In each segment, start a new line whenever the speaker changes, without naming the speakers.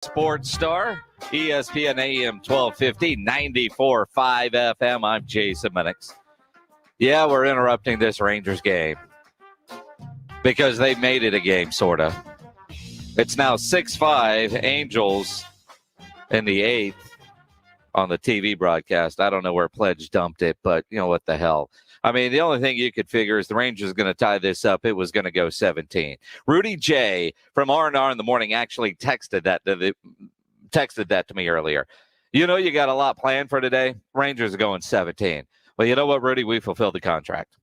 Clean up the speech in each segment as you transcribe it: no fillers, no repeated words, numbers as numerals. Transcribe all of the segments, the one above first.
Sports Star, ESPN AM 1250, 94.5 FM. I'm Jason Minix. Yeah, we're interrupting this Rangers game because they made it a game, sort of. It's now 6-5, Angels in the 8th on the TV broadcast. I don't know where Pledge dumped it, but you know what the hell. I mean, the only thing you could figure is the Rangers are going to tie this up. It was going to go 17. Rudy J from R&R in the Morning actually texted that to me earlier. You know, you got a lot planned for today. Rangers are going 17. Well, you know what, Rudy? We fulfilled the contract.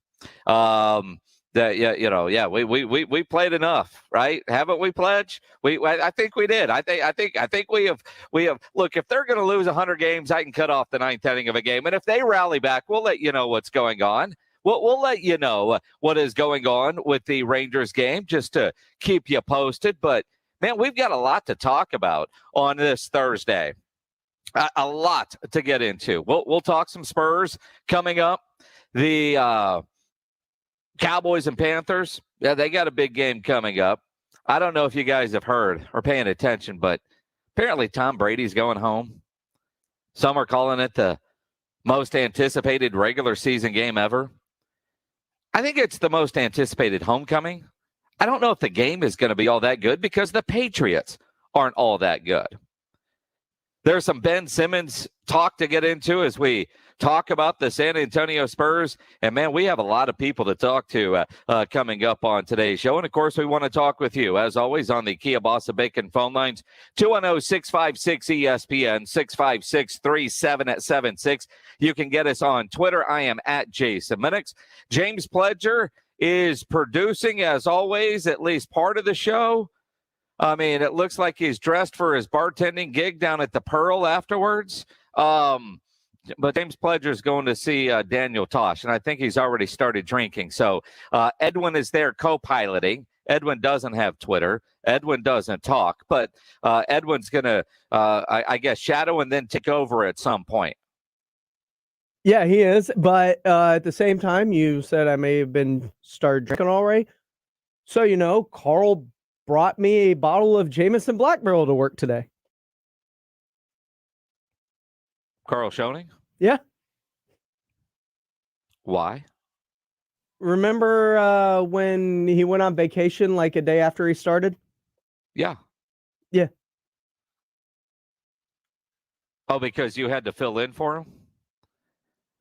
We played enough, right? Haven't we, Pledge? I think we did. I think we have. Look, if they're going to lose 100 games, I can cut off the 9th inning of a game, and if they rally back, we'll let you know what's going on. We'll let you know what is going on with the Rangers game, just to keep you posted. But man, we've got a lot to talk about on this Thursday. A lot to get into. We'll talk some Spurs coming up. The Cowboys and Panthers, yeah, they got a big game coming up. I don't know if you guys have heard or paying attention, but apparently Tom Brady's going home. Some are calling it the most anticipated regular season game ever. I think it's the most anticipated homecoming. I don't know if the game is going to be all that good because the Patriots aren't all that good. There's some Ben Simmons talk to get into as we talk about the San Antonio Spurs. And, man, we have a lot of people to talk to coming up on today's show. And, of course, we want to talk with you, as always, on the Kia Bossa Bacon phone lines, 210-656-ESPN, 656-3776. You can get us on Twitter. I am at Jason Minix. James Pledger is producing, as always, at least part of the show. I mean, it looks like he's dressed for his bartending gig down at the Pearl afterwards. But James Pledger is going to see Daniel Tosh, and I think he's already started drinking. So Edwin is there co-piloting. Edwin doesn't have Twitter. Edwin doesn't talk. But Edwin's going to, I guess, shadow and then take over at some point.
Yeah, he is. But at the same time, you said I may have been started drinking already. So, you know, Carl brought me a bottle of Jameson Black Barrel to work today.
Carl Schoening?
Yeah.
Why?
Remember when he went on vacation like a day after he started?
Yeah.
Yeah.
Oh, because you had to fill in for him?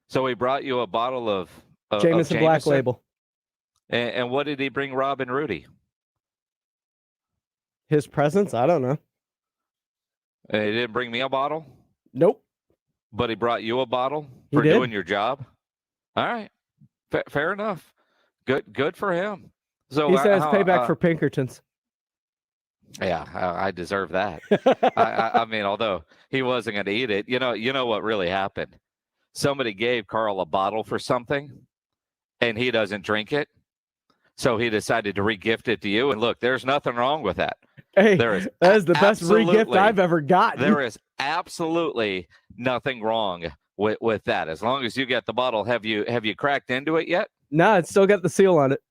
So he brought you a bottle of
Jameson Black Label.
And what did he bring Rob and Rudy?
His presents? I don't know.
He didn't bring me a bottle?
Nope.
But he brought you a bottle for doing your job? All right. Fair enough. Good for him. So
he says payback for Pinkertons.
Yeah, I deserve that. I mean, although he wasn't going to eat it. You know what really happened? Somebody gave Carl a bottle for something, and he doesn't drink it. So he decided to re-gift it to you. And look, there's nothing wrong with that.
Hey, that is the best re-gift I've ever gotten.
There is absolutely nothing wrong with that. As long as you get the bottle, have you cracked into it yet?
No, it's still got the seal on it.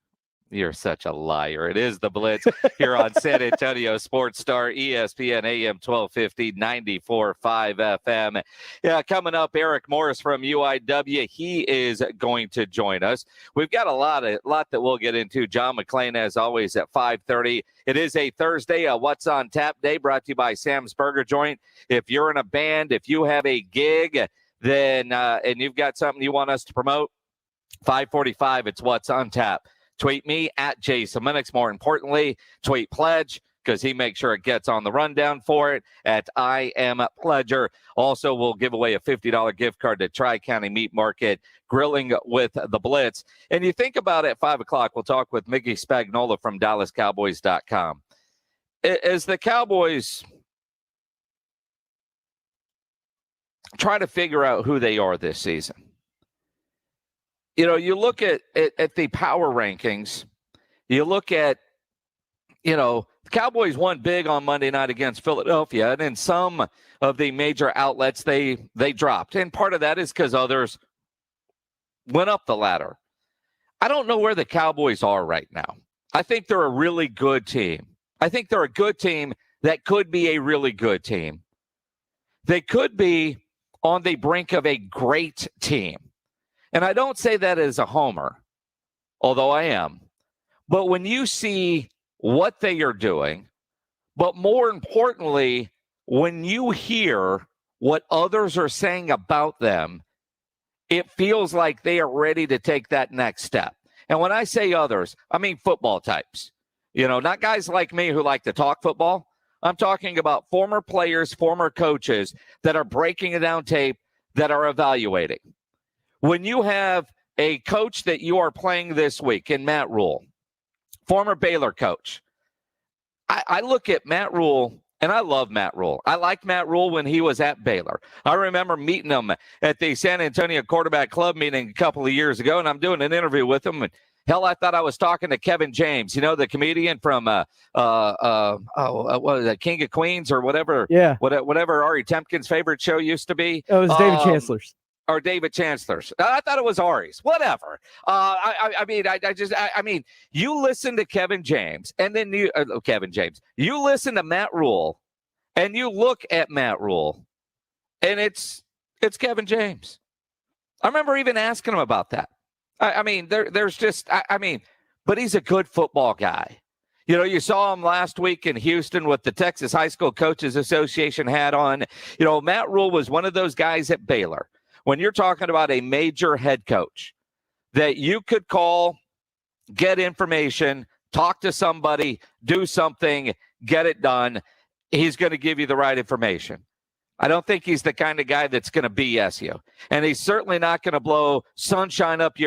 You're such a liar. It is the Blitz here on San Antonio Sports Star, ESPN AM 1250, 94.5 FM. Yeah, coming up, Eric Morris from UIW. He is going to join us. We've got a lot that we'll get into. John McClain, as always, at 5:30. It is a Thursday, What's on Tap Day, brought to you by Sam's Burger Joint. If you're in a band, if you have a gig, then and you've got something you want us to promote, 5:45, it's What's on Tap. Tweet me at Jason Minix. More importantly, tweet Pledge, because he makes sure it gets on the rundown for it at I Am Pledger. Also, we'll give away a $50 gift card to Tri-County Meat Market, grilling with the Blitz. And you think about it, at 5 o'clock, we'll talk with Mickey Spagnola from DallasCowboys.com. As the Cowboys try to figure out who they are this season, you know, you look at the power rankings, you look at, you know, the Cowboys won big on Monday night against Philadelphia, and in some of the major outlets, they dropped. And part of that is because others went up the ladder. I don't know where the Cowboys are right now. I think they're a really good team. I think they're a good team that could be a really good team. They could be on the brink of a great team. And I don't say that as a homer, although I am. But when you see what they are doing, but more importantly, when you hear what others are saying about them, it feels like they are ready to take that next step. And when I say others, I mean football types. Not guys like me who like to talk football. I'm talking about former players, former coaches that are breaking it down tape, that are evaluating. When you have a coach that you are playing this week in Matt Rule, former Baylor coach, I look at Matt Rule, and I love Matt Rule. I liked Matt Rule when he was at Baylor. I remember meeting him at the San Antonio Quarterback Club meeting a couple of years ago, and I'm doing an interview with him. And hell, I thought I was talking to Kevin James, the comedian from what was it, King of Queens or whatever.
Yeah.
Whatever Ari Temkin's favorite show used to be.
Oh, it was David Chancellor's.
Or David Chancellor's. I thought it was Ari's. Whatever. I mean, you listen to Kevin James, and then you listen to Matt Rule, and you look at Matt Rule, and it's Kevin James. I remember even asking him about that. But he's a good football guy. You saw him last week in Houston with the Texas High School Coaches Association hat on. Matt Rule was one of those guys at Baylor. When you're talking about a major head coach that you could call, get information, talk to somebody, do something, get it done, he's going to give you the right information. I don't think he's the kind of guy that's going to BS you. And he's certainly not going to blow sunshine up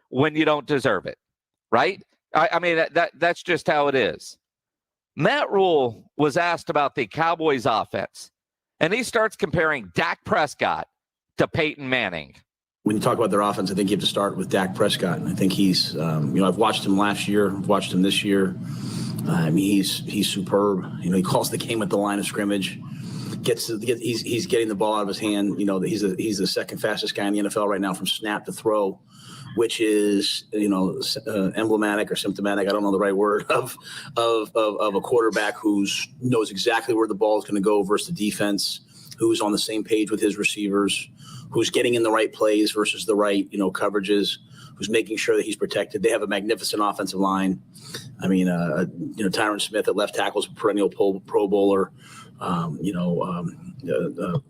when you don't deserve it, right? That's just how it is. Matt Rule was asked about the Cowboys offense, and he starts comparing Dak Prescott to Peyton Manning.
When you talk about their offense, I think you have to start with Dak Prescott. And I think he's, I've watched him last year, I've watched him this year. He's superb. He calls the game at the line of scrimmage. He's getting the ball out of his hand. He's the second fastest guy in the NFL right now from snap to throw, which is emblematic or symptomatic. I don't know the right word of a quarterback who knows exactly where the ball is going to go versus the defense, who's on the same page with his receivers, who's getting in the right plays versus the right, coverages, who's making sure that he's protected. They have a magnificent offensive line. Tyron Smith at left tackle is a perennial Pro Bowler.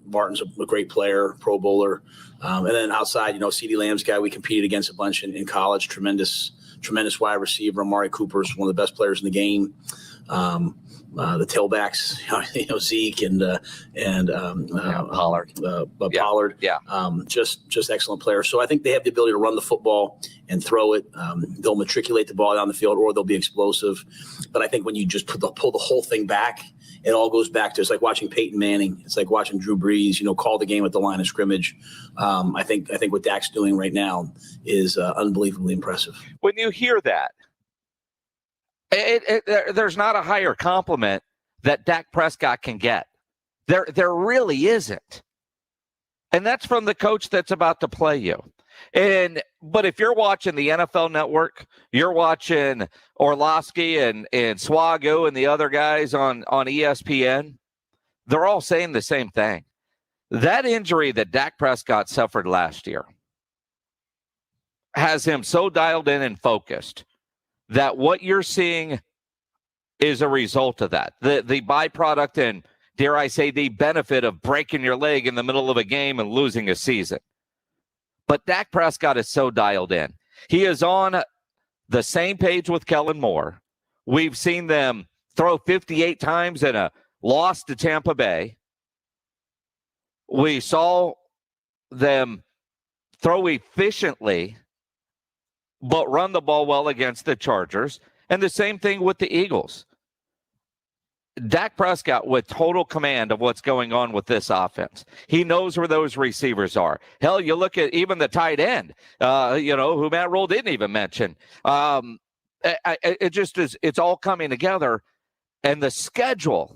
Martin's a great player, Pro Bowler. And then outside, CeeDee Lamb's guy we competed against a bunch in college, tremendous wide receiver. Amari Cooper's one of the best players in the game. The tailbacks, Zeke and
Pollard.
Pollard.
Yeah.
Just excellent players. So I think they have the ability to run the football and throw it. They'll matriculate the ball down the field, or they'll be explosive. But I think when you just pull the whole thing back, it all goes back to, it's like watching Peyton Manning. It's like watching Drew Brees, call the game at the line of scrimmage. I think what Dak's doing right now is unbelievably impressive.
When you hear that, there's not a higher compliment that Dak Prescott can get. There really isn't. And that's from the coach that's about to play you. But if you're watching the NFL Network, you're watching Orlovsky and Swago and the other guys on ESPN, they're all saying the same thing. That injury that Dak Prescott suffered last year has him so dialed in and focused that what you're seeing is a result of that. The byproduct and, dare I say, the benefit of breaking your leg in the middle of a game and losing a season. But Dak Prescott is so dialed in. He is on the same page with Kellen Moore. We've seen them throw 58 times in a loss to Tampa Bay. We saw them throw efficiently but run the ball well against the Chargers. And the same thing with the Eagles. Dak Prescott with total command of what's going on with this offense. He knows where those receivers are. Hell, you look at even the tight end, who Matt Rule didn't even mention. It just is, it's all coming together. And the schedule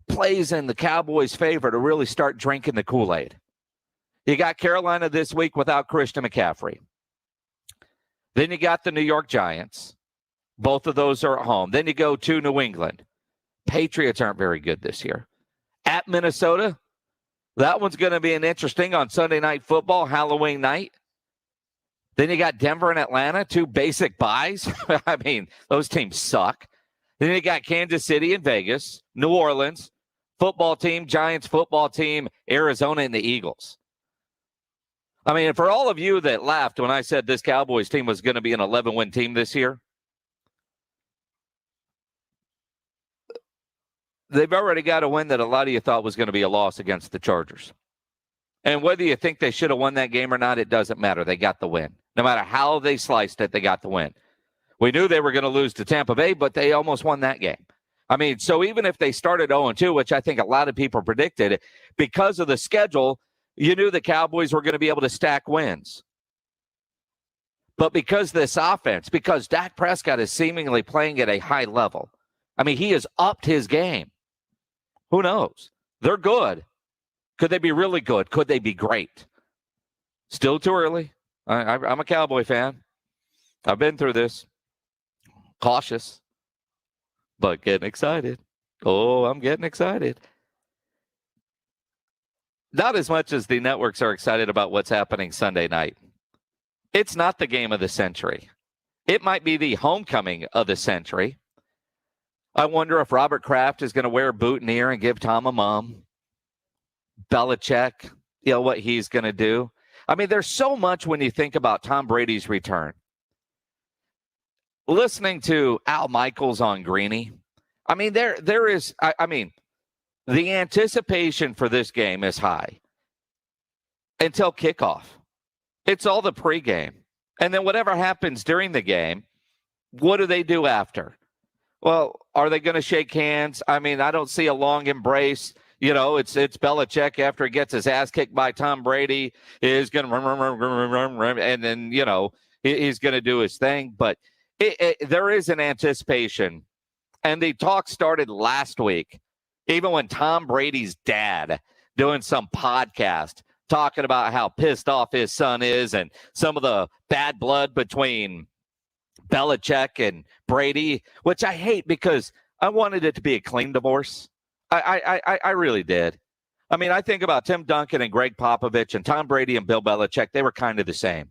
plays in the Cowboys' favor to really start drinking the Kool-Aid. You got Carolina this week without Christian McCaffrey. Then you got the New York Giants. Both of those are at home. Then you go to New England. Patriots aren't very good this year. At Minnesota, that one's going to be an interesting on Sunday Night Football, Halloween night. Then you got Denver and Atlanta, 2 basic buys. I mean, those teams suck. Then you got Kansas City and Vegas, New Orleans, football team, Giants football team, Arizona, and the Eagles. I mean, for all of you that laughed when I said this Cowboys team was going to be an 11-win team this year, they've already got a win that a lot of you thought was going to be a loss against the Chargers. And whether you think they should have won that game or not, it doesn't matter. They got the win. No matter how they sliced it, they got the win. We knew they were going to lose to Tampa Bay, but they almost won that game. I mean, so even if they started 0-2, which I think a lot of people predicted, because of the schedule, you knew the Cowboys were going to be able to stack wins. But because this offense, because Dak Prescott is seemingly playing at a high level, I mean, he has upped his game. Who knows? They're good. Could they be really good? Could they be great? Still too early. I'm a Cowboy fan. I've been through this. Cautious, but getting excited. Oh, I'm getting excited. Not as much as the networks are excited about what's happening Sunday night. It's not the game of the century. It might be the homecoming of the century. I wonder if Robert Kraft is going to wear a boutonniere and give Tom a mom. Belichick, what he's going to do. I mean, there's so much when you think about Tom Brady's return. Listening to Al Michaels on Greeny, I mean, there is, I mean, the anticipation for this game is high until kickoff. It's all the pregame. And then whatever happens during the game, what do they do after? Well, are they going to shake hands? I mean, I don't see a long embrace. It's Belichick after he gets his ass kicked by Tom Brady is going to, and then, he's going to do his thing. But there is an anticipation. And the talk started last week, even when Tom Brady's dad doing some podcast talking about how pissed off his son is and some of the bad blood between Belichick and Brady, which I hate because I wanted it to be a clean divorce. I really did. I mean, I think about Tim Duncan and Greg Popovich and Tom Brady and Bill Belichick. They were kind of the same.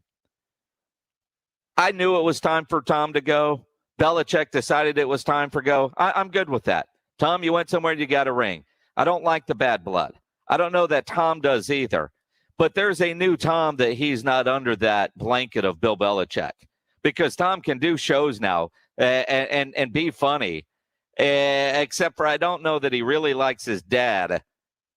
I knew it was time for Tom to go. Belichick decided it was time for go. I'm good with that. Tom, you went somewhere and you got a ring. I don't like the bad blood. I don't know that Tom does either. But there's a new Tom that he's not under that blanket of Bill Belichick. Because Tom can do shows now and be funny. Except for I don't know that he really likes his dad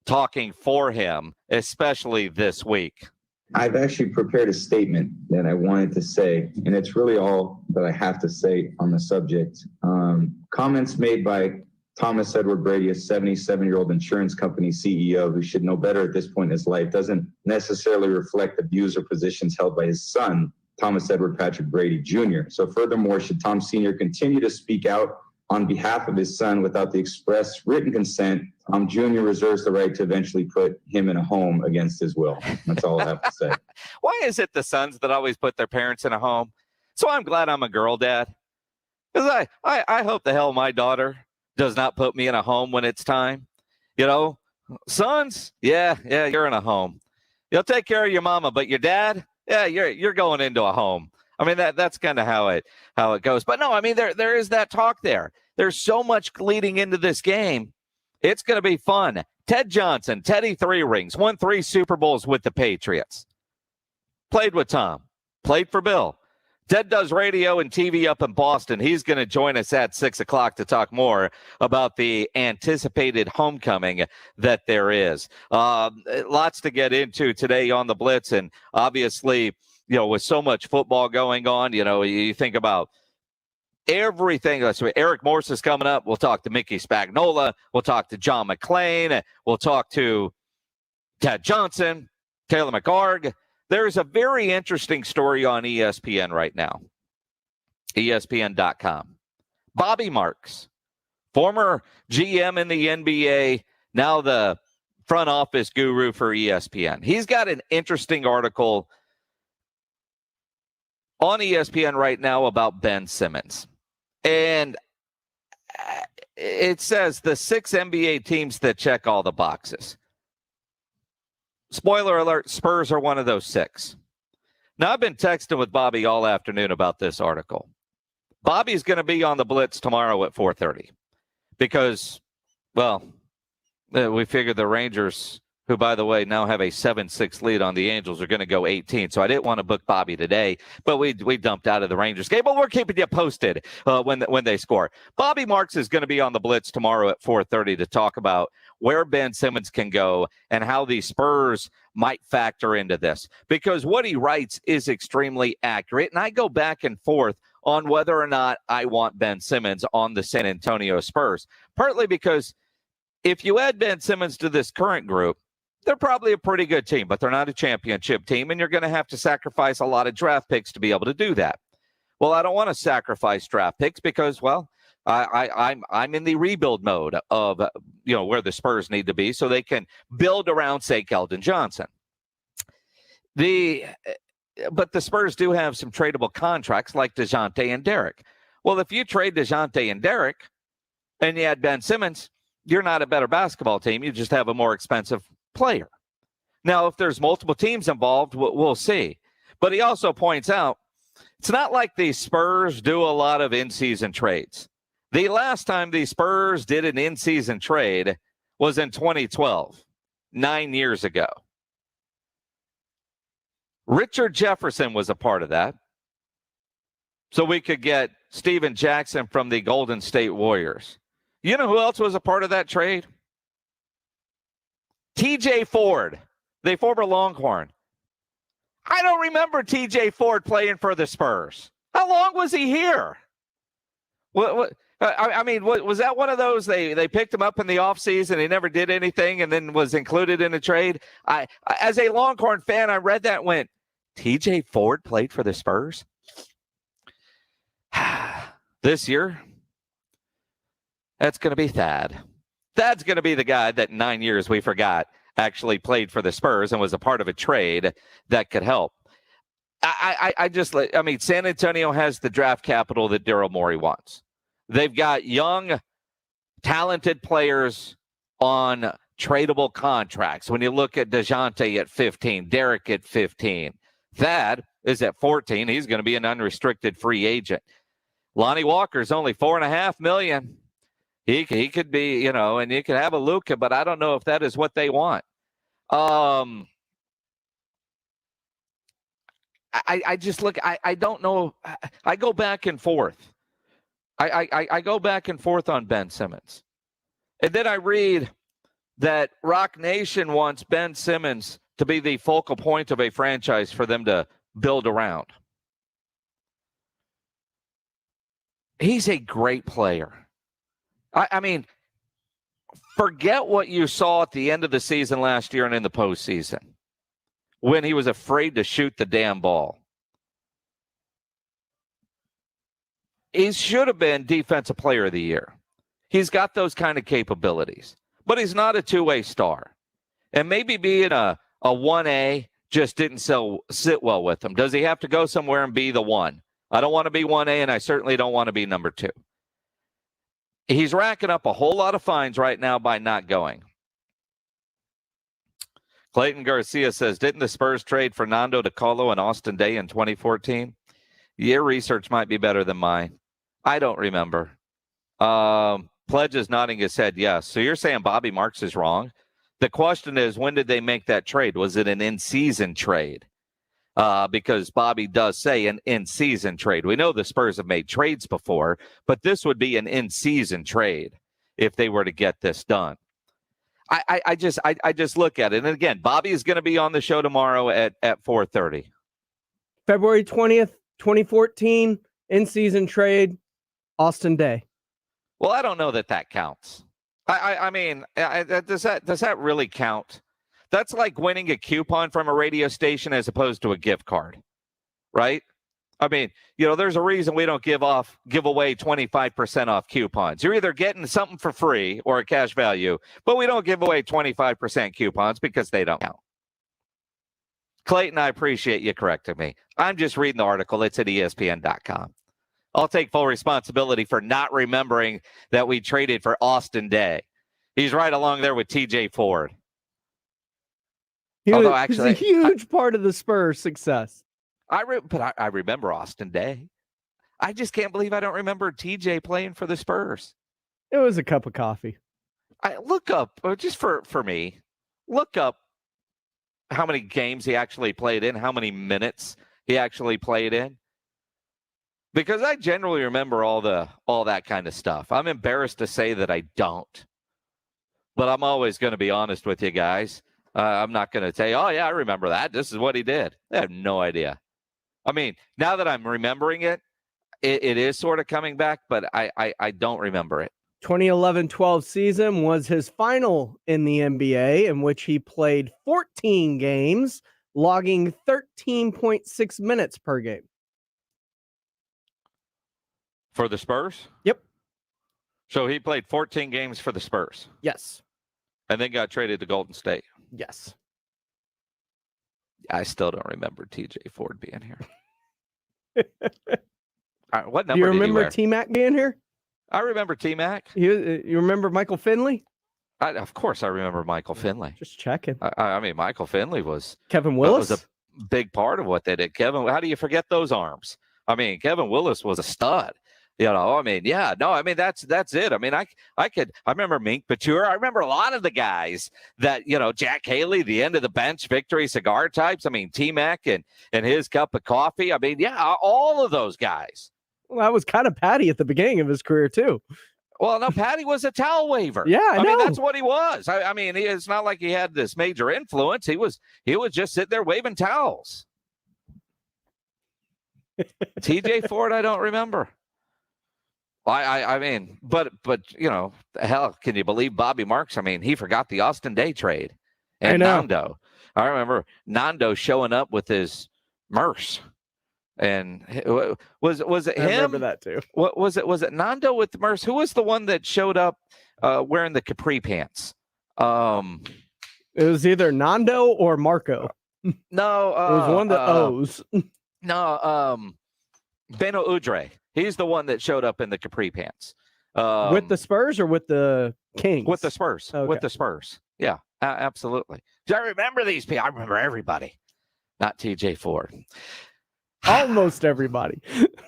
talking for him, especially this week.
I've actually prepared a statement that I wanted to say, and it's really all that I have to say on the subject. Comments made by Thomas Edward Brady, a 77-year-old insurance company CEO who should know better at this point in his life, doesn't necessarily reflect the views or positions held by his son, Thomas Edward Patrick Brady Jr. So furthermore, should Tom Sr. continue to speak out on behalf of his son without the express written consent, Tom Jr. reserves the right to eventually put him in a home against his will. That's all I have to say.
Why is it the sons that always put their parents in a home? So I'm glad I'm a girl dad. Because I hope the hell my daughter does not put me in a home when it's time. Sons, yeah, you're in a home. You'll take care of your mama, but your dad, yeah, you're going into a home. I mean, that's kind of how it goes. But no, I mean, there is that talk there. There's so much leading into this game. It's going to be fun. Ted Johnson, Teddy 3 rings, won 3 Super Bowls with the Patriots. Played with Tom. Played for Bill. Ted does radio and TV up in Boston. He's going to join us at 6 o'clock to talk more about the anticipated homecoming that there is. Lots to get into today on the Blitz. And obviously, with so much football going on, you think about everything. So Eric Morse is coming up. We'll talk to Mickey Spagnola. We'll talk to John McClain. We'll talk to Ted Johnson, Taylor McHargue. There's a very interesting story on ESPN right now, ESPN.com. Bobby Marks, former GM in the NBA, now the front office guru for ESPN. He's got an interesting article on ESPN right now about Ben Simmons. And it says the 6 NBA teams that check all the boxes. Spoiler alert, Spurs are one of those 6. Now, I've been texting with Bobby all afternoon about this article. Bobby's going to be on the Blitz tomorrow at 4:30 because, well, we figured the Rangers, who, by the way, now have a 7-6 lead on the Angels, are going to go 18. So I didn't want to book Bobby today, but we dumped out of the Rangers game. But we're keeping you posted when they score. Bobby Marks is going to be on the Blitz tomorrow at 4:30 to talk about where Ben Simmons can go and how the Spurs might factor into this. Because what he writes is extremely accurate. And I go back and forth on whether or not I want Ben Simmons on the San Antonio Spurs. Partly because if you add Ben Simmons to this current group, they're probably a pretty good team, but they're not a championship team, and you're going to have to sacrifice a lot of draft picks to be able to do that. Well, I don't want to sacrifice draft picks because, well, I'm in the rebuild mode of where the Spurs need to be so they can build around, say, Keldon Johnson. But the Spurs do have some tradable contracts like DeJounte and Derek. Well, if you trade DeJounte and Derek and you add Ben Simmons, you're not a better basketball team. You just have a more expensive player. Now, if there's multiple teams involved, we'll see. But he also points out it's not like the Spurs do a lot of in-season trades. The last time the Spurs did an in-season trade was in 2012, 9 years ago. Richard Jefferson was a part of that. So we could get Steven Jackson from the Golden State Warriors. You know who else was a part of that trade? TJ Ford, the former Longhorn. I don't remember TJ Ford playing for the Spurs. How long was he here? Was that one of those they picked him up in the offseason, he never did anything and then was included in a trade? As a Longhorn fan, I read that and went, TJ Ford played for the Spurs? This year, that's going to be Thad. Thad's going to be the guy that in 9 years we forgot actually played for the Spurs and was a part of a trade that could help. San Antonio has the draft capital that Daryl Morey wants. They've got young, talented players on tradable contracts. When you look at DeJounte at 15, Derek at 15, Thad is at 14. He's going to be an unrestricted free agent. Lonnie Walker's only $4.5 million. He could be, and you could have a Luka, but I don't know if that is what they want. I just look. I don't know. I go back and forth. I go back and forth on Ben Simmons, and then I read that Rock Nation wants Ben Simmons to be the focal point of a franchise for them to build around. He's a great player. I mean, forget what you saw at the end of the season last year and in the postseason when he was afraid to shoot the damn ball. He should have been Defensive Player of the Year. He's got those kind of capabilities, but he's not a two-way star. And maybe being a 1A just didn't sit well with him. Does he have to go somewhere and be the one? I don't want to be 1A, and I certainly don't want to be number 2. He's racking up a whole lot of fines right now by not going. Clayton Garcia says, didn't the Spurs trade Fernando DiColo and Austin Day in 2014? Your research might be better than mine. I don't remember. Pledge is nodding his head yes. So you're saying Bobby Marks is wrong? The question is, when did they make that trade? Was it an in-season trade? Because Bobby does say an in-season trade. We know the Spurs have made trades before, but this would be an in-season trade if they were to get this done. I just look at it. And again, Bobby is going to be on the show tomorrow at 4:30.
February 20th, 2014, in-season trade, Austin Day.
Well, I don't know that counts. Does that really count? That's like winning a coupon from a radio station as opposed to a gift card, right? I mean, there's a reason we don't give away 25% off coupons. You're either getting something for free or a cash value, but we don't give away 25% coupons because they don't count. Clayton, I appreciate you correcting me. I'm just reading the article. It's at ESPN.com. I'll take full responsibility for not remembering that we traded for Austin Day. He's right along there with TJ Ford.
He's a huge part of the Spurs' success.
I remember Austin Day. I just can't believe I don't remember TJ playing for the Spurs.
It was a cup of coffee.
I look up, just for me, look up how many games he actually played in, how many minutes he actually played in. Because I generally remember all that kind of stuff. I'm embarrassed to say that I don't. But I'm always going to be honest with you guys. I'm not going to say, oh, yeah, I remember that. This is what he did. I have no idea. I mean, now that I'm remembering it is sort of coming back, but I don't remember it.
2011-12 season was his final in the NBA, in which he played 14 games, logging 13.6 minutes per game.
For the Spurs?
Yep.
So he played 14 games for the Spurs?
Yes.
And then got traded to Golden State?
Yes.
I still don't remember TJ Ford being here. What number
do you
did
remember
he wear?
T-Mac being here?
I remember T-Mac.
You remember Michael Finley?
Of course I remember Michael Finley.
Just checking.
I mean, Michael Finley was...
Kevin Willis?
Was a big part of what they did. Kevin, how do you forget those arms? I mean, Kevin Willis was a stud. You know, I mean, yeah, no, I mean, that's it. I mean, I remember Mink Couture. I remember a lot of the guys that, you know, Jack Haley, the end of the bench, victory cigar types. I mean, T-Mac and his cup of coffee. I mean, yeah, all of those guys.
Well, that was kind of Patty at the beginning of his career, too.
Well, no, Patty was a towel waver.
Yeah, I know.
Mean, that's what he was. I mean, it's not like he had this major influence. He was just sitting there waving towels. TJ Ford, I don't remember. I mean, but you know, hell, can you believe Bobby Marks? I mean, he forgot the Austin Day trade and Nando. I remember Nando showing up with his Merce, and was it him?
I remember that too.
What was it? Was it Nando with the Merce? Who was the one that showed up wearing the capri pants?
It was either Nando or Marco.
No,
it was one of the O's.
No, Beno Udre. He's the one that showed up in the capri pants.
With the Spurs or with the Kings?
With the Spurs.
Okay.
With the Spurs. Yeah, absolutely. I remember these people. I remember everybody. Not TJ Ford.
Almost everybody.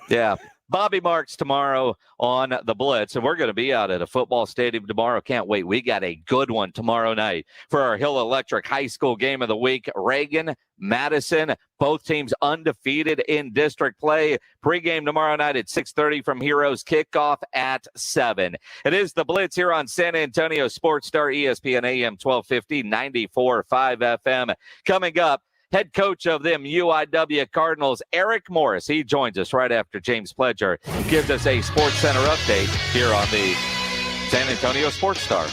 Yeah. Bobby Marks tomorrow on the Blitz, and we're going to be out at a football stadium tomorrow. Can't wait. We got a good one tomorrow night for our Hill Electric High School game of the week. Reagan, Madison, both teams undefeated in district play. Pregame tomorrow night at 6:30 from Heroes, kickoff at 7. It is the Blitz here on San Antonio Sports Star, ESPN AM 1250, 94.5 FM. Coming up, head coach of them UIW Cardinals, Eric Morris. He joins us right after James Pledger gives us a Sports Center update here on the San Antonio Sports Star.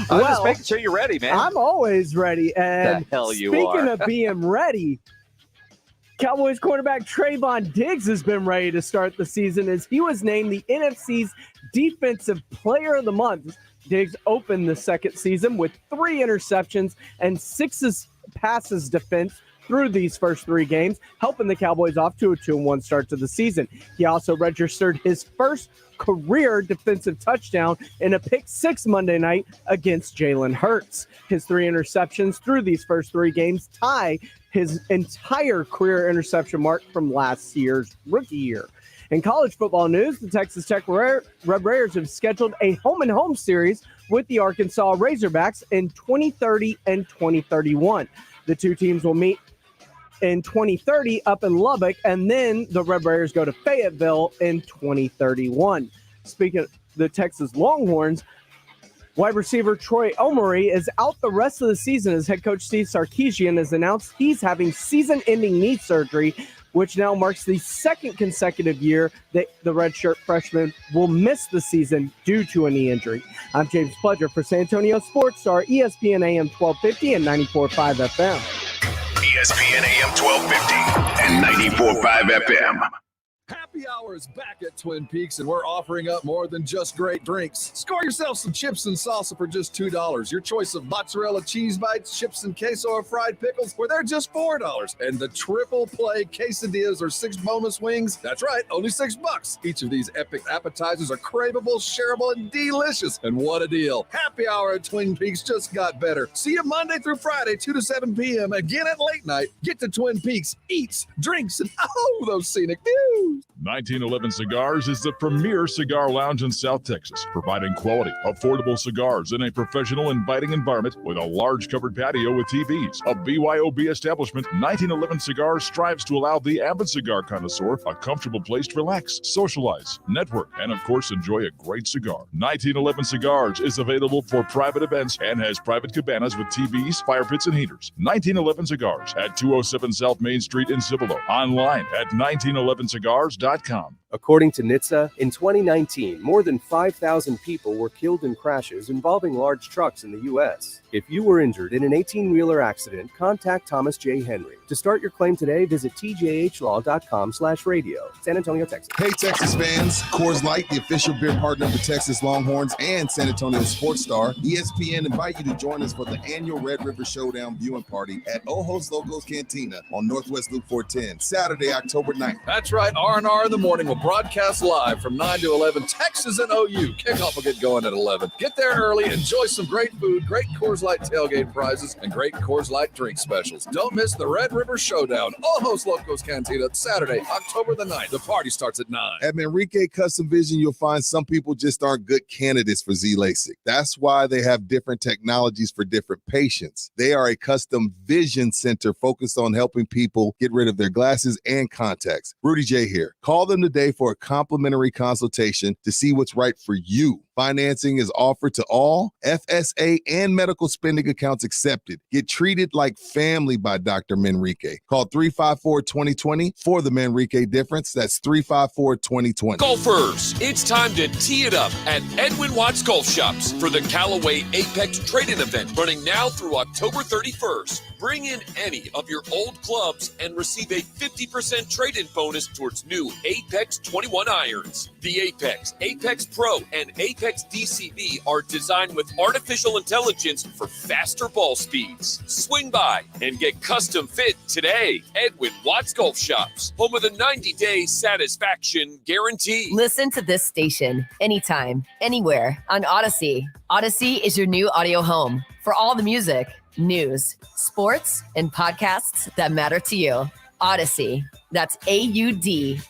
I'm just making sure you're ready, man.
I'm always ready. And
the hell you
speaking
are.
of being ready, Cowboys quarterback Trayvon Diggs has been ready to start the season as he was named the NFC's Defensive Player of the Month. Diggs opened the second season with 3 interceptions and 6 passes defense through these first 3 games, helping the Cowboys off to a 2-1 start to the season. He also registered his first career defensive touchdown in a pick 6 Monday night against Jalen Hurts. His 3 interceptions through these first 3 games tie his entire career interception mark from last year's rookie year. In college football news, the Texas Tech Red Raiders have scheduled a home-and-home series with the Arkansas Razorbacks in 2030 and 2031. The two teams will meet in 2030 up in Lubbock, and then the Red Raiders go to Fayetteville in 2031. Speaking of the Texas Longhorns, wide receiver Troy Omery is out the rest of the season as head coach Steve Sarkisian has announced he's having season-ending knee surgery, which now marks the second consecutive year that the redshirt freshman will miss the season due to a knee injury. I'm James Pledger for San Antonio Sports Star, ESPN AM 1250 and 94.5 FM.
ESPN AM 1250 and 94.5 FM.
Happy hour
hour is back at Twin Peaks, and we're offering up more than just great drinks. Score yourself some chips and salsa for just $2. Your choice of mozzarella cheese bites, chips and queso, or fried pickles, where they're just $4. And the triple play quesadillas or 6 boneless wings, that's right, only $6. Each of these epic appetizers are craveable, shareable, and delicious. And what a deal. Happy hour at Twin Peaks just got better. See you Monday through Friday, 2 to 7 p.m. Again at late night. Get to Twin Peaks, eats, drinks, and those scenic views.
1911 Cigars is the premier cigar lounge in South Texas, providing quality, affordable cigars in a professional, inviting environment with a large covered patio with TVs. A BYOB establishment, 1911 Cigars strives to allow the avid cigar connoisseur a comfortable place to relax, socialize, network, and of course enjoy a great cigar. 1911 Cigars is available for private events and has private cabanas with TVs, fire pits, and heaters. 1911 Cigars at 207 South Main Street in Cibolo. Online at 1911cigars.com.
According to NHTSA, in 2019, more than 5,000 people were killed in crashes involving large trucks in the U.S. If you were injured in an 18-wheeler accident, contact Thomas J. Henry. To start your claim today, visit tjhlaw.com/radio. San Antonio, Texas.
Hey, Texas fans. Coors Light, the official beer partner of the Texas Longhorns and San Antonio Sports Star, ESPN invite you to join us for the annual Red River Showdown viewing party at Ojos Locos Cantina on Northwest Loop 410, Saturday, October 9th.
That's right, R&R in the morning will broadcast live from 9 to 11, Texas and OU. Kickoff will get going at 11. Get there early, enjoy some great food, great Coors Light tailgate prizes, and great Coors Light drink specials. Don't miss the Red River Showdown, Ojos Locos Cantina, Saturday, October the 9th. The party starts at 9.
At Manrique Custom Vision, you'll find some people just aren't good candidates for Z-LASIK. That's why they have different technologies for different patients. They are a custom vision center focused on helping people get rid of their glasses and contacts. Rudy J here. Call them today for a complimentary consultation to see what's right for you. Financing is offered to all FSA and medical spending accounts accepted. Get treated like family by Dr. Manrique. Call 354-2020 for the Manrique difference. That's 354-2020.
Golfers, it's time to tee it up at Edwin Watts Golf Shops for the Callaway Apex Trade-In event running now through October 31st. Bring in any of your old clubs and receive a 50% trade-in bonus towards new Apex 21 irons. The Apex, Apex Pro, and Apex DCB are designed with artificial intelligence for faster ball speeds. Swing by and get custom fit today. Edwin Watts Golf Shops, home of the 90-day satisfaction guarantee.
Listen to this station anytime, anywhere on Odyssey. Odyssey is your new audio home for all the music, news, sports, and podcasts that matter to you. Odyssey. That's AUDACY.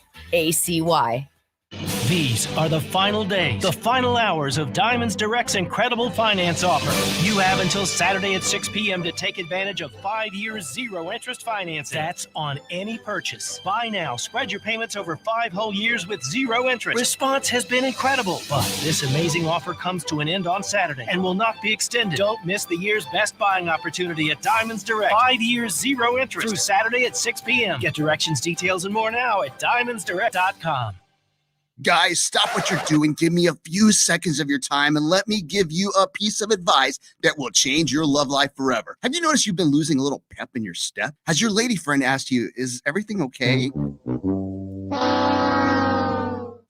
These are the final days, the final hours of Diamonds Direct's incredible finance offer. You have until Saturday at 6 p.m. to take advantage of 5 years zero-interest financing. That's on any purchase. Buy now. Spread your payments over 5 whole years with zero interest. Response has been incredible, but this amazing offer comes to an end on Saturday and will not be extended. Don't miss the year's best buying opportunity at Diamonds Direct. 5 years zero interest through Saturday at 6 p.m. Get directions, details, and more now at diamondsdirect.com.
Guys, stop what you're doing. Give me a few seconds of your time and let me give you a piece of advice that will change your love life forever. Have you noticed you've been losing a little pep in your step? Has your lady friend asked you, is everything okay?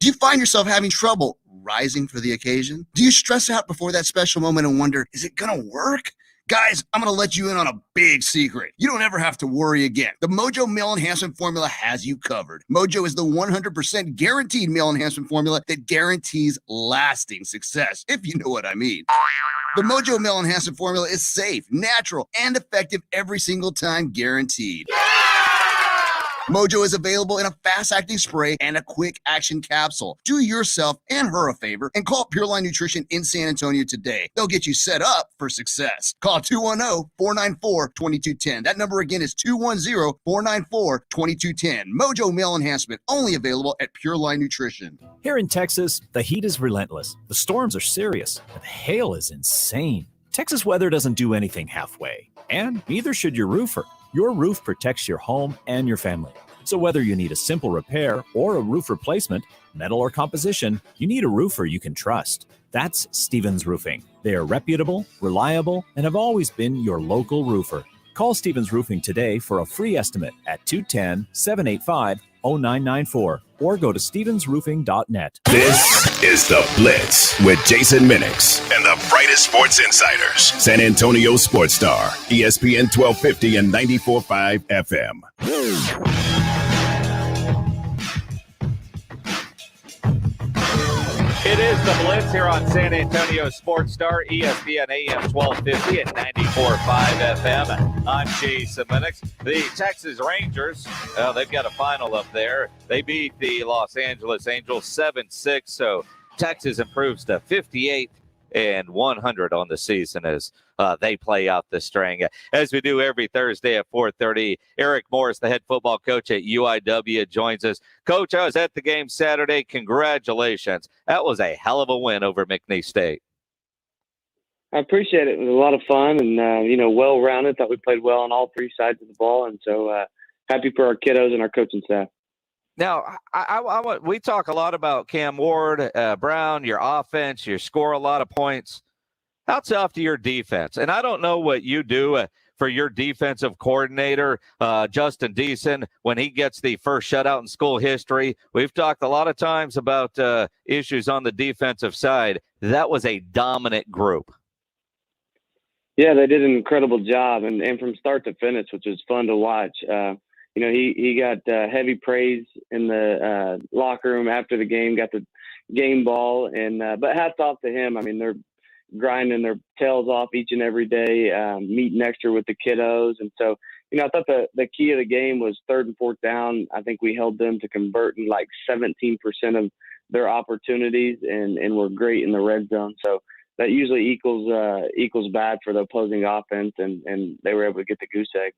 Do you find yourself having trouble rising for the occasion? Do you stress out before that special moment and wonder, is it gonna work? Guys, I'm going to let you in on a big secret. You don't ever have to worry again. The Mojo Male Enhancement Formula has you covered. Mojo is the 100% guaranteed male enhancement formula that guarantees lasting success, if you know what I mean. The Mojo Male Enhancement Formula is safe, natural, and effective every single time, guaranteed. Mojo is available in a fast-acting spray and a quick-action capsule. Do yourself and her a favor and call Pure Line Nutrition in San Antonio today. They'll get you set up for success. Call 210-494-2210. That number again is 210-494-2210. Mojo Male Enhancement, only available at Pure Line Nutrition.
Here in Texas, the heat is relentless. The storms are serious. And the hail is insane. Texas weather doesn't do anything halfway. And neither should your roofer. Your roof protects your home and your family. So whether you need a simple repair or a roof replacement, metal or composition, you need a roofer you can trust. That's Stevens Roofing. They are reputable, reliable, and have always been your local roofer. Call Stevens Roofing today for a free estimate at 210-785-0994 or go to stevensroofing.net.
This is The Blitz with Jason Minix and the brightest sports insiders. San Antonio Sports Star, ESPN 1250 and 94.5 FM.
It is The Blitz here on San Antonio Sports Star, ESPN AM 1250 and 94.5 FM. I'm Jason Minix. The Texas Rangers, they've got a final up there. They beat the Los Angeles Angels 7-6, so Texas improves to 58 and 100 on the season as they play out the string. As we do every Thursday at 4:30, Eric Morris, the head football coach at UIW, joins us. Coach, I was at the game Saturday. Congratulations. That was a hell of a win over McNeese State.
I appreciate it. It was a lot of fun and, well-rounded. Thought we played well on all three sides of the ball, and so happy for our kiddos and our coaching staff.
Now, we talk a lot about Cam Ward, Brown, your offense. You score a lot of points. How tough to your defense? And I don't know what you do for your defensive coordinator, Justin Deason, when he gets the first shutout in school history. We've talked a lot of times about issues on the defensive side. That was a dominant group.
Yeah, they did an incredible job, and from start to finish, which was fun to watch. He got heavy praise in the locker room after the game, got the game ball, but hats off to him. I mean, they're grinding their tails off each and every day, meeting extra with the kiddos. And so, I thought the key of the game was 3rd and 4th down. I think we held them to converting like 17% of their opportunities and were great in the red zone. So that usually equals bad for the opposing offense, and they were able to get the goose egg.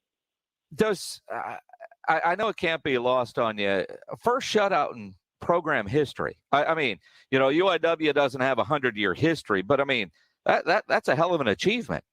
I know it can't be lost on you. First shutout in program history. I mean, UIW doesn't have a 100-year history, but I mean, that's a hell of an achievement.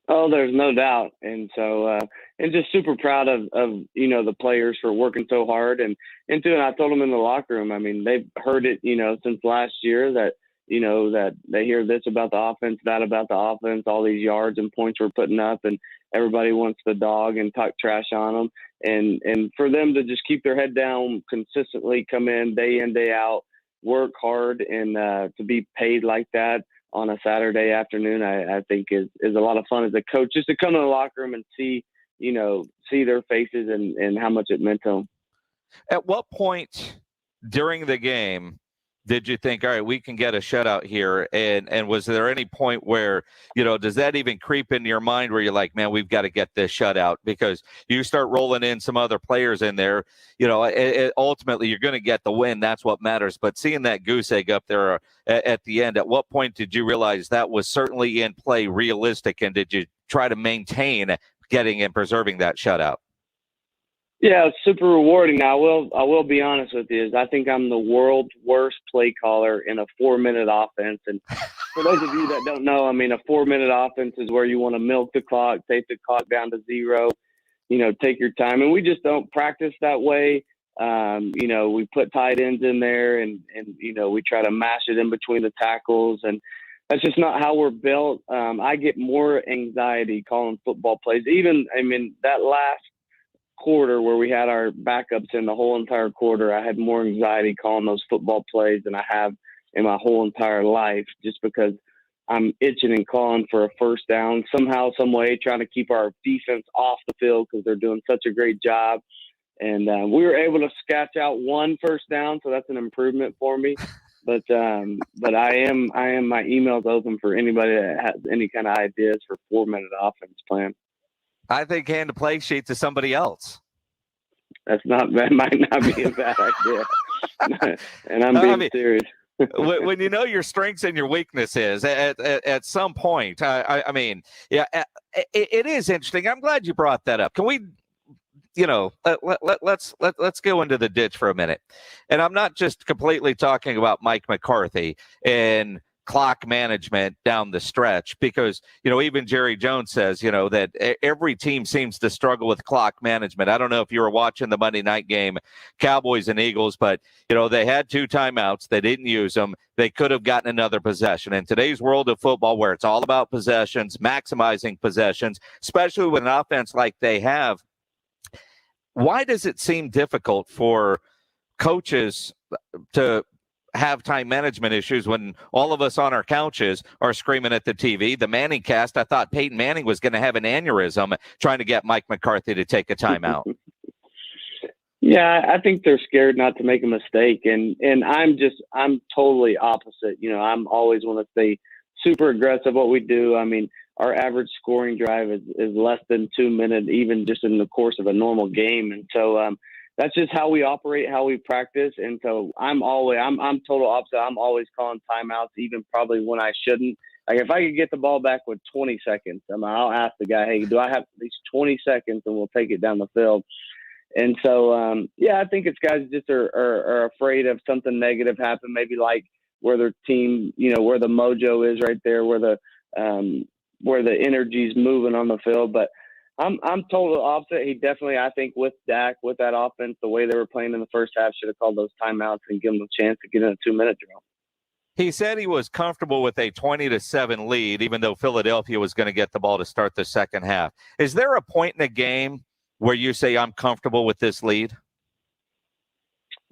Oh, there's no doubt. And so, and just super proud of the players for working so hard. And I told them in the locker room, I mean, they've heard it, since last year that they hear this about the offense, that about the offense, all these yards and points we're putting up, and everybody wants the dog and talk trash on them. And for them to just keep their head down, consistently come in, day out, work hard, and to be paid like that on a Saturday afternoon, I think is a lot of fun as a coach, just to come to the locker room and see their faces and how much it meant to them.
At what point during the game did you think, all right, we can get a shutout here? And was there any point where, does that even creep into your mind where you're like, man, we've got to get this shutout? Because you start rolling in some other players in there, ultimately you're going to get the win. That's what matters. But seeing that goose egg up there at the end, at what point did you realize that was certainly in play, realistic? And did you try to maintain getting and preserving that shutout?
Yeah, it's super rewarding. Now, I will be honest with you, is I think I'm the world's worst play caller in a 4-minute offense. And for those of you that don't know, I mean, a 4-minute offense is where you want to milk the clock, take the clock down to 0, take your time. And we just don't practice that way. We put tight ends in there and we try to mash it in between the tackles. And that's just not how we're built. I get more anxiety calling football plays. That last quarter where we had our backups in the whole entire quarter, I had more anxiety calling those football plays than I have in my whole entire life, just because I'm itching and calling for a first down somehow, some way, trying to keep our defense off the field because they're doing such a great job. And we were able to sketch out 1 first down, so that's an improvement for me. But I am my email's open for anybody that has any kind of ideas for 4-minute offense plan.
I think hand the play sheet to somebody else.
That might not be a bad idea. And I'm being serious.
when you know your strengths and your weaknesses at some point, it is interesting. I'm glad you brought that up. Can we, let's go into the ditch for a minute. And I'm not just completely talking about Mike McCarthy and clock management down the stretch, because even Jerry Jones says that every team seems to struggle with clock management. I don't know if you were watching the Monday night game, Cowboys and Eagles, but they had 2 timeouts, they didn't use them. They could have gotten another possession. In today's world of football, where it's all about possessions, maximizing possessions, especially with an offense like they have, why does it seem difficult for coaches to have time management issues when all of us on our couches are screaming at the TV. The Manning cast, I thought Peyton Manning was going to have an aneurysm trying to get Mike McCarthy to take a timeout.
Yeah, I think they're scared not to make a mistake, and I'm totally opposite. I'm always want to stay super aggressive what we do. I mean, our average scoring drive is less than 2 minutes, even just in the course of a normal game, and so that's just how we operate, how we practice. And so I'm total opposite. I'm always calling timeouts, even probably when I shouldn't. Like if I could get the ball back with 20 seconds, I'll ask the guy, hey, do I have these 20 seconds, and we'll take it down the field. And so, I think it's guys just are afraid of something negative happen, maybe like where their team, where the mojo is right there, where the energy's moving on the field. But I'm total opposite. He definitely, I think, with Dak, with that offense, the way they were playing in the first half, should have called those timeouts and given them a chance to get in a 2-minute drill.
He said he was comfortable with a 20-7 lead, even though Philadelphia was going to get the ball to start the second half. Is there a point in the game where you say, I'm comfortable with this lead?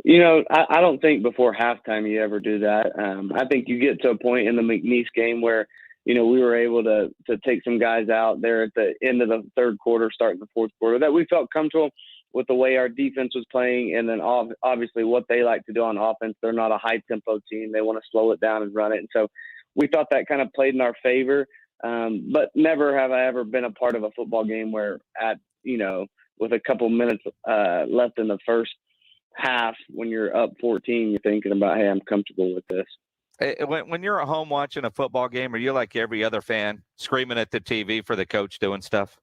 I don't think before halftime you ever do that. I think you get to a point in the McNeese game where, we were able to take some guys out there at the end of the third quarter, starting the fourth quarter, that we felt comfortable with the way our defense was playing. And then obviously what they like to do on offense, they're not a high tempo team. They want to slow it down and run it. And so we thought that kind of played in our favor. But never have I ever been a part of a football game where with a couple minutes left in the first half, when you're up 14, you're thinking about, hey, I'm comfortable with this.
When you're at home watching a football game, are you like every other fan screaming at the TV for the coach doing stuff?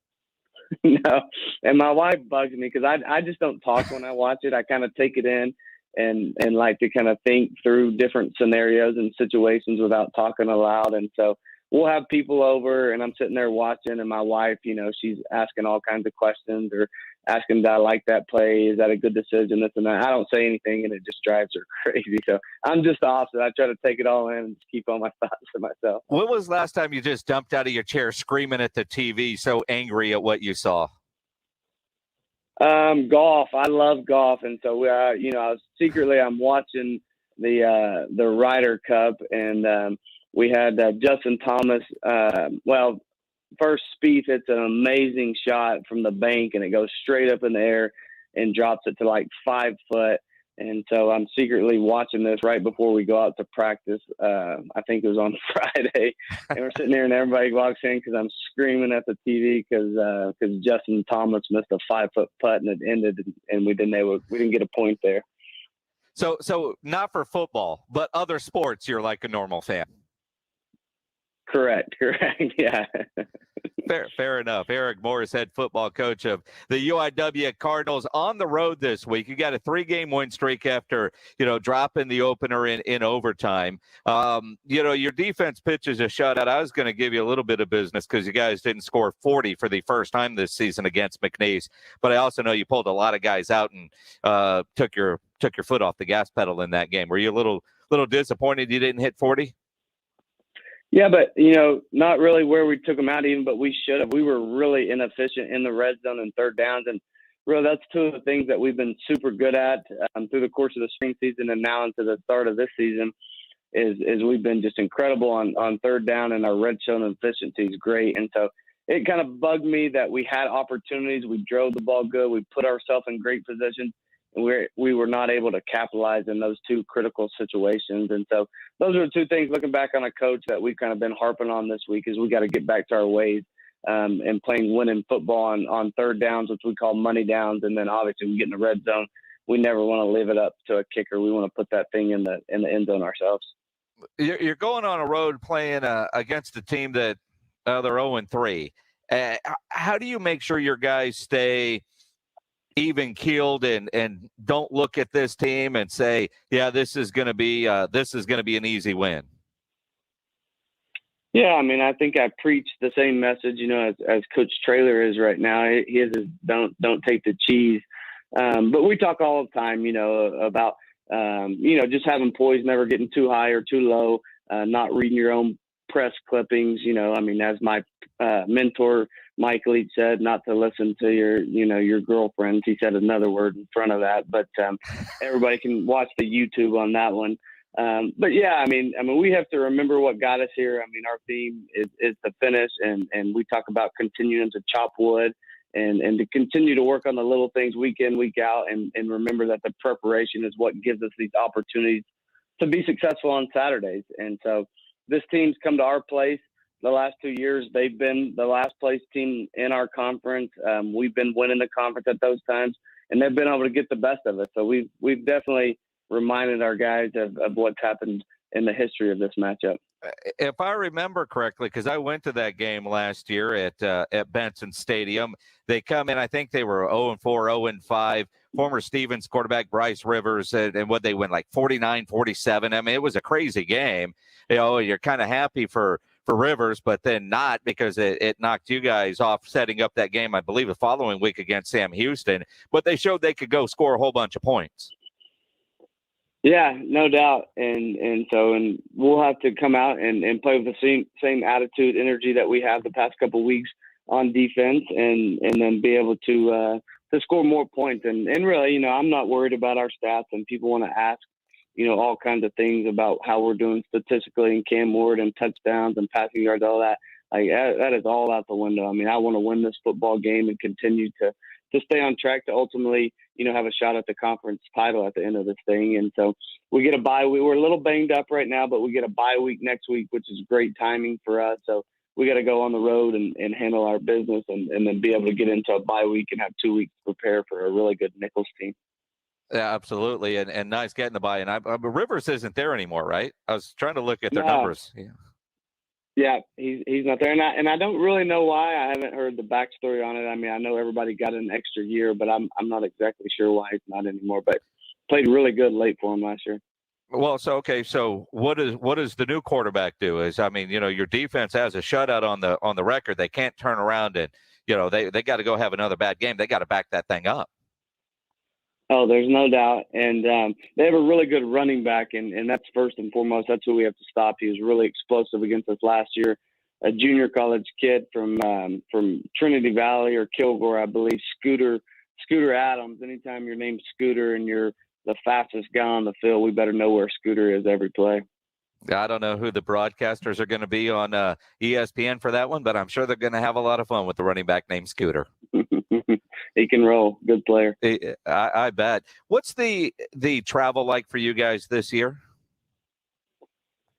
No, and my wife bugs me because I just don't talk when I watch it. I kind of take it in and like to kind of think through different scenarios and situations without talking aloud. And so we'll have people over and I'm sitting there watching, and my wife, she's asking all kinds of questions or asking, do I like that play? Is that a good decision? This and that. I don't say anything, and it just drives her crazy. So I'm just the opposite. I try to take it all in and just keep all my thoughts to myself.
When was the last time you just jumped out of your chair screaming at the TV, so angry at what you saw?
Golf. I love golf. And so, I'm watching the Ryder Cup, and we had Justin Thomas. First, Spieth hits an amazing shot from the bank, and it goes straight up in the air and drops it to like 5 foot. And so I'm secretly watching this right before we go out to practice. I think it was on Friday, and we're sitting there, and everybody walks in because I'm screaming at the TV because Justin Thomas missed a 5-foot putt, and it ended, and we didn't get a point there.
So not for football, but other sports, you're like a normal fan.
Correct. Yeah.
Fair enough. Eric Morris, head football coach of the UIW Cardinals, on the road this week. You got a 3-game win streak after, dropping the opener in overtime. Your defense pitches a shutout. I was going to give you a little bit of business because you guys didn't score 40 for the first time this season against McNeese. But I also know you pulled a lot of guys out and took your foot off the gas pedal in that game. Were you a little disappointed you didn't hit 40?
Yeah, but, not really where we took them out even, but we should have. We were really inefficient in the red zone and third downs. And really, that's two of the things that we've been super good at through the course of the spring season and now into the start of this season is we've been just incredible on third down, and our red zone efficiency is great. And so it kind of bugged me that we had opportunities. We drove the ball good. We put ourselves in great positions. And we were not able to capitalize in those two critical situations. And so those are the two things, looking back on a coach, that we've kind of been harping on this week, is we got to get back to our ways and playing winning football on third downs, which we call money downs. And then obviously we get in the red zone. We never want to leave it up to a kicker. We want to put that thing in the end zone ourselves.
You're going on a road playing against a team that they're 0-3. How do you make sure your guys stay even keeled and don't look at this team and say, yeah, this is going to be an easy win?
Yeah, I mean, I think I preach the same message, as Coach Traylor is right now. He is don't take the cheese. But we talk all the time, about just having poise, never getting too high or too low, not reading your own press clippings. As my mentor Mike Leach said, not to listen to your girlfriends. He said another word in front of that, but everybody can watch the YouTube on that one. But yeah, we have to remember what got us here. Our theme is to finish, and we talk about continuing to chop wood and to continue to work on the little things week in, week out, and remember that the preparation is what gives us these opportunities to be successful on Saturdays. And so this team's come to our place the last 2 years. They've been the last place team in our conference. We've been winning the conference at those times, and they've been able to get the best of us. So we've definitely reminded our guys of what's happened in the history of this matchup.
If I remember correctly, because I went to that game last year at Benson Stadium, they come in, I think they were 0-4, 0-5. Former Stevens quarterback Bryce Rivers, and what they win, like 49-47. It was a crazy game. You're kind of happy for Rivers, but then not, because it knocked you guys off setting up that game, I believe, the following week against Sam Houston. But they showed they could go score a whole bunch of points.
Yeah, no doubt. And we'll have to come out and play with the same attitude, energy that we have the past couple of weeks on defense, and then be able to score more points. And really, I'm not worried about our stats, and people want to ask, all kinds of things about how we're doing statistically in Cam Ward and touchdowns and passing yards, all that. That is all out the window. I want to win this football game and continue to stay on track to ultimately, have a shot at the conference title at the end of this thing. And so we get a bye. We're a little banged up right now, but we get a bye week next week, which is great timing for us. So we got to go on the road and handle our business, and then be able to get into a bye week and have 2 weeks to prepare for a really good Nichols team.
Yeah, absolutely. And nice getting the bye. And Rivers isn't there anymore, right? I was trying to look at their numbers. Yeah.
Yeah, he's not there, and I don't really know why. I haven't heard the backstory on it. I know everybody got an extra year, but I'm not exactly sure why he's not anymore. But played really good late for him last year.
Well, so what does the new quarterback do? Your defense has a shutout on the record. They can't turn around and they got to go have another bad game. They got to back that thing up.
Oh, there's no doubt. And they have a really good running back, and that's first and foremost. That's who we have to stop. He was really explosive against us last year. A junior college kid from Trinity Valley or Kilgore, I believe, Scooter Adams. Anytime your name's Scooter and you're the fastest guy on the field, we better know where Scooter is every play.
I don't know who the broadcasters are going to be on ESPN for that one, but I'm sure they're going to have a lot of fun with the running back named Scooter.
He can roll. Good player.
I bet. What's the travel like for you guys this year?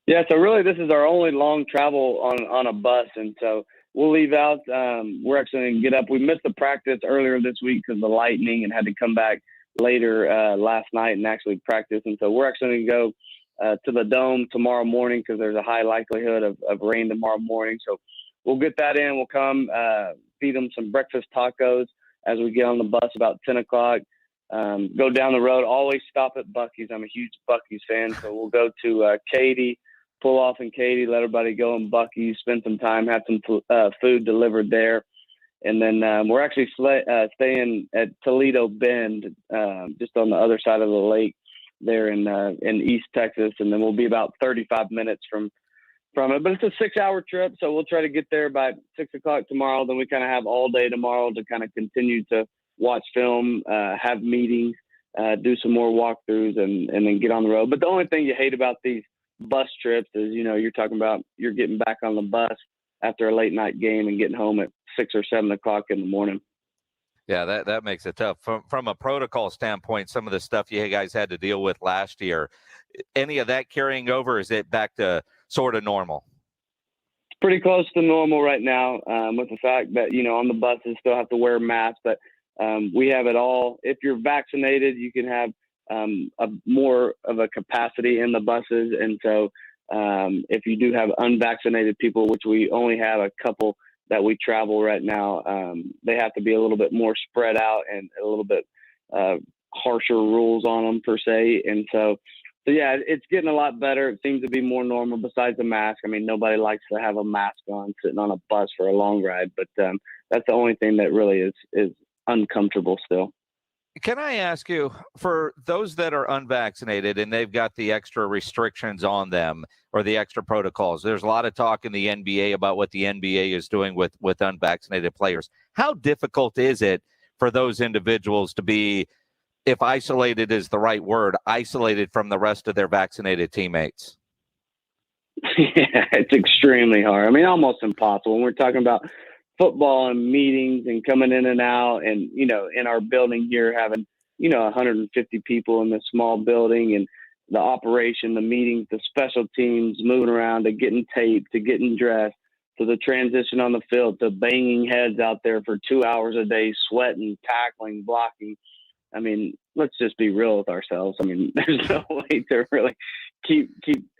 Yeah, so really this is our only long travel on a bus, and so we'll leave out. We're actually going to get up. We missed the practice earlier this week because of the lightning and had to come back later last night and actually practice, and so we're actually going to go to the Dome tomorrow morning because there's a high likelihood of rain tomorrow morning. So we'll get that in. We'll come feed them some breakfast tacos as we get on the bus about 10 o'clock. Go down the road, always stop at Buc-ee's. I'm a huge Buc-ee's fan. So we'll go to Katy, pull off in Katy, let everybody go in Buc-ee's, spend some time, have some food delivered there. And then we're actually staying at Toledo Bend, just on the other side of the lake there in East Texas. And then we'll be about 35 minutes from it. But it's a 6-hour trip, so we'll try to get there by 6 o'clock tomorrow. Then we kind of have all day tomorrow to kind of continue to watch film, have meetings, do some more walkthroughs, and then get on the road. But the only thing you hate about these bus trips is, you're talking about you're getting back on the bus after a late night game and getting home at 6 or 7 o'clock in the morning.
Yeah, that makes it tough. From a protocol standpoint, some of the stuff you guys had to deal with last year, any of that carrying over? Is it back to sort of normal?
Pretty close to normal right now, with the fact that, on the buses still have to wear masks, but we have it all. If you're vaccinated, you can have a more of a capacity in the buses. And so if you do have unvaccinated people, which we only have a couple that we travel right now, they have to be a little bit more spread out and a little bit harsher rules on them per se. And so yeah, it's getting a lot better. It seems to be more normal besides the mask. Nobody likes to have a mask on sitting on a bus for a long ride, but that's the only thing that really is uncomfortable still.
Can I ask you, for those that are unvaccinated and they've got the extra restrictions on them or the extra protocols, there's a lot of talk in the NBA about what the NBA is doing with unvaccinated players. How difficult is it for those individuals to be, if isolated is the right word, isolated from the rest of their vaccinated teammates?
Yeah, it's extremely hard. I mean, almost impossible. When we're talking about football and meetings and coming in and out, and, you know, in our building here, having, you know, 150 people in this small building, and the operation, the meetings, the special teams, moving around, to getting taped, to getting dressed, to the transition on the field, to banging heads out there for 2 hours a day, sweating, tackling, blocking. I mean, let's just be real with ourselves. I mean, there's no way to really keep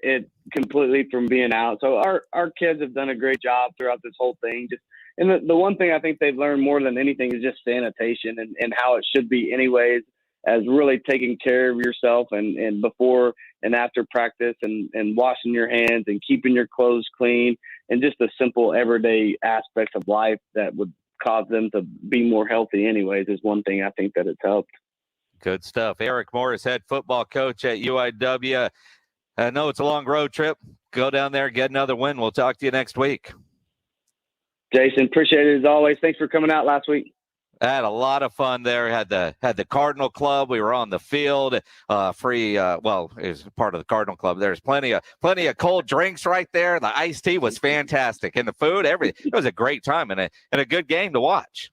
it completely from being out. So our kids have done a great job throughout this whole thing. And the one thing I think they've learned more than anything is just sanitation and how it should be anyways, as really taking care of yourself and before and after practice, and washing your hands and keeping your clothes clean, and just the simple everyday aspects of life that would cause them to be more healthy anyways is one thing I think that it's helped.
Good stuff. Eric Morris, head football coach at UIW. I know it's a long road trip. Go down there, get another win. We'll talk to you next week.
Jason, appreciate it as always. Thanks for coming out last week.
I had a lot of fun there. Had the Cardinal Club. We were on the field, free. Well, it was part of the Cardinal Club. There's plenty of cold drinks right there. The iced tea was fantastic, and the food, everything. It was a great time and a good game to watch.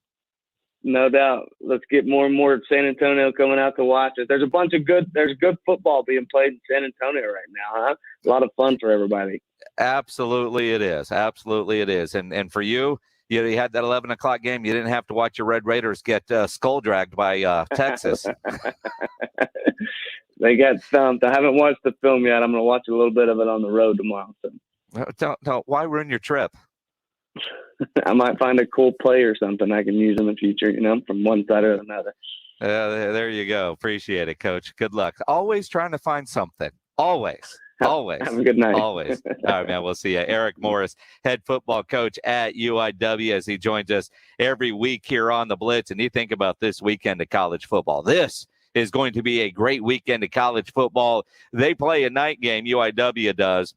No doubt. Let's get more and more San Antonio coming out to watch it. There's good football being played in San Antonio right now, huh? A lot of fun for everybody.
Absolutely it is. Absolutely it is. And for you, you had that 11 o'clock game. You didn't have to watch your Red Raiders get skull dragged by Texas.
They got stumped. I haven't watched the film yet. I'm going to watch a little bit of it on the road tomorrow. So.
Don't, why ruin your trip?
I might find a cool play or something I can use in the future, from one side or another.
There you go. Appreciate it, Coach. Good luck. Always trying to find something. Always. Always.
Have a good night.
Always. All right, man. We'll see you. Eric Morris, head football coach at UIW, as he joins us every week here on the Blitz. And you think about this weekend of college football. This is going to be a great weekend of college football. They play a night game, UIW does.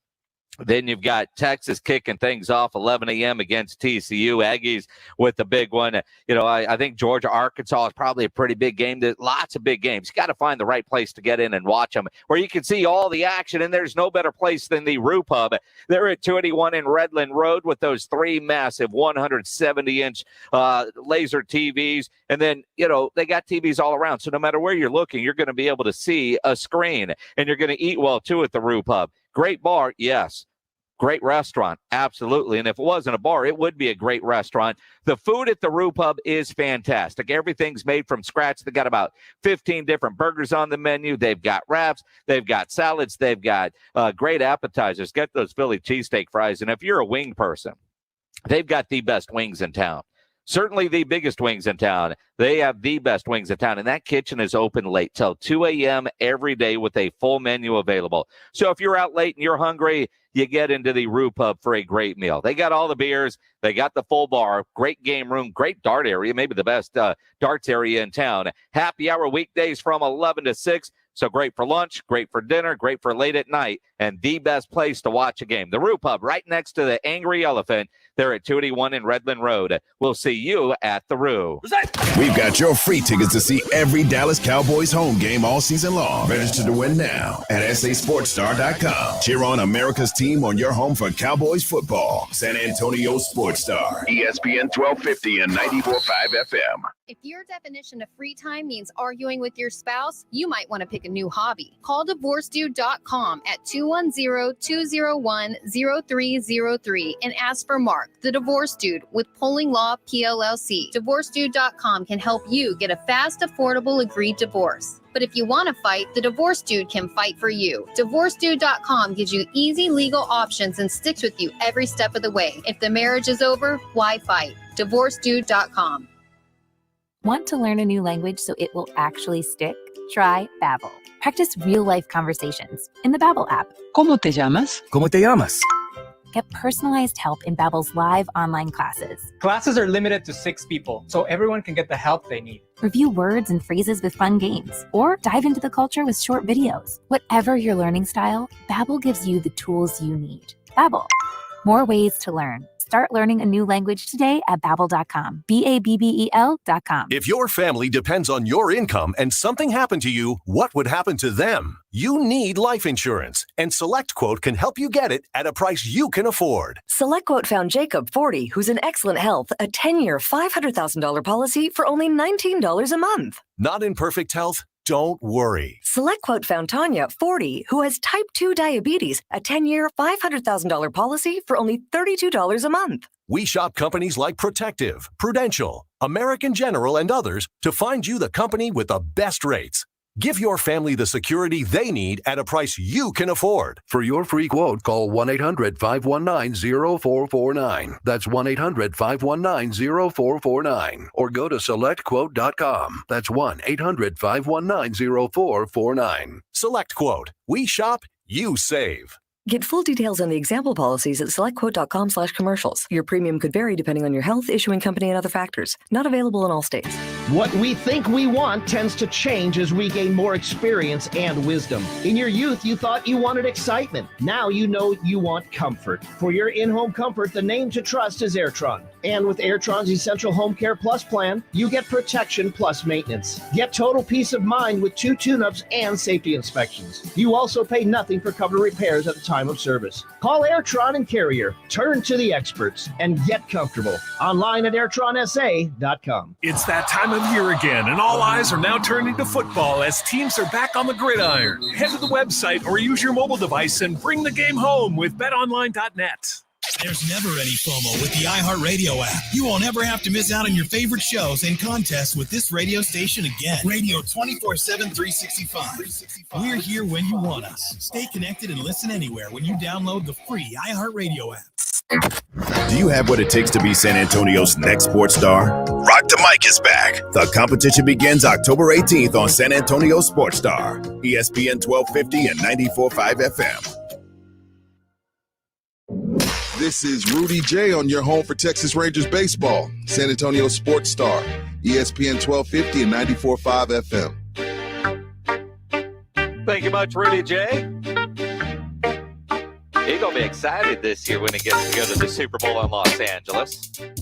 Then you've got Texas kicking things off 11 a.m. against TCU. Aggies with the big one. I think Georgia, Arkansas is probably a pretty big game. There's lots of big games. You got to find the right place to get in and watch them where you can see all the action. And there's no better place than the Roo Pub. They're at 281 in Redland Road with those three massive 170-inch laser TVs. And then, they got TVs all around. So no matter where you're looking, you're going to be able to see a screen. And you're going to eat well, too, at the Roo Pub. Great bar, yes. Great restaurant, absolutely. And if it wasn't a bar, it would be a great restaurant. The food at the Roo Pub is fantastic. Everything's made from scratch. They got about 15 different burgers on the menu. They've got wraps. They've got salads. They've got great appetizers. Get those Philly cheesesteak fries. And if you're a wing person, they've got the best wings in town. Certainly the biggest wings in town. They have the best wings in town, and that kitchen is open late till 2 a.m. every day with a full menu available. So if you're out late and you're hungry, you get into the Roo Pub for a great meal. They got all the beers. They got the full bar, great game room, great dart area, maybe the best darts area in town. Happy hour weekdays from 11 to 6. So great for lunch, great for dinner, great for late at night, and the best place to watch a game. The Roo Pub, right next to the Angry Elephant. They're at 281 in Redland Road. We'll see you at the Roo.
We've got your free tickets to see every Dallas Cowboys home game all season long. Register to win now at sasportstar.com. Cheer on America's team on your home for Cowboys football. San Antonio Sports Star, ESPN 1250 and 94.5 FM.
If your definition of free time means arguing with your spouse, you might want to pick a new hobby. Call DivorceDude.com at 210-201-0303 and ask for Mark, the Divorce Dude, with Polling Law PLLC. DivorceDude.com can help you get a fast, affordable, agreed divorce. But if you want to fight, the Divorce Dude can fight for you. DivorceDude.com gives you easy legal options and sticks with you every step of the way. If the marriage is over, why fight? DivorceDude.com.
Want to learn a new language so it will actually stick? Try Babbel. Practice real-life conversations in the Babbel app.
¿Cómo te llamas?
¿Cómo te llamas?
Get personalized help in Babbel's live online classes.
Classes are limited to 6 people, so everyone can get the help they need.
Review words and phrases with fun games, or dive into the culture with short videos. Whatever your learning style, Babbel gives you the tools you need. Babbel, more ways to learn. Start learning a new language today at Babbel.com. Babbel.com.
If your family depends on your income and something happened to you, what would happen to them? You need life insurance, and SelectQuote can help you get it at a price you can afford.
SelectQuote found Jacob, 40, who's in excellent health, a 10-year, $500,000 policy for only $19 a month.
Not in perfect health? Don't worry.
SelectQuote found Tanya, 40, who has type 2 diabetes, a 10-year, $500,000 policy for only $32 a month.
We shop companies like Protective, Prudential, American General, and others to find you the company with the best rates. Give your family the security they need at a price you can afford.
For your free quote, call 1-800-519-0449. That's 1-800-519-0449. Or go to SelectQuote.com. That's 1-800-519-0449.
SelectQuote. We shop, you save.
Get full details on the example policies at selectquote.com/commercials. Your premium could vary depending on your health, issuing company, and other factors. Not available in all states.
What we think we want tends to change as we gain more experience and wisdom. In your youth, you thought you wanted excitement. Now you know you want comfort. For your in-home comfort, the name to trust is Airtron. And with Airtron's Essential Home Care Plus plan, you get protection plus maintenance. Get total peace of mind with 2 tune-ups and safety inspections. You also pay nothing for covered repairs at the time of service. Call Airtron and Carrier. Turn to the experts and get comfortable. Online at airtronsa.com.
It's that time of year again, and all eyes are now turning to football as teams are back on the gridiron. Head to the website or use your mobile device and bring the game home with betonline.net.
There's never any FOMO with the iHeartRadio app. You won't ever have to miss out on your favorite shows and contests with this radio station again. Radio 24/7, 365. We're here when you want us. Stay connected and listen anywhere when you download the free iHeartRadio app.
Do you have what it takes to be San Antonio's next sports star? Rock the Mic is back. The competition begins October 18th on San Antonio Sports Star, ESPN 1250 and 94.5 FM.
This is Rudy J on your home for Texas Rangers baseball, San Antonio Sports Star, ESPN 1250 and 94.5 FM.
Thank you much, Rudy J. He's going to be excited this year when he gets to go to the Super Bowl in Los Angeles. I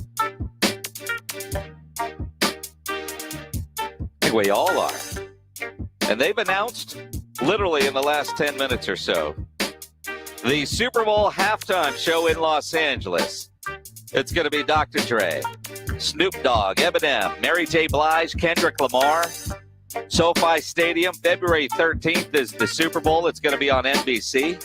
think we all are. And they've announced, literally in the last 10 minutes or so, the Super Bowl halftime show in Los Angeles. It's going to be Dr. Dre, Snoop Dogg, Eminem, Mary J. Blige, Kendrick Lamar. SoFi Stadium, February 13th is the Super Bowl. It's going to be on NBC.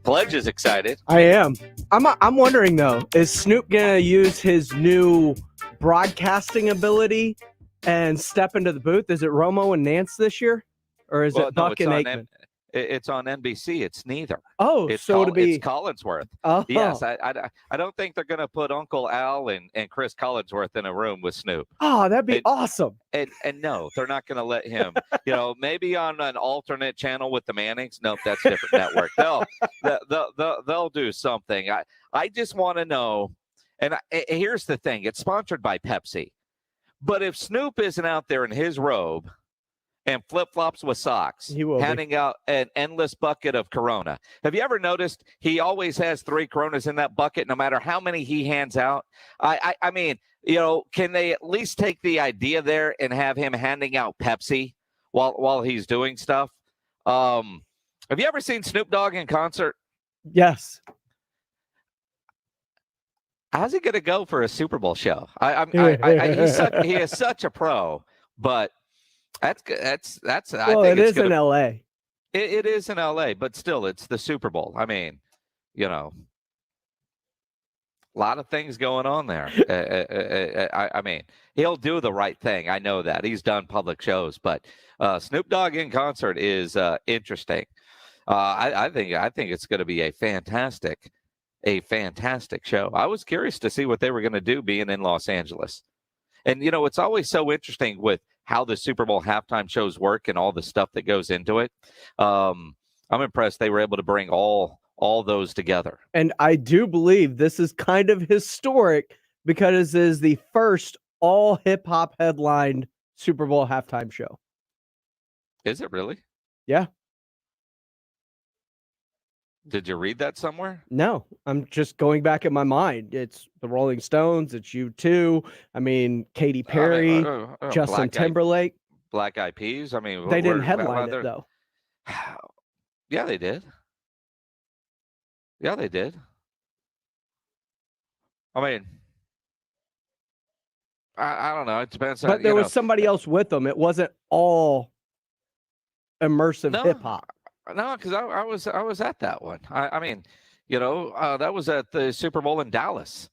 Pledge is excited.
I am. I'm wondering, though, is Snoop going to use his new broadcasting ability and step into the booth? Is it Romo and Nance this year? Or is it Buck and Aikman?
It's on NBC. It's neither.
Oh,
it's
so it'll be
it's Collinsworth.
Oh.
Yes, I don't think they're going to put Uncle Al and Chris Collinsworth in a room with Snoop.
Oh, that'd be awesome.
And no, they're not going to let him. Maybe on an alternate channel with the Mannings. Nope, that's a different network. They'll do something. I just want to know. And here's the thing: it's sponsored by Pepsi. But if Snoop isn't out there in his robe and flip-flops with socks, handing out an endless bucket of Corona. Have you ever noticed he always has 3 Coronas in that bucket, no matter how many he hands out? I mean, can they at least take the idea there and have him handing out Pepsi while he's doing stuff? Have you ever seen Snoop Dogg in concert?
Yes.
How's he going to go for a Super Bowl show? He is such a pro, but That's
well, it is in LA.
It is in LA, but still, it's the Super Bowl. I mean, a lot of things going on there. I mean, he'll do the right thing. I know that he's done public shows, but Snoop Dogg in concert is interesting. I think it's going to be a fantastic show. I was curious to see what they were going to do being in Los Angeles. And, it's always so interesting with how the Super Bowl halftime shows work and all the stuff that goes into it. I'm impressed they were able to bring all all those together.
And I do believe this is kind of historic because this is the first all hip-hop headlined Super Bowl halftime show.
Is it really?
Yeah.
Did you read that somewhere?
No, I'm just going back in my mind. It's the Rolling Stones. It's U2. I mean, Katy Perry, Justin Timberlake.
Black Eyed Peas. I mean,
they didn't headline it, though.
Yeah, they did. Yeah, they did. I mean, I don't know. It depends.
But there was somebody else with them. It wasn't all immersive hip hop.
No, because I was at that one. I mean, that was at the Super Bowl in Dallas.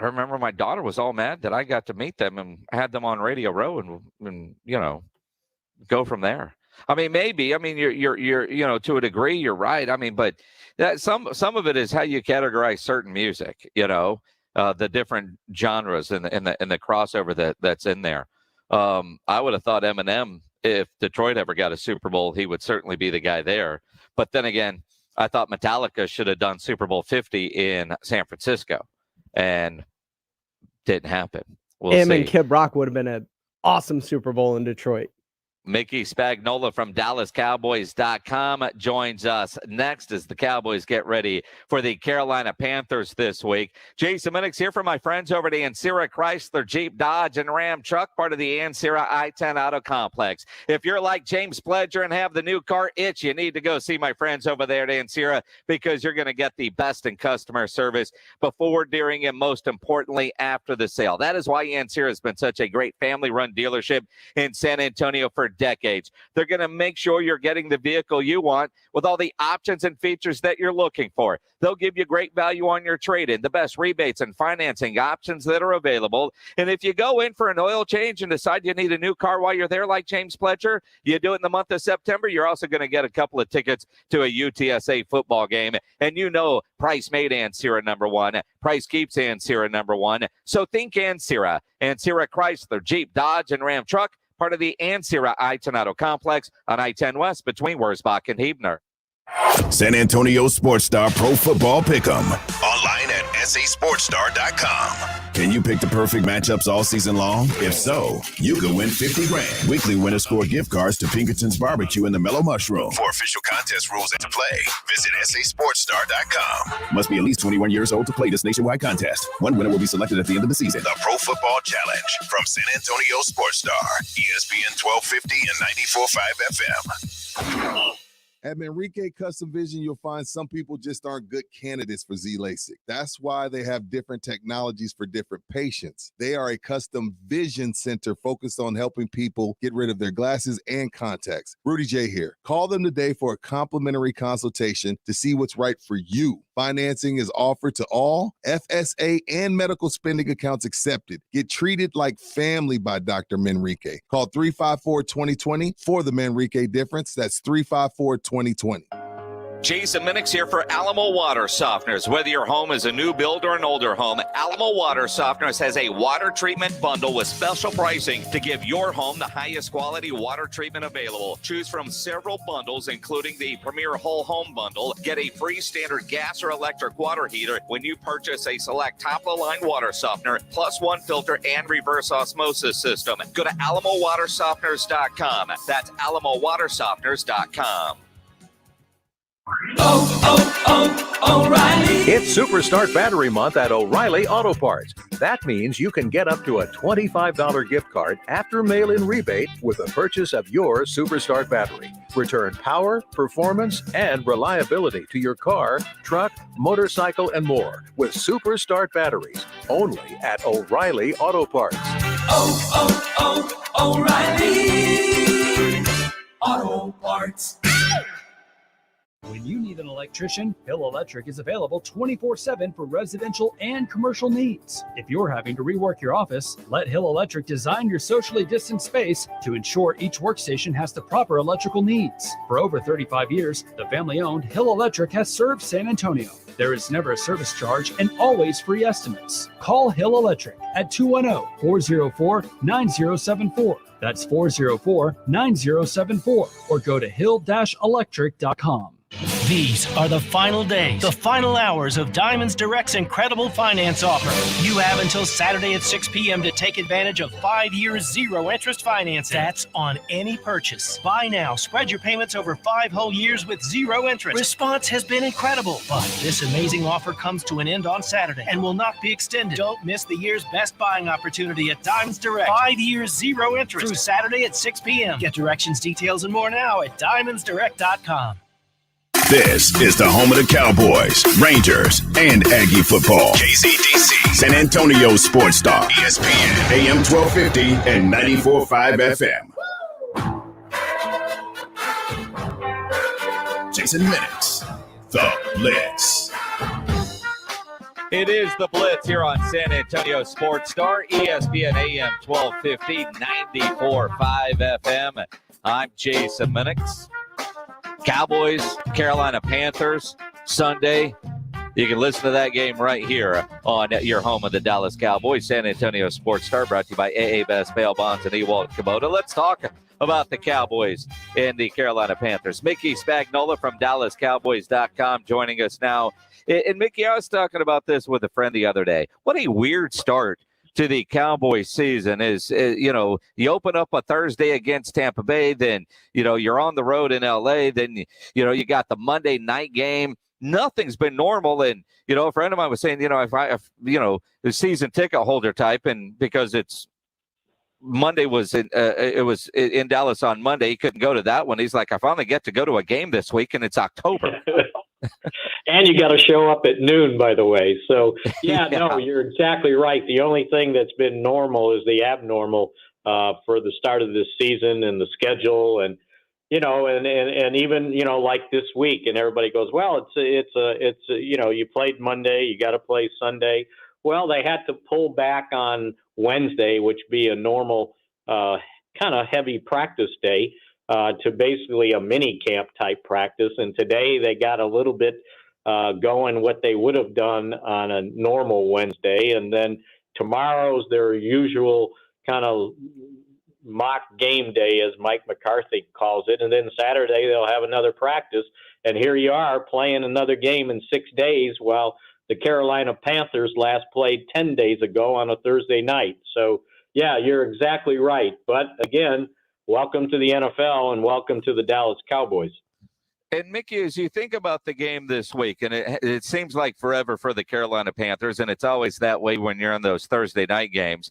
I remember my daughter was all mad that I got to meet them and had them on Radio Row and go from there. I mean, maybe. I mean, you're to a degree, you're right. I mean, but that some of it is how you categorize certain music. The different genres and the crossover that's in there. I would have thought Eminem, if Detroit ever got a Super Bowl, he would certainly be the guy there. But then again, I thought Metallica should have done Super Bowl 50 in San Francisco, and didn't happen.
Him and Kid Rock would have been an awesome Super Bowl in Detroit.
Mickey Spagnola from DallasCowboys.com joins us next as the Cowboys get ready for the Carolina Panthers this week. Jason Minix here from my friends over at the Ancira Chrysler Jeep Dodge and Ram truck, part of the Ancira I-10 Auto Complex. If you're like James Pledger and have the new car itch, you need to go see my friends over there at Ancira because you're going to get the best in customer service before, during, and most importantly, after the sale. That is why Ancira has been such a great family-run dealership in San Antonio for decades. They're going to make sure you're getting the vehicle you want with all the options and features that you're looking for. They'll give you great value on your trade-in, the best rebates and financing options that are available. And if you go in for an oil change and decide you need a new car while you're there, like James Pledger, you do it in the month of September, you're also going to get a couple of tickets to a UTSA football game. And price made Ancira number one. Price keeps Ancira number one. So think Ancira. Ancira Chrysler, Jeep, Dodge, and Ram truck, part of the Ancira I-10 Auto Complex on I-10 West between Wurzbach and Huebner.
San Antonio Sports Star Pro Football Pick'em. Online at sasportsstar.com. Can you pick the perfect matchups all season long? If so, you could win $50,000. Weekly winners score gift cards to Pinkerton's Barbecue and the Mellow Mushroom. For official contest rules and to play, visit sasportsstar.com. Must be at least 21 years old to play this nationwide contest. One winner will be selected at the end of the season. The Pro Football Challenge from San Antonio Sports Star, ESPN 1250 and 94.5 FM.
At Manrique Custom Vision, you'll find some people just aren't good candidates for Z-LASIK. That's why they have different technologies for different patients. They are a custom vision center focused on helping people get rid of their glasses and contacts. Rudy J here. Call them today for a complimentary consultation to see what's right for you. Financing is offered to all FSA and medical spending accounts accepted. Get treated like family by Dr. Manrique. Call 354-2020 for the Manrique difference. That's 354-2020.
Jason Minix here for Alamo Water Softeners. Whether your home is a new build or an older home, Alamo Water Softeners has a water treatment bundle with special pricing to give your home the highest quality water treatment available. Choose from several bundles, including the Premier Whole Home Bundle. Get a free standard gas or electric water heater when you purchase a select top-of-the-line water softener, plus one filter and reverse osmosis system. Go to AlamoWaterSofteners.com. That's AlamoWaterSofteners.com.
O'Reilly. It's Superstart Battery Month at O'Reilly Auto Parts. That means you can get up to a $25 gift card after mail-in rebate with the purchase of your Superstart battery. Return power, performance, and reliability to your car, truck, motorcycle, and more with Superstart batteries. Only at O'Reilly Auto Parts.
O'Reilly Auto Parts.
When you need an electrician, Hill Electric is available 24/7 for residential and commercial needs. If you're having to rework your office, let Hill Electric design your socially distanced space to ensure each workstation has the proper electrical needs. For over 35 years, the family-owned Hill Electric has served San Antonio. There is never a service charge and always free estimates. Call Hill Electric at 210-404-9074. That's 404-9074. Or go to hill-electric.com.
These are the final days, the final hours of Diamonds Direct's incredible finance offer. You have until Saturday at 6 p.m. to take advantage of 5 years zero-interest financing. That's on any purchase. Buy now. Spread your payments over 5 whole years with zero interest. Response has been incredible, but this amazing offer comes to an end on Saturday and will not be extended. Don't miss the year's best buying opportunity at Diamonds Direct. 5 years zero interest through Saturday at 6 p.m. Get directions, details, and more now at diamondsdirect.com.
This is the home of the Cowboys, Rangers, and Aggie football. KCDC, San Antonio Sports Star, ESPN, AM 1250 and 94.5 FM. Jason Minix, the Blitz.
It is the Blitz here on San Antonio Sports Star, ESPN AM 1250, 94.5 FM. I'm Jason Minix. Cowboys, Carolina Panthers, Sunday. You can listen to that game right here on your home of the Dallas Cowboys, San Antonio Sports Star, brought to you by AA Best Bail Bonds and Ewald Kubota. Let's talk about the Cowboys and the Carolina Panthers. Mickey Spagnola from DallasCowboys.com joining us now. And Mickey, I was talking about this with a friend the other day. What a weird start to the Cowboys season is, you open up a Thursday against Tampa Bay, then, you're on the road in LA, then, you got the Monday night game. Nothing's been normal. And, a friend of mine was saying, if the season ticket holder type, and because it's Monday it was in Dallas on Monday, he couldn't go to that one. He's like, I finally get to go to a game this week and it's October.
And you got to show up at noon, by the way. So, no, you're exactly right. The only thing that's been normal is the abnormal for the start of this season and the schedule, and and even like this week, and everybody goes, well, it's you played Monday, you got to play Sunday. Well, they had to pull back on Wednesday, which be a normal kind of heavy practice day, to basically a mini camp type practice. And today they got a little bit going what they would have done on a normal Wednesday. And then tomorrow's their usual kind of mock game day, as Mike McCarthy calls it. And then Saturday they'll have another practice. And here you are playing another game in 6 days, while the Carolina Panthers last played 10 days ago on a Thursday night. So, yeah, you're exactly right. But again, welcome to the NFL and welcome to the Dallas Cowboys.
And Mickey, as you think about the game this week, and it seems like forever for the Carolina Panthers, and it's always that way when you're on those Thursday night games,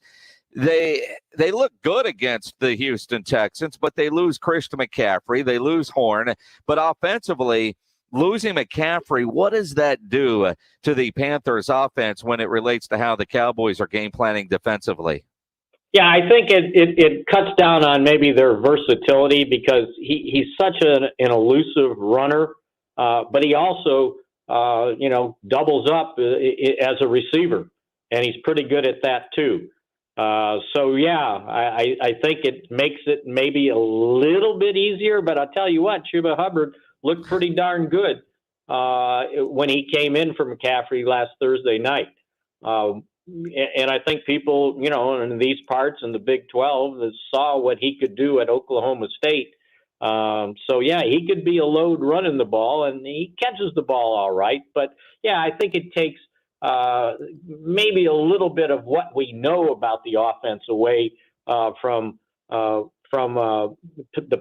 they look good against the Houston Texans, but they lose Christian McCaffrey, they lose Horn, but offensively, losing McCaffrey, what does that do to the Panthers offense when it relates to how the Cowboys are game planning defensively?
Yeah, I think it cuts down on maybe their versatility, because he's such an elusive runner, but he also, doubles up as a receiver, and he's pretty good at that too. So, yeah, I think it makes it maybe a little bit easier, but I'll tell you what, Chuba Hubbard looked pretty darn good when he came in for McCaffrey last Thursday night. And I think people, in these parts in the Big 12 saw what he could do at Oklahoma State. So, yeah, he could be a load running the ball, and he catches the ball all right. But, yeah, I think it takes maybe a little bit of what we know about the offense away from the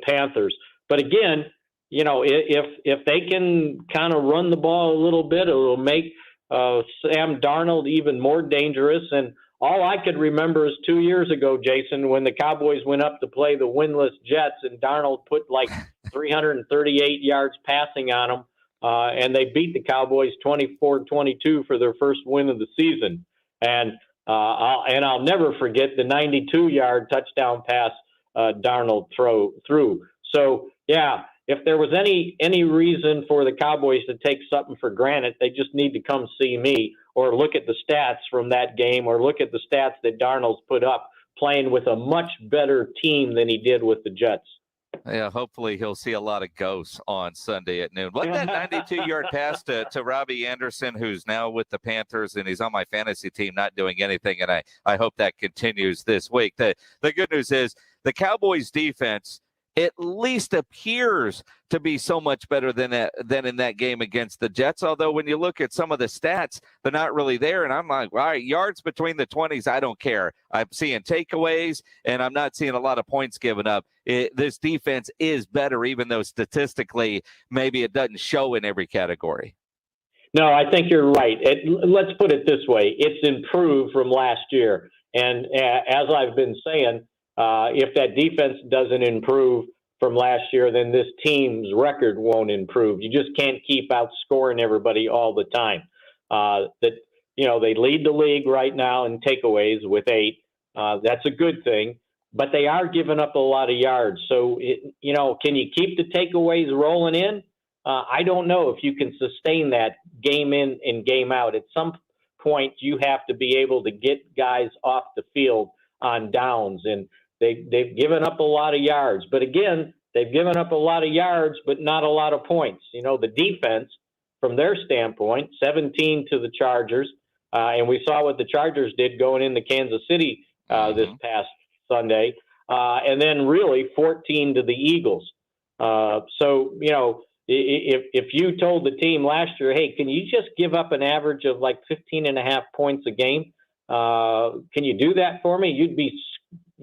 Panthers. But, again, if they can kind of run the ball a little bit, it will make Sam Darnold even more dangerous. And all I could remember is 2 years ago, Jason, when the Cowboys went up to play the winless Jets, and Darnold put like 338 yards passing on them, and they beat the Cowboys 24-22 for their first win of the season. And I'll never forget the 92-yard touchdown pass Darnold threw. So, yeah. If there was any reason for the Cowboys to take something for granted, they just need to come see me, or look at the stats from that game, or look at the stats that Darnold's put up playing with a much better team than he did with the Jets.
Yeah, hopefully he'll see a lot of ghosts on Sunday at noon. Wasn't that 92-yard pass to Robbie Anderson, who's now with the Panthers, and he's on my fantasy team not doing anything, and I hope that continues this week. The good news is the Cowboys defense at least appears to be so much better than in that game against the Jets. Although when you look at some of the stats, they're not really there. And I'm like, all right, yards between the 20s, I don't care. I'm seeing takeaways, and I'm not seeing a lot of points given up. This defense is better, even though statistically maybe it doesn't show in every category.
No, I think you're right. Let's put it this way. It's improved from last year. And as I've been saying, if that defense doesn't improve from last year, then this team's record won't improve. You just can't keep outscoring everybody all the time. They lead the league right now in takeaways with 8. That's a good thing, but they are giving up a lot of yards. So, can you keep the takeaways rolling in? I don't know if you can sustain that game in and game out. At some point, you have to be able to get guys off the field on downs, and they've given up a lot of yards. But again, they've given up a lot of yards, but not a lot of points. The defense, from their standpoint, 17 to the Chargers, and we saw what the Chargers did going into Kansas City this past Sunday, and then really 14 to the Eagles. If you told the team last year, hey, can you just give up an average of like 15.5 points a game? Can you do that for me? You'd be,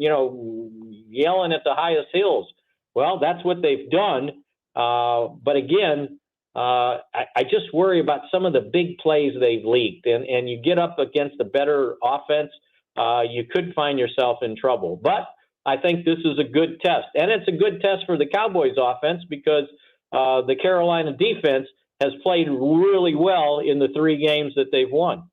yelling at the highest hills. Well, that's what they've done. But again, I just worry about some of the big plays they've leaked. And you get up against a better offense, you could find yourself in trouble. But I think this is a good test. And it's a good test for the Cowboys offense because the Carolina defense has played really well in the 3 games that they've won.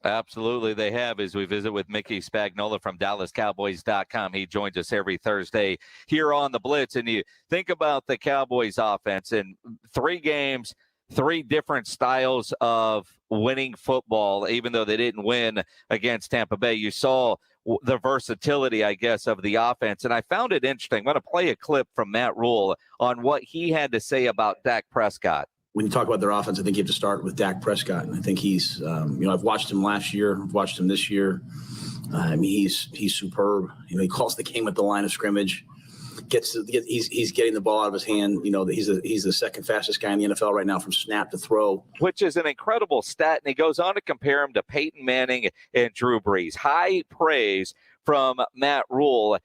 Absolutely, they have, as we visit with Mickey Spagnola from DallasCowboys.com. He joins us every Thursday here on the Blitz. And you think about the Cowboys offense in 3 games, 3 different styles of winning football, even though they didn't win against Tampa Bay. You saw the versatility, I guess, of the offense. And I found it interesting. I'm going to play a clip from Matt Rule on what he had to say about Dak Prescott.
When you talk about their offense, I think you have to start with Dak Prescott. And I think he's, I've watched him last year. I've watched him this year. He's superb. He calls the game at the line of scrimmage. He's getting the ball out of his hand. He's the second fastest guy in the NFL right now from snap to throw.
Which is an incredible stat. And he goes on to compare him to Peyton Manning and Drew Brees. High praise from Matt Rule.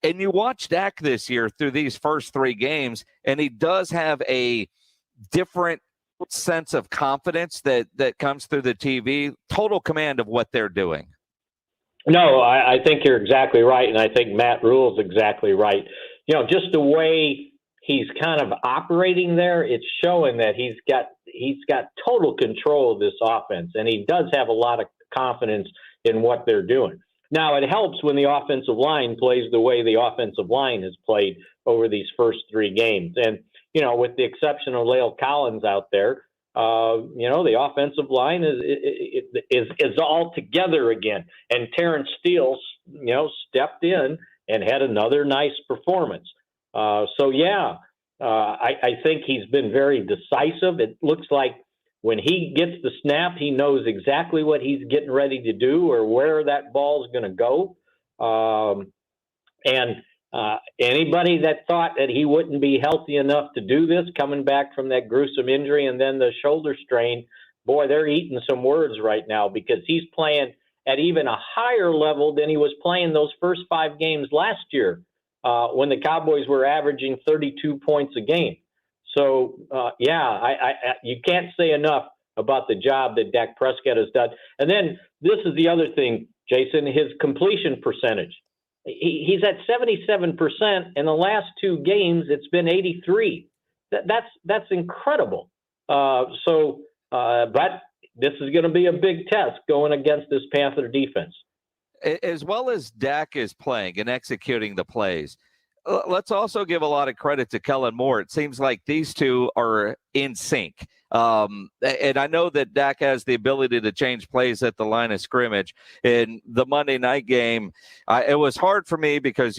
And you watch Dak this year through these first 3 games, and he does have a different sense of confidence that comes through the TV, total command of what they're doing.
No, I think you're exactly right, and I think Matt Rule's exactly right. Just the way he's kind of operating there, it's showing that he's got total control of this offense, and he does have a lot of confidence in what they're doing. Now, it helps when the offensive line plays the way the offensive line has played over these first 3 games. And with the exception of La'el Collins out there, the offensive line is all together again. And Terrence Steele, stepped in and had another nice performance. I think he's been very decisive. It looks like when he gets the snap, he knows exactly what he's getting ready to do or where that ball is going to go. Anybody that thought that he wouldn't be healthy enough to do this, coming back from that gruesome injury and then the shoulder strain, boy, they're eating some words right now because he's playing at even a higher level than he was playing those first 5 games last year when the Cowboys were averaging 32 points a game. So, you can't say enough about the job that Dak Prescott has done. And then this is the other thing, Jason, his completion percentage. He's at 77%. In the last 2 games, it's been 83. That's incredible. But this is going to be a big test going against this Panther defense.
As well as Dak is playing and executing the plays, let's also give a lot of credit to Kellen Moore. It seems like these two are in sync. And I know that Dak has the ability to change plays at the line of scrimmage. In the Monday night game, it was hard for me because,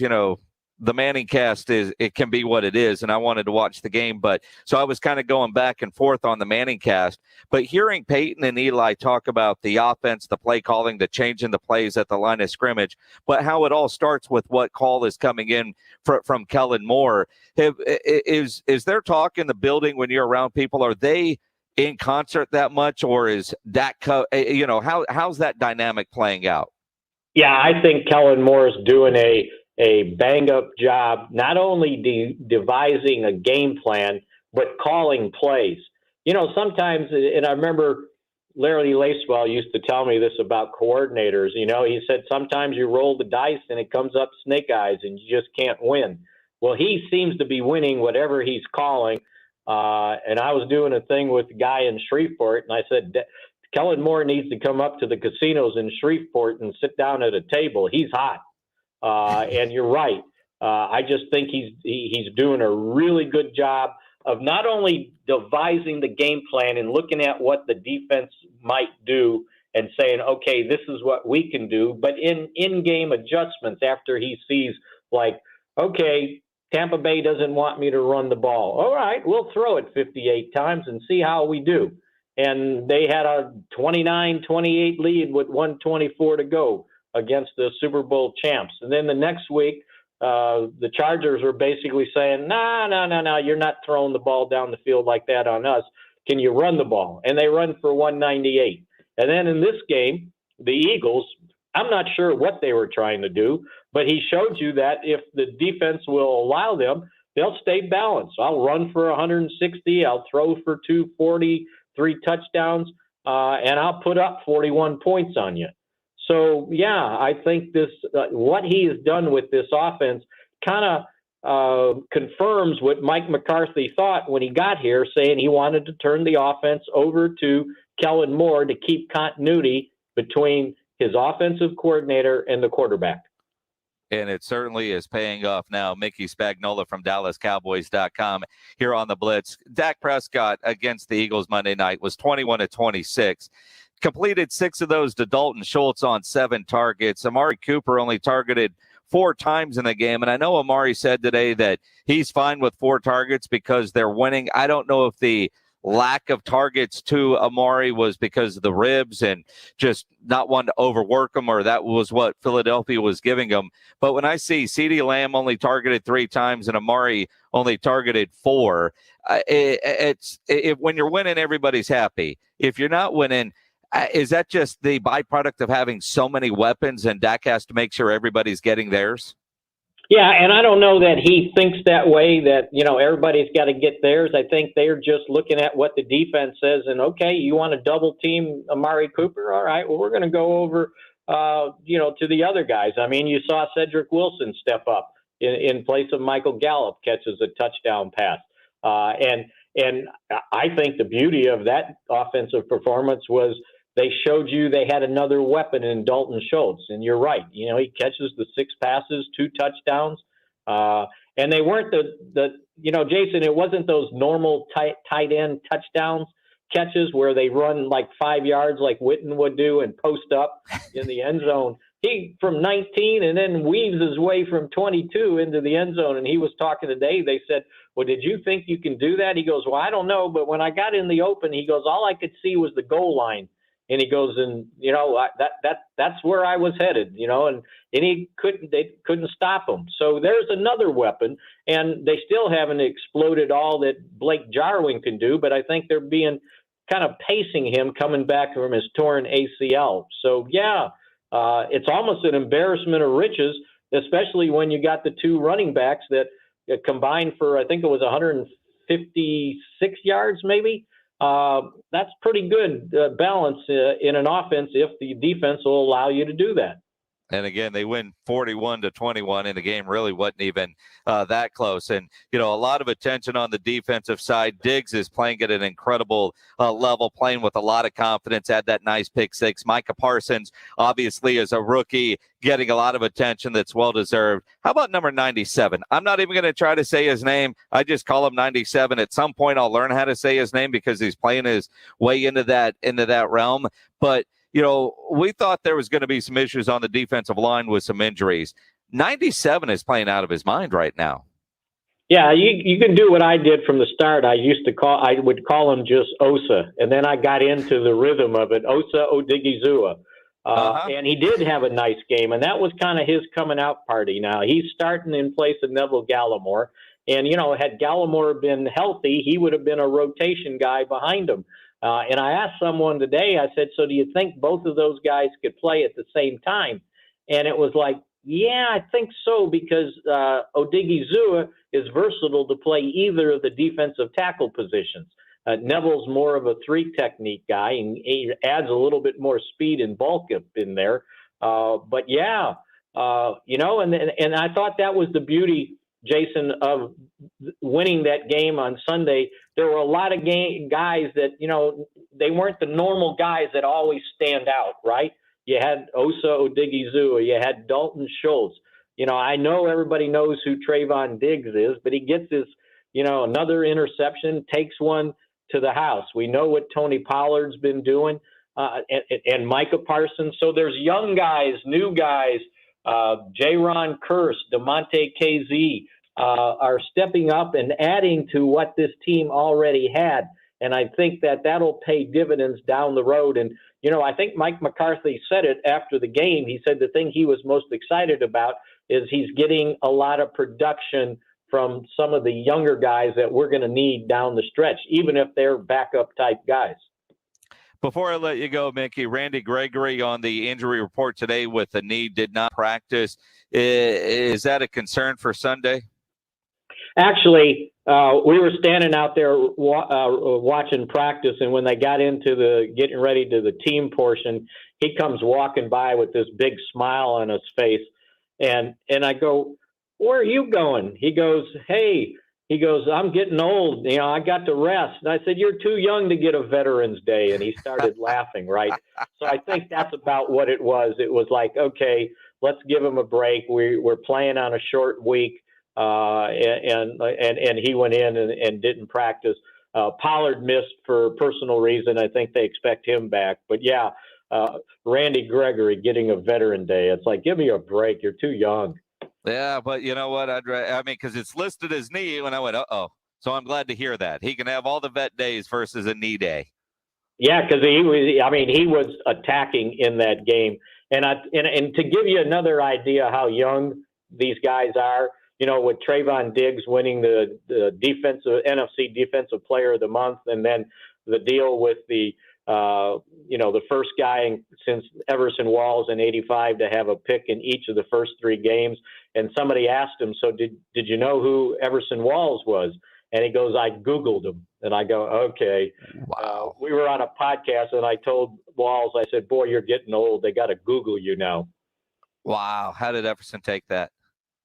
the Manning cast it can be what it is, and I wanted to watch the game, but so I was kind of going back and forth on the Manning cast. But hearing Peyton and Eli talk about the offense, the play calling, the changing the plays at the line of scrimmage, but how it all starts with what call is coming in from Kellen Moore. Is there talk in the building when you're around people? Are they in concert that much, or is that how's that dynamic playing out?
Yeah, I think Kellen Moore is doing a bang-up job, not only devising a game plan, but calling plays. Sometimes, and I remember Larry Lacewell used to tell me this about coordinators. He said sometimes you roll the dice and it comes up snake eyes and you just can't win. Well, he seems to be winning whatever he's calling. And I was doing a thing with a guy in Shreveport, and I said, Kellen Moore needs to come up to the casinos in Shreveport and sit down at a table. He's hot. And you're right. I just think he's doing a really good job of not only devising the game plan and looking at what the defense might do and saying, okay, this is what we can do, but in-game adjustments after he sees, like, okay, Tampa Bay doesn't want me to run the ball. All right, we'll throw it 58 times and see how we do. And they had a 29-28 lead with 1:24 to go against the Super Bowl champs. And then the next week, the Chargers were basically saying, no, you're not throwing the ball down the field like that on us. Can you run the ball? And they run for 198. And then in this game, the Eagles, I'm not sure what they were trying to do, but he showed you that if the defense will allow them, they'll stay balanced. I'll run for 160. I'll throw for 240, 3 touchdowns, and I'll put up 41 points on you. So, yeah, I think this what he has done with this offense kind of confirms what Mike McCarthy thought when he got here, saying he wanted to turn the offense over to Kellen Moore to keep continuity between his offensive coordinator and the quarterback.
And it certainly is paying off now. Mickey Spagnola from DallasCowboys.com here on the Blitz. Dak Prescott against the Eagles Monday night was 21-26. Completed 6 of those to Dalton Schultz on 7 targets. Amari Cooper only targeted 4 times in the game. And I know Amari said today that he's fine with 4 targets because they're winning. I don't know if the lack of targets to Amari was because of the ribs and just not wanting to overwork him, or that was what Philadelphia was giving him. But when I see CeeDee Lamb only targeted 3 times and Amari only targeted 4, when you're winning, everybody's happy. If you're not winning, is that just the byproduct of having so many weapons and Dak has to make sure everybody's getting theirs?
Yeah, and I don't know that he thinks that way, that, everybody's got to get theirs. I think they're just looking at what the defense says, and, okay, you want to double team Amari Cooper? All right, well, we're going to go over, to the other guys. I mean, you saw Cedric Wilson step up in place of Michael Gallup, catches a touchdown pass. And I think the beauty of that offensive performance was they showed you they had another weapon in Dalton Schultz. And you're right. He catches the 6 passes, 2 touchdowns. And they weren't Jason, it wasn't those normal tight end touchdowns catches where they run like 5 yards like Witten would do and post up in the end zone. He from 19 and then weaves his way from 22 into the end zone. And he was talking today. They said, well, did you think you can do that? He goes, well, I don't know. But when I got in the open, he goes, all I could see was the goal line. And he goes, and that's where I was headed, and they couldn't stop him. So there's another weapon, and they still haven't exploded all that Blake Jarwin can do. But I think they're being kind of pacing him coming back from his torn ACL. So yeah, it's almost an embarrassment of riches, especially when you got the 2 running backs that combined for, I think it was 156 yards, maybe. That's pretty good balance in an offense if the defense will allow you to do that.
And again, they win 41-21, and the game really wasn't even that close. And, a lot of attention on the defensive side. Diggs is playing at an incredible level, playing with a lot of confidence, had that nice pick 6. Micah Parsons, obviously, is a rookie, getting a lot of attention that's well-deserved. How about number 97? I'm not even going to try to say his name. I just call him 97. At some point, I'll learn how to say his name because he's playing his way into that realm. But we thought there was going to be some issues on the defensive line with some injuries. 97 is playing out of his mind right now.
Yeah, you can do what I did from the start. I would call him just Osa, and then I got into the rhythm of it, Osa Odigizua. And he did have a nice game, and that was kind of his coming out party. Now, he's starting in place of Neville Gallimore, and, had Gallimore been healthy, he would have been a rotation guy behind him. And I asked someone today, I said, so do you think both of those guys could play at the same time? And it was like, yeah, I think so, because Odigizua is versatile to play either of the defensive tackle positions. Neville's more of a three technique guy, and he adds a little bit more speed and bulk up in there. But yeah, and I thought that was the beauty, Jason, of winning that game on Sunday. There were a lot of guys that, they weren't the normal guys that always stand out, right? You had Osa Odigizua, you had Dalton Schultz. I know everybody knows who Trayvon Diggs is, but he gets this, another interception, takes one to the house. We know what Tony Pollard's been doing, and Micah Parsons. So there's young guys, new guys, Jaron Kearse, DeMonte KZ, are stepping up and adding to what this team already had. And I think that'll pay dividends down the road. And, I think Mike McCarthy said it after the game. He said the thing he was most excited about is he's getting a lot of production from some of the younger guys that we're going to need down the stretch, even if they're backup type guys.
Before I let you go, Mickey, Randy Gregory on the injury report today with a knee, did not practice. Is that a concern for Sunday?
Actually, we were standing out there watching practice, and when they got into the getting ready to the team portion, he comes walking by with this big smile on his face. And I go, where are you going? He goes, I'm getting old. I got to rest. And I said, you're too young to get a Veterans Day. And he started laughing, right? So I think that's about what it was. It was like, okay, let's give him a break. We're playing on a short week. And he went in and didn't practice. Pollard missed for personal reason. I think they expect him back. But yeah, Randy Gregory getting a Veteran Day. It's like, give me a break. You're too young.
Yeah, but you know what? Because it's listed as knee, and I went, uh-oh. So I'm glad to hear that. He can have all the vet days versus a knee day.
Yeah, because he was attacking in that game. And to give you another idea how young these guys are, with Trayvon Diggs winning the NFC Defensive Player of the Month, and then the deal with the first guy since Everson Walls in '85 to have a pick in each of the first three games. And somebody asked him, so did you know who Everson Walls was? And he goes, I Googled him. And I go, okay.
Wow.
We were on a podcast, and I told Walls, I said, boy, you're getting old. They got to Google you now.
Wow. How did Everson take that?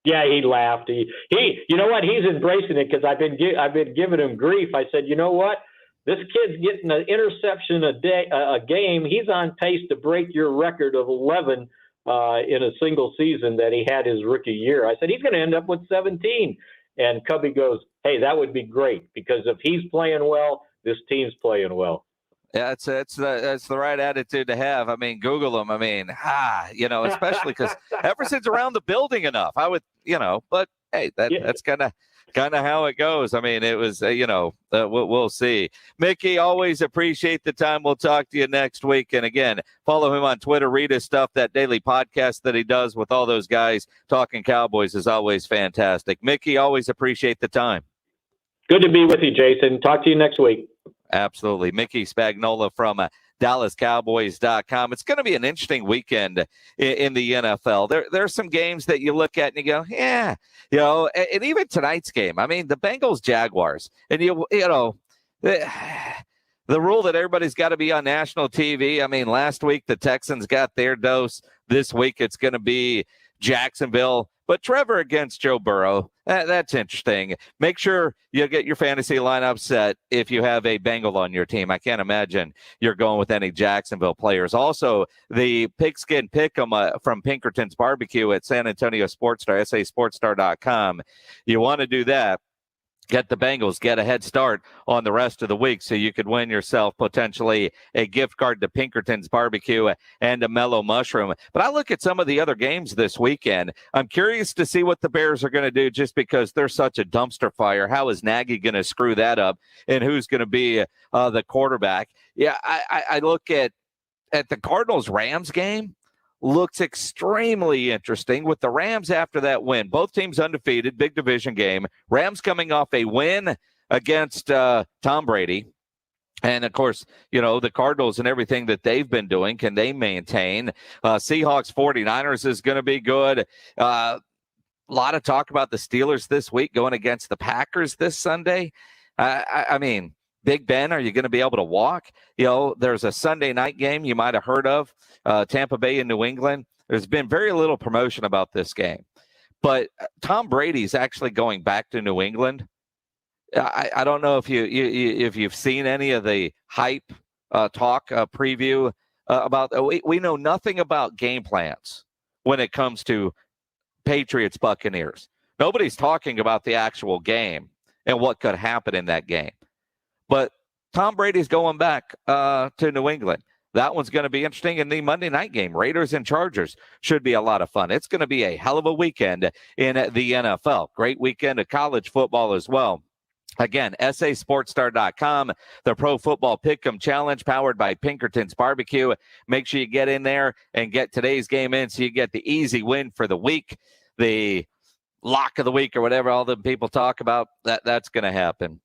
Yeah, he laughed. He you know what? He's embracing it, because I've been giving him grief. I said, you know what? This kid's getting an interception a game. He's on pace to break your record of 11 in a single season that he had his rookie year. I said, he's going to end up with 17. And Cubby goes, hey, that would be great, because if he's playing well, this team's playing well.
Yeah, it's the right attitude to have. Google him. Especially because Everson's around the building enough. I would, but hey, that's kind of how it goes. It was, we'll see. Mickey, always appreciate the time. We'll talk to you next week. And again, follow him on Twitter. Read his stuff. That daily podcast that he does with all those guys talking Cowboys is always fantastic. Mickey, always appreciate the time.
Good to be with you, Jason. Talk to you next week.
Absolutely. Mickey Spagnola from DallasCowboys.com. It's going to be an interesting weekend in the NFL. There's some games that you look at and you go, yeah, and even tonight's game. The Bengals-Jaguars, and the rule that everybody's got to be on national TV. Last week the Texans got their dose. This week it's going to be Jacksonville. But Trevor against Joe Burrow, that's interesting. Make sure you get your fantasy lineup set if you have a Bengal on your team. I can't imagine you're going with any Jacksonville players. Also, the Pigskin Pick'em from Pinkerton's Barbecue at San Antonio Sports Star, sasportstar.com. You want to do that. get the Bengals, get a head start on the rest of the week so you could win yourself potentially a gift card to Pinkerton's Barbecue and a Mellow Mushroom. But I look at some of the other games this weekend. I'm curious to see what the Bears are going to do just because they're such a dumpster fire. How is Nagy going to screw that up, and who's going to be the quarterback? Yeah, I look at the Cardinals-Rams game. Looks extremely interesting with the Rams after that win. Both teams undefeated, big division game. Rams coming off a win against Tom Brady. And, of course, the Cardinals and everything that they've been doing, can they maintain? Seahawks 49ers is going to be good. A lot of talk about the Steelers this week going against the Packers this Sunday. I mean, Big Ben, are you going to be able to walk? There's a Sunday night game you might have heard of, Tampa Bay and New England. There's been very little promotion about this game. But Tom Brady's actually going back to New England. I don't know if you've seen any of the hype talk preview about. We know nothing about game plans when it comes to Patriots Buccaneers. Nobody's talking about the actual game and what could happen in that game. But Tom Brady's going back to New England. That one's going to be interesting. And the Monday night game, Raiders and Chargers, should be a lot of fun. It's going to be a hell of a weekend in the NFL. Great weekend of college football as well. Again, sasportstar.com, the Pro Football Pick'em Challenge powered by Pinkerton's Barbecue. Make sure you get in there and get today's game in so you get the easy win for the week. The lock of the week or whatever all the people talk about, that's going to happen.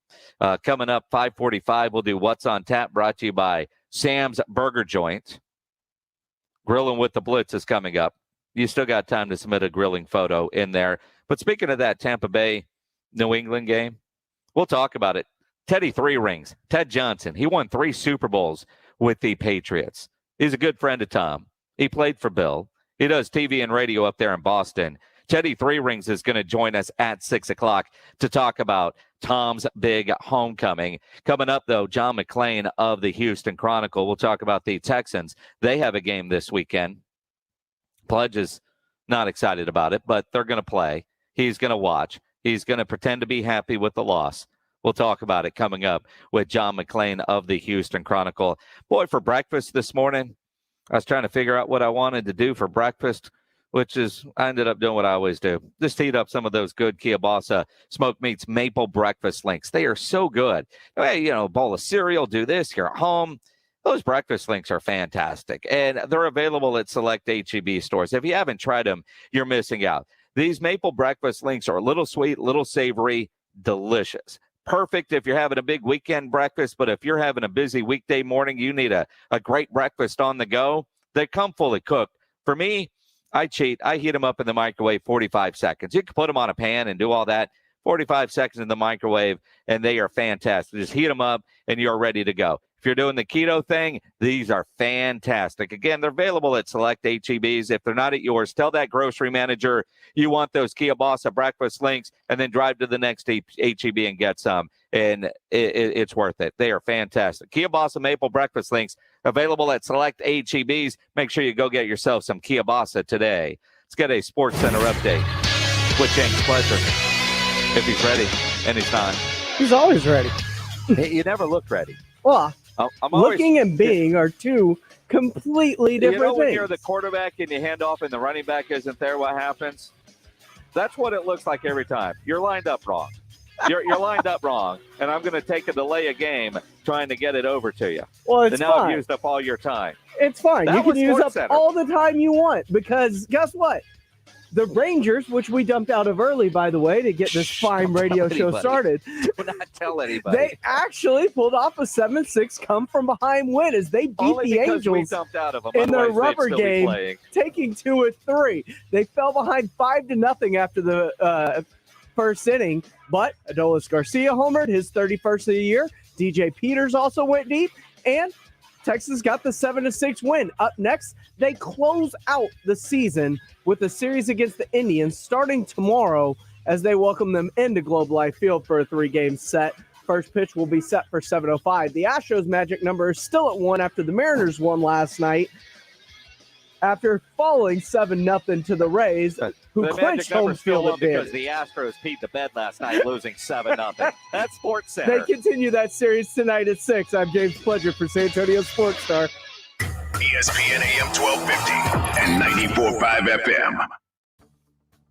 Coming up 5:45, we'll do What's on Tap, brought to you by Sam's Burger Joint. Grilling with the Blitz is coming up. You still got time to submit a grilling photo in there. But speaking of that Tampa Bay New England game, we'll talk about it. Teddy Three Rings, Ted Johnson, he won 3 Super Bowls with the Patriots. He's a good friend of Tom. He played for Bill. He does TV and radio up there in Boston. Teddy Three Rings is going to join us at 6 o'clock to talk about Tom's big homecoming. Coming up, though, John McClain of the Houston Chronicle. We'll talk about the Texans. They have a game this weekend. Pledge is not excited about it, but they're going to play. He's going to watch. He's going to pretend to be happy with the loss. We'll talk about it coming up with John McClain of the Houston Chronicle. Boy, for breakfast this morning, I was trying to figure out what I wanted to do for breakfast, which is I ended up doing what I always do. Just heat up some of those good kielbasa smoked meats maple breakfast links. They are so good. Hey, a bowl of cereal, do this, you're at home. Those breakfast links are fantastic, and they're available at select H-E-B stores. If you haven't tried them, you're missing out. These maple breakfast links are a little sweet, little savory, delicious. Perfect if you're having a big weekend breakfast, but if you're having a busy weekday morning, you need a great breakfast on the go. They come fully cooked. For me, I cheat. I heat them up in the microwave 45 seconds. You can put them on a pan and do all that. 45 seconds in the microwave, and they are fantastic. Just heat them up, and you're ready to go. If you're doing the keto thing, these are fantastic. Again, they're available at select H-E-Bs. If they're not at yours, tell that grocery manager you want those kielbasa breakfast links, and then drive to the next H-E-B and get some, and it's worth it. They are fantastic. Kielbasa maple breakfast links available at select H-E-Bs. Make sure you go get yourself some kielbasa today. Let's get a Sports Center update with James Pledger. If he's ready, anytime.
He's always ready.
You never look ready.
Well,
I'm always,
looking and being are two completely different
when
things.
you're the quarterback and you hand off and the running back isn't there, what happens? That's what it looks like every time. You're lined up wrong. You're lined up wrong, and I'm going to take a delay a game trying to get it over to you.
Well, it's
and now
fine.
I've used up all your time.
It's fine.
That
You can
was
use up
SportsCenter.
all the time you want because guess what? The Rangers, which we dumped out of early, by the way, to get this fine radio show started.
Do not tell anybody.
They actually pulled off a 7-6 come-from-behind win as they beat
Only
the
because we
Angels
dumped out of them.
in their
Otherwise, they'd
rubber
still be
game,
playing.
taking 2-3. They fell behind 5-0 after the first inning, but Adolis Garcia homered, his 31st of the year. DJ Peters also went deep, and Texas got the 7-6 win. Up next, they close out the season with a series against the Indians starting tomorrow as they welcome them into Globe Life Field for a 3-game set. First pitch will be set for 7:05. The Astros' magic number is still at 1 after the Mariners won last night. after falling 7-0 to the Rays, who
The
clinched
Magic never
home
still
field
won because
advantage.
the Astros peed the bed last night, losing 7-0. That's Sports
They
Center.
continue that series tonight at 6. I'm James Pledger for San Antonio Sports Star.
ESPN AM 1250 and 94.5 FM.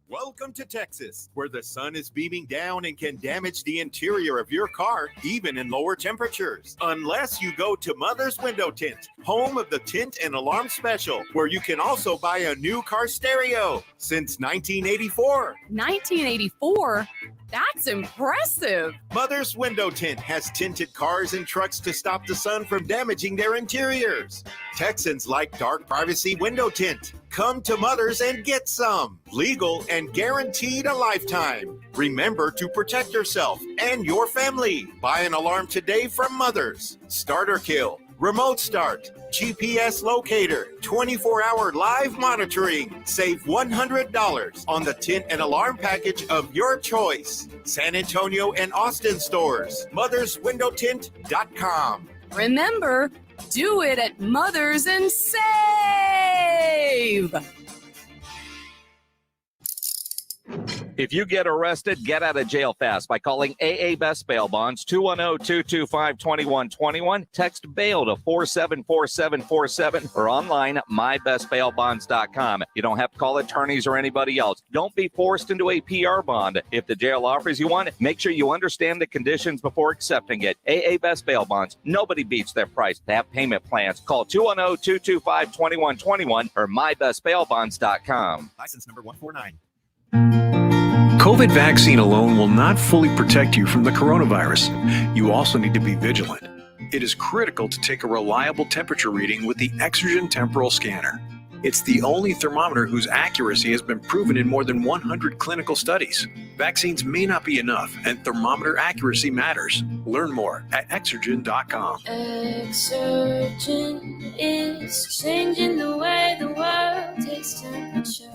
Welcome to Texas, where the sun is beaming down and can damage the interior of your car, even in lower temperatures. Unless you go to Mother's Window Tint, home of the Tint and Alarm Special, where you can also buy a new car stereo since 1984.
1984? That's impressive.
Mother's Window Tint has tinted cars and trucks to stop the sun from damaging their interiors. Texans like dark privacy window tint. Come to Mother's and get some. Legal and guaranteed a lifetime. Remember to protect yourself and your family. Buy an alarm today from Mother's. Starter kill, remote start, GPS locator, 24-hour live monitoring. Save $100 on the tint and alarm package of your choice. San Antonio and Austin stores. motherswindowtint.com.
Remember, do it at Mother's and save.
If you get arrested, get out of jail fast by calling AA Best Bail Bonds, 210-225-2121. Text bail to 474747 or online at mybestbailbonds.com. You don't have to call attorneys or anybody else. Don't be forced into a PR bond. If the jail offers you one, make sure you understand the conditions before accepting it. AA Best Bail Bonds. Nobody beats their price. They have payment plans. Call 210-225-2121 or mybestbailbonds.com.
License number 149.
COVID vaccine alone will not fully protect you from the coronavirus. You also need to be vigilant. It is critical to take a reliable temperature reading with the Exergen Temporal Scanner. It's the only thermometer whose accuracy has been proven in more than 100 clinical studies. Vaccines may not be enough, and thermometer accuracy matters. Learn more at Exergen.com.
Exergen is changing the way the world takes temperature.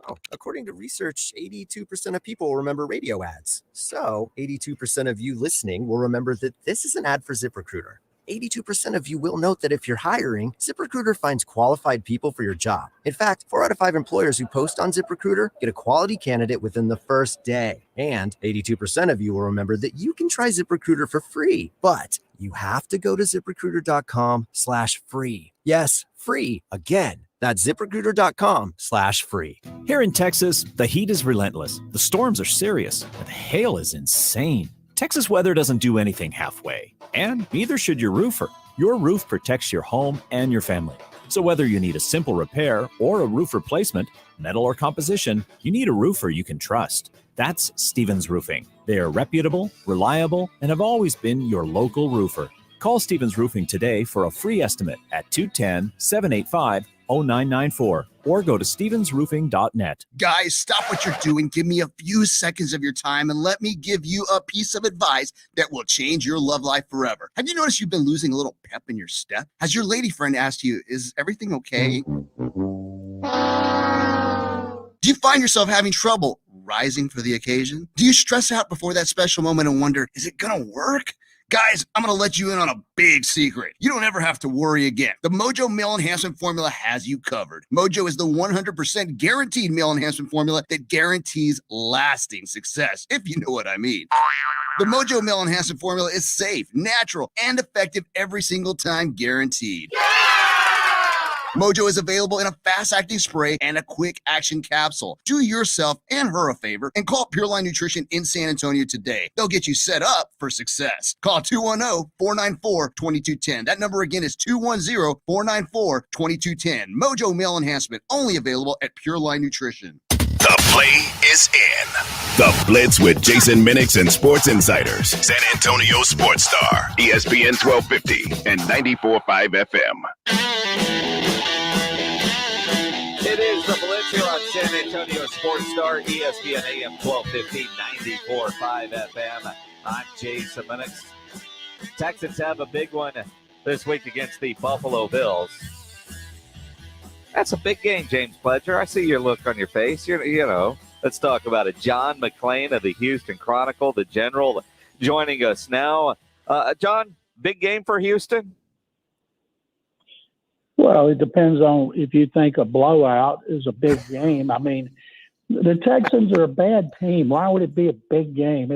Oh, according to research, 82% of people will remember radio ads. So 82% of you listening will remember that this is an ad for ZipRecruiter. 82% of you will note that if you're hiring, ZipRecruiter finds qualified people for your job. In fact, 4 out of 5 employers who post on ZipRecruiter get a quality candidate within the first day. And 82% of you will remember that you can try ZipRecruiter for free, but you have to go to ZipRecruiter.com/free. Yes, free. Again, that's ZipRecruiter.com/free.
Here in Texas, the heat is relentless. The storms are serious. And the hail is insane. Texas weather doesn't do anything halfway. And neither should your roofer. Your roof protects your home and your family. So whether you need a simple repair or a roof replacement, metal or composition, you need a roofer you can trust. That's Stevens Roofing. They are reputable, reliable, and have always been your local roofer. Call Stevens Roofing today for a free estimate at 210-785-0994 or go to stevensroofing.net.
Guys, stop what you're doing. Give me a few seconds of your time and let me give you a piece of advice that will change your love life forever. Have you noticed you've been losing a little pep in your step? Has your lady friend asked you, is everything okay? Do you find yourself having trouble rising for the occasion? Do you stress out before that special moment and wonder, is it gonna work? Guys, I'm going to let you in on a big secret. You don't ever have to worry again. The Mojo Male Enhancement Formula has you covered. Mojo is the 100% guaranteed male enhancement formula that guarantees lasting success, if you know what I mean. The Mojo Male Enhancement Formula is safe, natural, and effective every single time, guaranteed. Mojo is available in a fast-acting spray and a quick-action capsule. Do yourself and her a favor and call Pure Line Nutrition in San Antonio today. They'll get you set up for success. Call 210-494-2210. That number again is 210-494-2210. Mojo Male Enhancement, only available at Pure Line Nutrition.
The play is in. The Blitz with Jason Minix and Sports Insiders. San Antonio Sports Star. ESPN 1250 and 94.5 FM.
It is the Blitz here on San Antonio Sports Star, ESPN AM 1250, 94.5 FM. I'm Jason Minix. Texans have a big one this week against the Buffalo Bills. That's a big game, James Pledger. I see your look on your face. You know, let's talk about it. John McClain of the Houston Chronicle, the general, joining us now. John, big game for Houston?
Well, it depends on if you think a blowout is a big game. I mean, the Texans are a bad team. Why would it be a big game?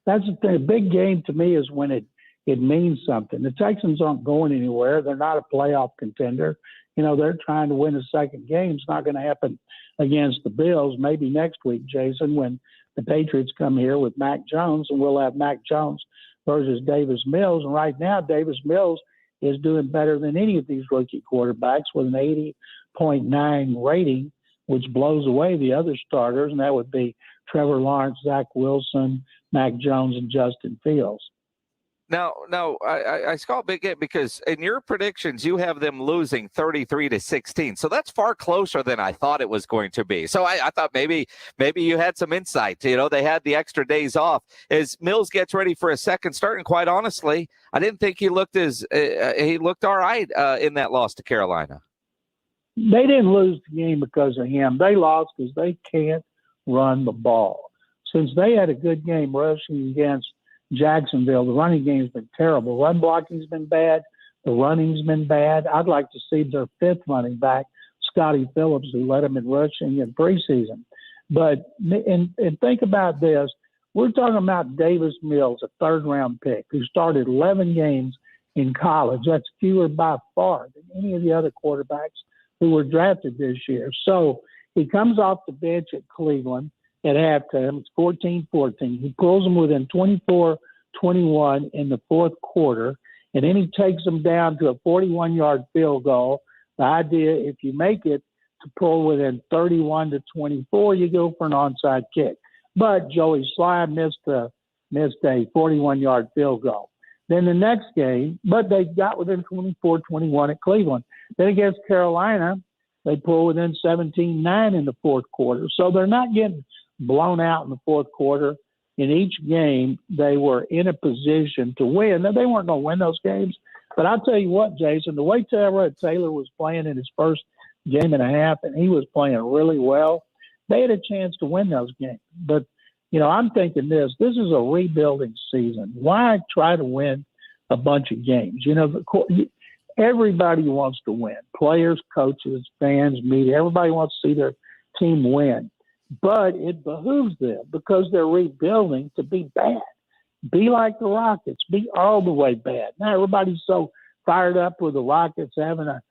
That's the thing. A big game to me is when it means something. The Texans aren't going anywhere. They're not a playoff contender. They're trying to win a second game. It's not going to happen against the Bills. Maybe next week, Jason, when the Patriots come here with Mac Jones, and we'll have Mac Jones versus Davis Mills. And right now, Davis Mills is doing better than any of these rookie quarterbacks with an 80.9 rating, which blows away the other starters, and that would be Trevor Lawrence, Zach Wilson, Mac Jones, and Justin Fields.
Now, I saw a big game because in your predictions, you have them losing 33-16. So that's far closer than I thought it was going to be. So I thought maybe you had some insight. They had the extra days off. As Mills gets ready for a second start, and quite honestly, I didn't think he looked he looked all right in that loss to Carolina.
They didn't lose the game because of him. They lost because they can't run the ball. Since they had a good game rushing against Jacksonville, the running game's been terrible. Run blocking's been bad. The running's been bad. I'd like to see their fifth running back, Scotty Phillips, who led them in rushing in preseason. But and think about this. We're talking about Davis Mills, a third-round pick, who started 11 games in college. That's fewer by far than any of the other quarterbacks who were drafted this year. So he comes off the bench at Cleveland at halftime. It's 14-14. He pulls them within 24-21 in the fourth quarter, and then he takes them down to a 41-yard field goal. The idea, if you make it to pull within 31-24, you go for an onside kick. But Joey Sly missed a 41-yard field goal. Then the next game, but they got within 24-21 at Cleveland. Then against Carolina, they pull within 17-9 in the fourth quarter. So they're not getting blown out in the fourth quarter. In each game, they were in a position to win. Now, they weren't going to win those games. But I'll tell you what, Jason, the way Tyrod Taylor was playing in his first game and a half, and he was playing really well, they had a chance to win those games. But, I'm thinking this is a rebuilding season. Why try to win a bunch of games? Everybody wants to win. Players, coaches, fans, media, everybody wants to see their team win. But it behooves them, because they're rebuilding, to be bad. Be like the Rockets. Be all the way bad. Now everybody's so fired up with the Rockets having a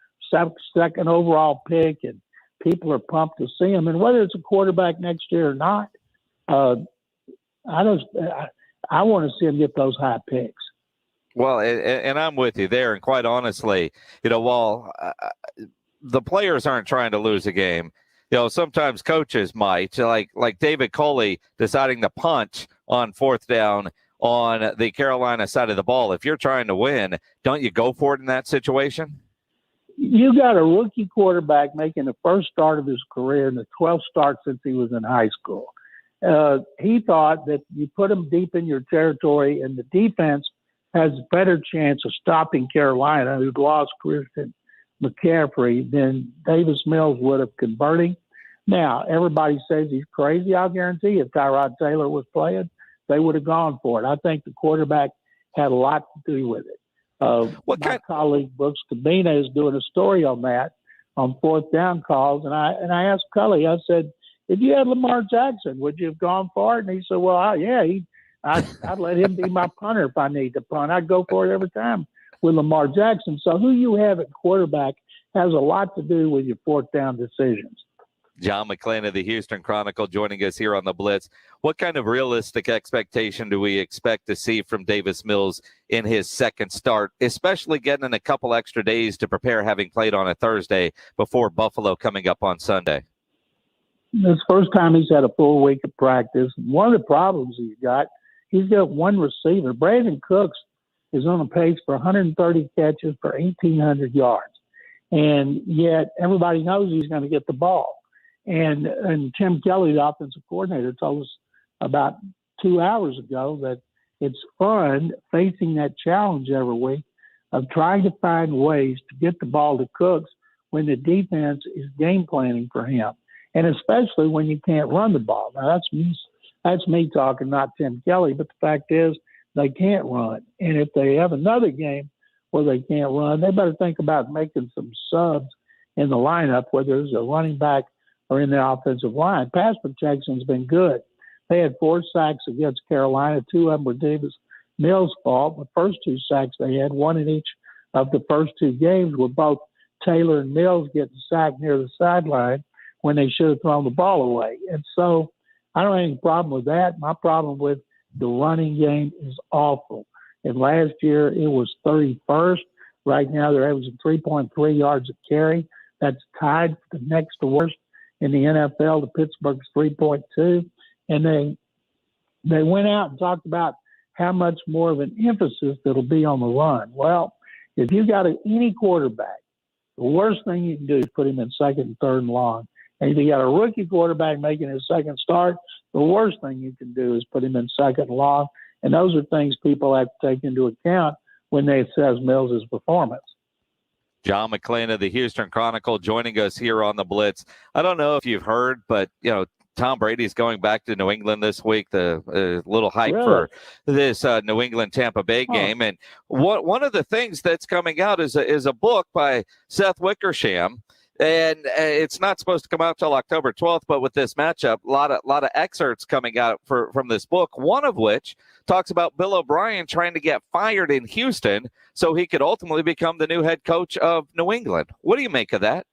second overall pick, and people are pumped to see them. And whether it's a quarterback next year or not, I want to see them get those high picks.
Well, and I'm with you there. And quite honestly, while the players aren't trying to lose a game, sometimes coaches might, like David Coley deciding to punt on fourth down on the Carolina side of the ball. If you're trying to win, don't you go for it in that situation?
You got a rookie quarterback making the first start of his career and the 12th start since he was in high school. He thought that you put him deep in your territory, and the defense has a better chance of stopping Carolina, who'd lost Christian McCaffrey, than Davis Mills would have converting. Now, everybody says he's crazy. I'll guarantee if Tyrod Taylor was playing, they would have gone for it. I think the quarterback had a lot to do with it. My colleague Brooks Cabina is doing a story on that, on fourth down calls. And I asked Cully, I said, if you had Lamar Jackson, would you have gone for it? And he said, well, I'd let him be my punter if I need to punt. I'd go for it every time with Lamar Jackson. So who you have at quarterback has a lot to do with your fourth down decisions.
John McClain of the Houston Chronicle joining us here on the Blitz. What kind of realistic expectation do we expect to see from Davis Mills in his second start, especially getting in a couple extra days to prepare, having played on a Thursday before Buffalo coming up on Sunday?
This first time he's had a full week of practice. One of the problems he's got one receiver. Brandon Cooks is on a pace for 130 catches for 1,800 yards. And yet everybody knows he's going to get the ball. And Tim Kelly, the offensive coordinator, told us about 2 hours ago that it's fun facing that challenge every week of trying to find ways to get the ball to Cooks when the defense is game planning for him. And especially when you can't run the ball. Now, that's me talking, not Tim Kelly, but the fact is they can't run. And if they have another game where they can't run. They better think about making some subs in the lineup, whether it's a running back or in the offensive line. Pass protection's been good. They had 4 sacks against Carolina. 2 of them were Davis Mills' fault. The first 2 sacks they had, 1 in each of the first 2 games, were both Taylor and Mills getting sacked near the sideline when they should have thrown the ball away. And so I don't have any problem with that. My problem with the running game is awful. And last year it was 31st. Right now they're averaging 3.3 yards a carry. That's tied for the next to worst in the NFL. The Pittsburgh's 3.2. And they went out and talked about how much more of an emphasis that'll be on the run. Well, if you got any quarterback, the worst thing you can do is put him in second and third and long. And if you got a rookie quarterback making his second start, the worst thing you can do is put him in second and long. And those are things people have to take into account when they assess Mills' performance.
John McClain of the Houston Chronicle joining us here on the Blitz. I don't know if you've heard, but, Tom Brady's going back to New England this week. The little hype for this New England Tampa Bay game. And one of the things that's coming out is a book by Seth Wickersham. And it's not supposed to come out till October 12th, but with this matchup, a lot of excerpts coming out from this book, one of which talks about Bill O'Brien trying to get fired in Houston so he could ultimately become the new head coach of New England. What do you make of that?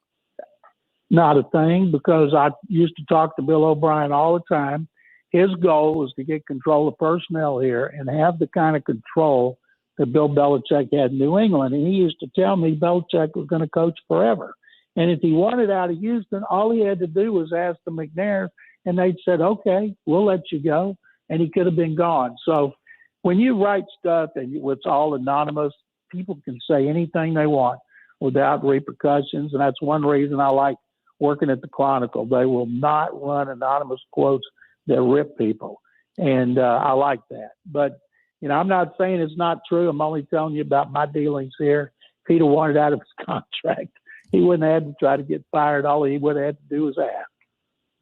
Not a thing, because I used to talk to Bill O'Brien all the time. His goal was to get control of personnel here and have the kind of control that Bill Belichick had in New England. And he used to tell me Belichick was going to coach forever. And if he wanted out of Houston, all he had to do was ask the McNairs, and they'd said, okay, we'll let you go. And he could have been gone. So when you write stuff and it's all anonymous, people can say anything they want without repercussions. And that's one reason I like working at the Chronicle. They will not run anonymous quotes that rip people. And I like that. But, I'm not saying it's not true. I'm only telling you about my dealings here. If he'd have wanted out of his contract, he wouldn't have had to try to get fired. All he would have had to do was ask.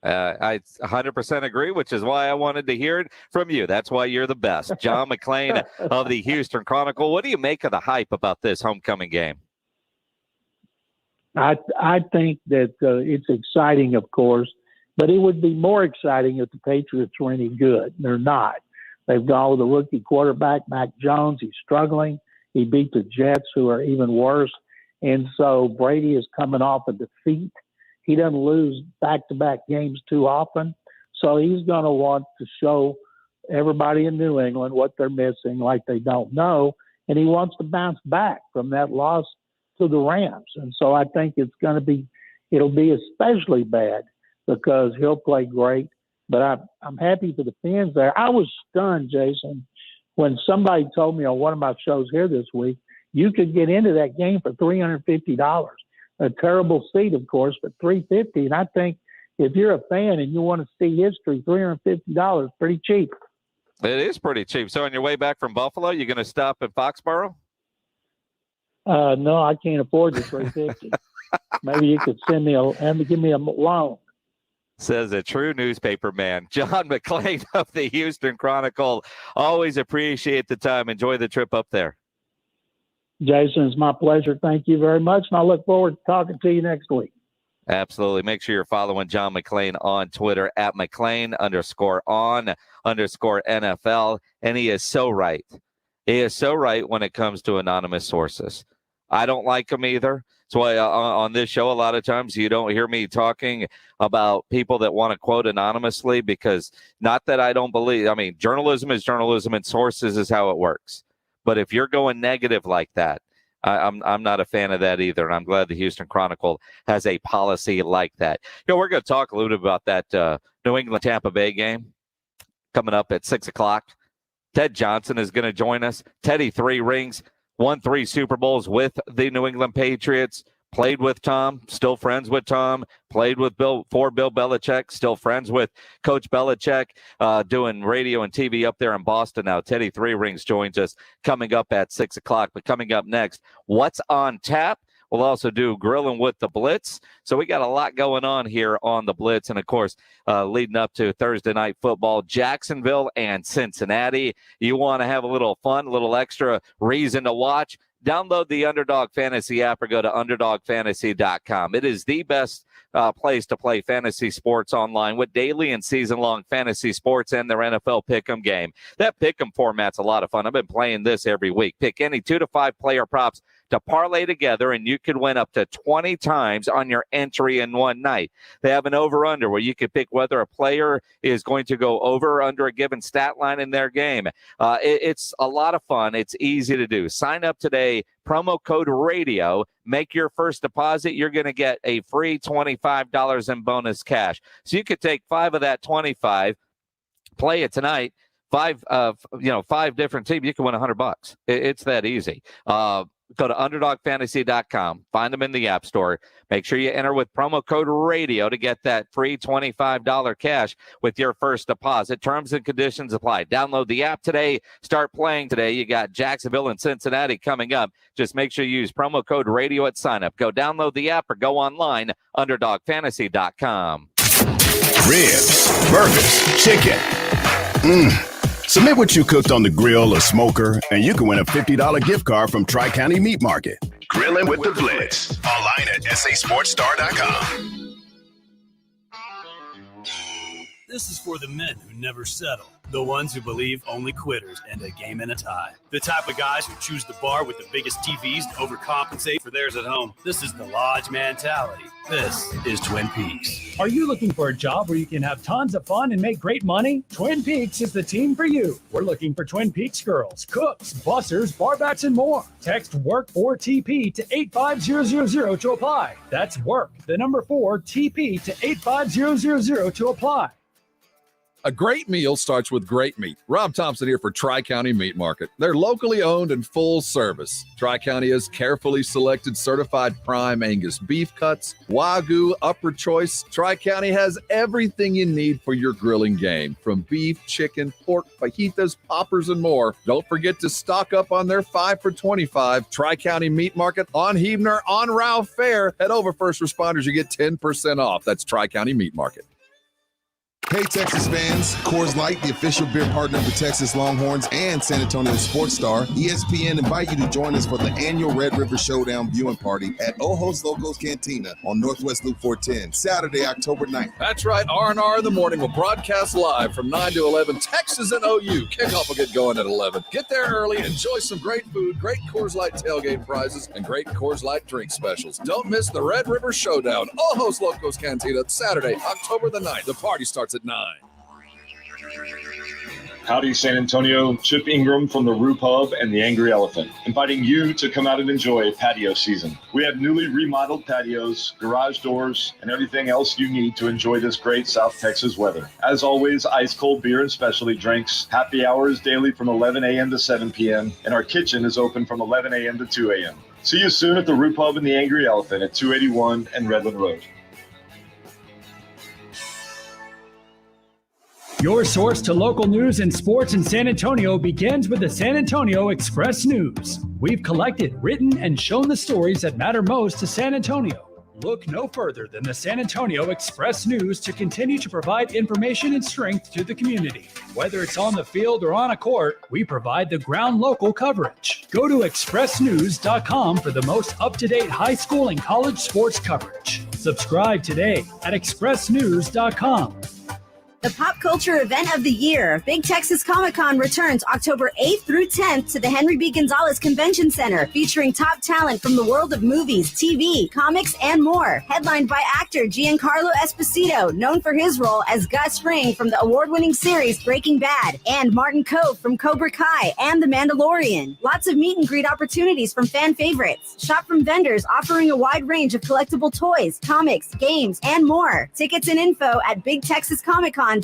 I 100% agree, which is why I wanted to hear it from you. That's why you're the best. John McClain of the Houston Chronicle. What do you make of the hype about this homecoming game?
I think that it's exciting, of course, but it would be more exciting if the Patriots were any good. They're not. They've gone with a rookie quarterback, Mac Jones. He's struggling. He beat the Jets, who are even worse. And so Brady is coming off a defeat. He doesn't lose back-to-back games too often. So he's going to want to show everybody in New England what they're missing, like they don't know. And he wants to bounce back from that loss to the Rams. And so I think it'll be especially bad because he'll play great. But I'm happy for the fans there. I was stunned, Jason, when somebody told me on one of my shows here this week, you could get into that game for $350. A terrible seat, of course, but $350. And I think if you're a fan and you want to see history, $350 pretty cheap.
It is pretty cheap. So on your way back from Buffalo, you're going to stop at Foxborough?
No, I can't afford the $350. Maybe you could give me a loan.
Says a true newspaper man. John McClain of the Houston Chronicle. Always appreciate the time. Enjoy the trip up there.
Jason, it's my pleasure. Thank you very much. And I look forward to talking to you next week.
Absolutely. Make sure you're following John McClain on Twitter at McClain_on_NFL. And he is so right. He is so right when it comes to anonymous sources. I don't like them either. That's why on this show, a lot of times you don't hear me talking about people that want to quote anonymously, because not that I don't believe, journalism is journalism and sources is how it works. But if you're going negative like that, I'm not a fan of that either. And I'm glad the Houston Chronicle has a policy like that. We're going to talk a little bit about that New England Tampa Bay game coming up at 6:00. Ted Johnson is going to join us. Teddy, 3 rings, won 3 Super Bowls with the New England Patriots, played with Tom, still friends with Tom, played with Bill Belichick, still friends with Coach Belichick, doing radio and TV up there in Boston now. Teddy 3 rings joins us coming up at 6:00. But coming up next, what's on tap? We'll also do Grilling with the Blitz. So we got a lot going on here on the Blitz. And, of course, leading up to Thursday night football, Jacksonville and Cincinnati. You want to have a little fun, a little extra reason to watch? download the Underdog Fantasy app or go to UnderdogFantasy.com. It is the best place to play fantasy sports online with daily and season-long fantasy sports and their NFL Pick'em game. That Pick'em format's a lot of fun. I've been playing this every week. Pick any 2 to 5 player props to parlay together, and you can win up to 20 times on your entry in one night. They have an over-under where you can pick whether a player is going to go over or under a given stat line in their game. It's a lot of fun. It's easy to do. Sign up today. Promo code RADIO. Make your first deposit. You're going to get a free $25 in bonus cash. So you could take 5 of that 25, play it tonight. 5 different teams. You can win $100. It's that easy. Go to UnderdogFantasy.com. Find them in the App Store. Make sure you enter with promo code RADIO to get that free $25 cash with your first deposit. Terms and conditions apply. Download the app today. Start playing today. You got Jacksonville and Cincinnati coming up. Just make sure you use promo code RADIO at sign up. Go download the app or go online, UnderdogFantasy.com.
Ribs, burgers, chicken. Submit what you cooked on the grill or smoker, and you can win a $50 gift card from Tri-County Meat Market. Grilling with the Blitz. Online at sasportstar.com.
This is for the men who never settle. The ones who believe only quitters end a game in a tie. The type of guys who choose the bar with the biggest TVs to overcompensate for theirs at home. This is the Lodge mentality. This is Twin Peaks.
Are you looking for a job where you can have tons of fun and make great money? Twin Peaks is the team for you. We're looking for Twin Peaks girls, cooks, bussers, barbacks, and more. Text WORK or TP to 85000 to apply. That's WORK, the number 4, TP to 85000 to apply.
A great meal starts with great meat. Rob Thompson here for Tri-County Meat Market. They're locally owned and full service. Tri-County has carefully selected certified prime Angus beef cuts, Wagyu, upper choice. Tri-County has everything you need for your grilling game, from beef, chicken, pork, fajitas, poppers, and more. Don't forget to stock up on their 5 for $25. Tri-County Meat Market on Huebner, on Ralph Fair. Head over, first responders. You get 10% off. That's Tri-County Meat Market.
Hey, Texas fans. Coors Light, the official beer partner of the Texas Longhorns and San Antonio Sports Star, ESPN invite you to join us for the annual Red River Showdown viewing party at Ojos Locos Cantina on Northwest Loop 410, Saturday, October 9th.
That's right. R&R in the morning will broadcast live from 9 to 11. Texas and OU. Kickoff will get going at 11. Get there early. Enjoy some great food, great Coors Light tailgate prizes, and great Coors Light drink specials. Don't miss the Red River Showdown, Ojos Locos Cantina, Saturday, October the 9th. The party starts at 9.
Howdy, San Antonio. Chip Ingram from the Roo Pub and the Angry Elephant, inviting you to come out and enjoy patio season. We have newly remodeled patios, garage doors, and everything else you need to enjoy this great South Texas weather. As always, ice cold beer and specialty drinks. Happy hours daily from 11 a.m. to 7 p.m. And our kitchen is open from 11 a.m. to 2 a.m. See you soon at the Roo Pub and the Angry Elephant at 281 and Redland Road.
Your source to local news and sports in San Antonio begins with the San Antonio Express News. We've collected, written, and shown the stories that matter most to San Antonio. Look no further than the San Antonio Express News to continue to provide information and strength to the community. Whether it's on the field or on a court, we provide the ground local coverage. Go to expressnews.com for the most up-to-date high school and college sports coverage. Subscribe today at expressnews.com.
The pop culture event of the year, Big Texas Comic-Con, returns October 8th through 10th to the Henry B. Gonzalez Convention Center, featuring top talent from the world of movies, TV, comics, and more. Headlined by actor Giancarlo Esposito, known for his role as Gus Fring from the award-winning series Breaking Bad, and Martin Cove from Cobra Kai and The Mandalorian. Lots of meet and greet opportunities from fan favorites. Shop from vendors offering a wide range of collectible toys, comics, games, and more. Tickets and info at BigTexasComicCon.com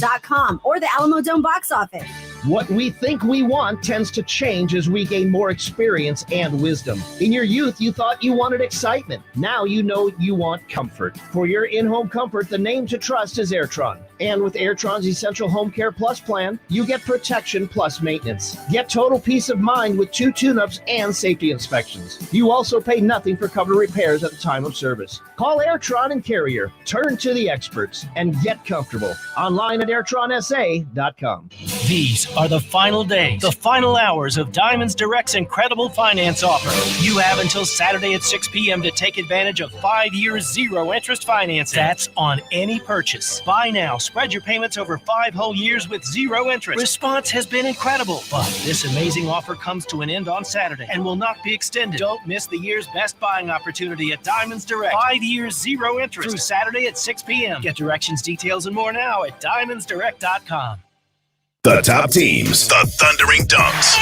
or the Alamo Dome box office.
What we think we want tends to change as we gain more experience and wisdom. In your youth, you thought you wanted excitement. Now you know you want comfort. For your in-home comfort, the name to trust is Airtron. And with Airtron's Essential Home Care Plus plan, you get protection plus maintenance. Get total peace of mind with 2 tune-ups and safety inspections. You also pay nothing for covered repairs at the time of service. Call Airtron and Carrier. Turn to the experts and get comfortable. Online at airtronsa.com. These are the final days, the final hours of Diamonds Direct's incredible finance offer. You have until Saturday at 6 p.m. to take advantage of 5 years zero-interest financing. That's on any purchase. Buy now. Spread your payments over 5 whole years with zero interest. Response has been incredible, but this amazing offer comes to an end on Saturday and will not be extended. Don't miss the year's best buying opportunity at Diamonds Direct. 5 years zero interest through Saturday at 6 p.m. Get directions, details, and more now at diamondsdirect.com.
The top teams, the thundering dunks,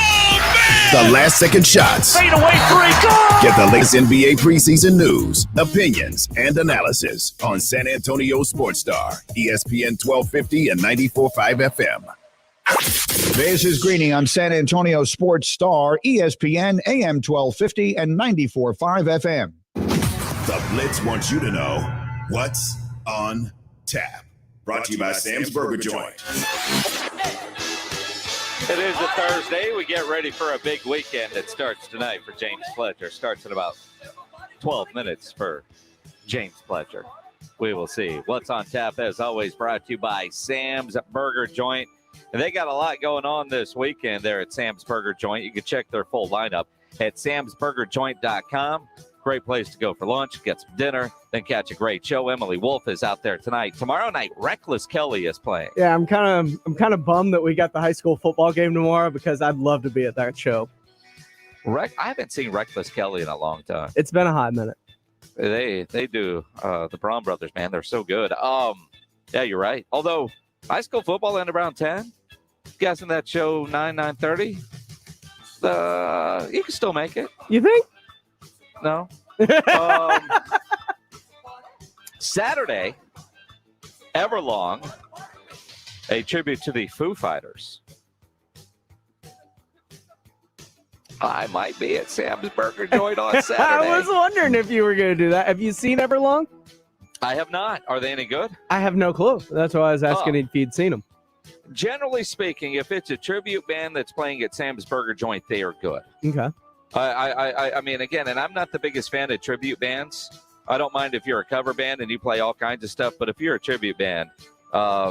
the last second shots.
Fade away 3, go!
Get the latest NBA preseason news, opinions, and analysis on San Antonio Sports Star, ESPN 1250 and 94.5 FM.
This is Greeny on San Antonio Sports Star, ESPN AM 1250 and 94.5 FM.
The Blitz wants you to know what's on tap. Brought to you by Sam's Burger Joint.
It is a Thursday. We get ready for a big weekend that starts tonight for James Pledger. Starts in about 12 minutes for James Pledger. We will see. What's on tap, as always, brought to you by Sam's Burger Joint. And they got a lot going on this weekend there at Sam's Burger Joint. You can check their full lineup at samsburgerjoint.com. Great place to go for lunch, get some dinner, then catch a great show. Emily Wolf is out there tonight. Tomorrow night, Reckless Kelly is playing.
Yeah, I'm kind of bummed that we got the high school football game tomorrow because I'd love to be at that show.
I haven't seen Reckless Kelly in a long time.
It's been a hot minute.
They do the Braun brothers, man. They're so good. Yeah, you're right. Although high school football ended around 10. Guessing that show 9:30. You can still make it.
You think?
No. Saturday, Everlong, a tribute to the Foo Fighters. I might be at Sam's Burger Joint on Saturday.
I was wondering if you were going to do that. Have you seen Everlong?
I have not. Are they any good?
I have no clue. That's why I was asking if you'd seen them.
Generally speaking, if it's a tribute band that's playing at Sam's Burger Joint, they are good.
Okay.
I mean, again, and I'm not the biggest fan of tribute bands. I don't mind if you're a cover band and you play all kinds of stuff, but if you're a tribute band,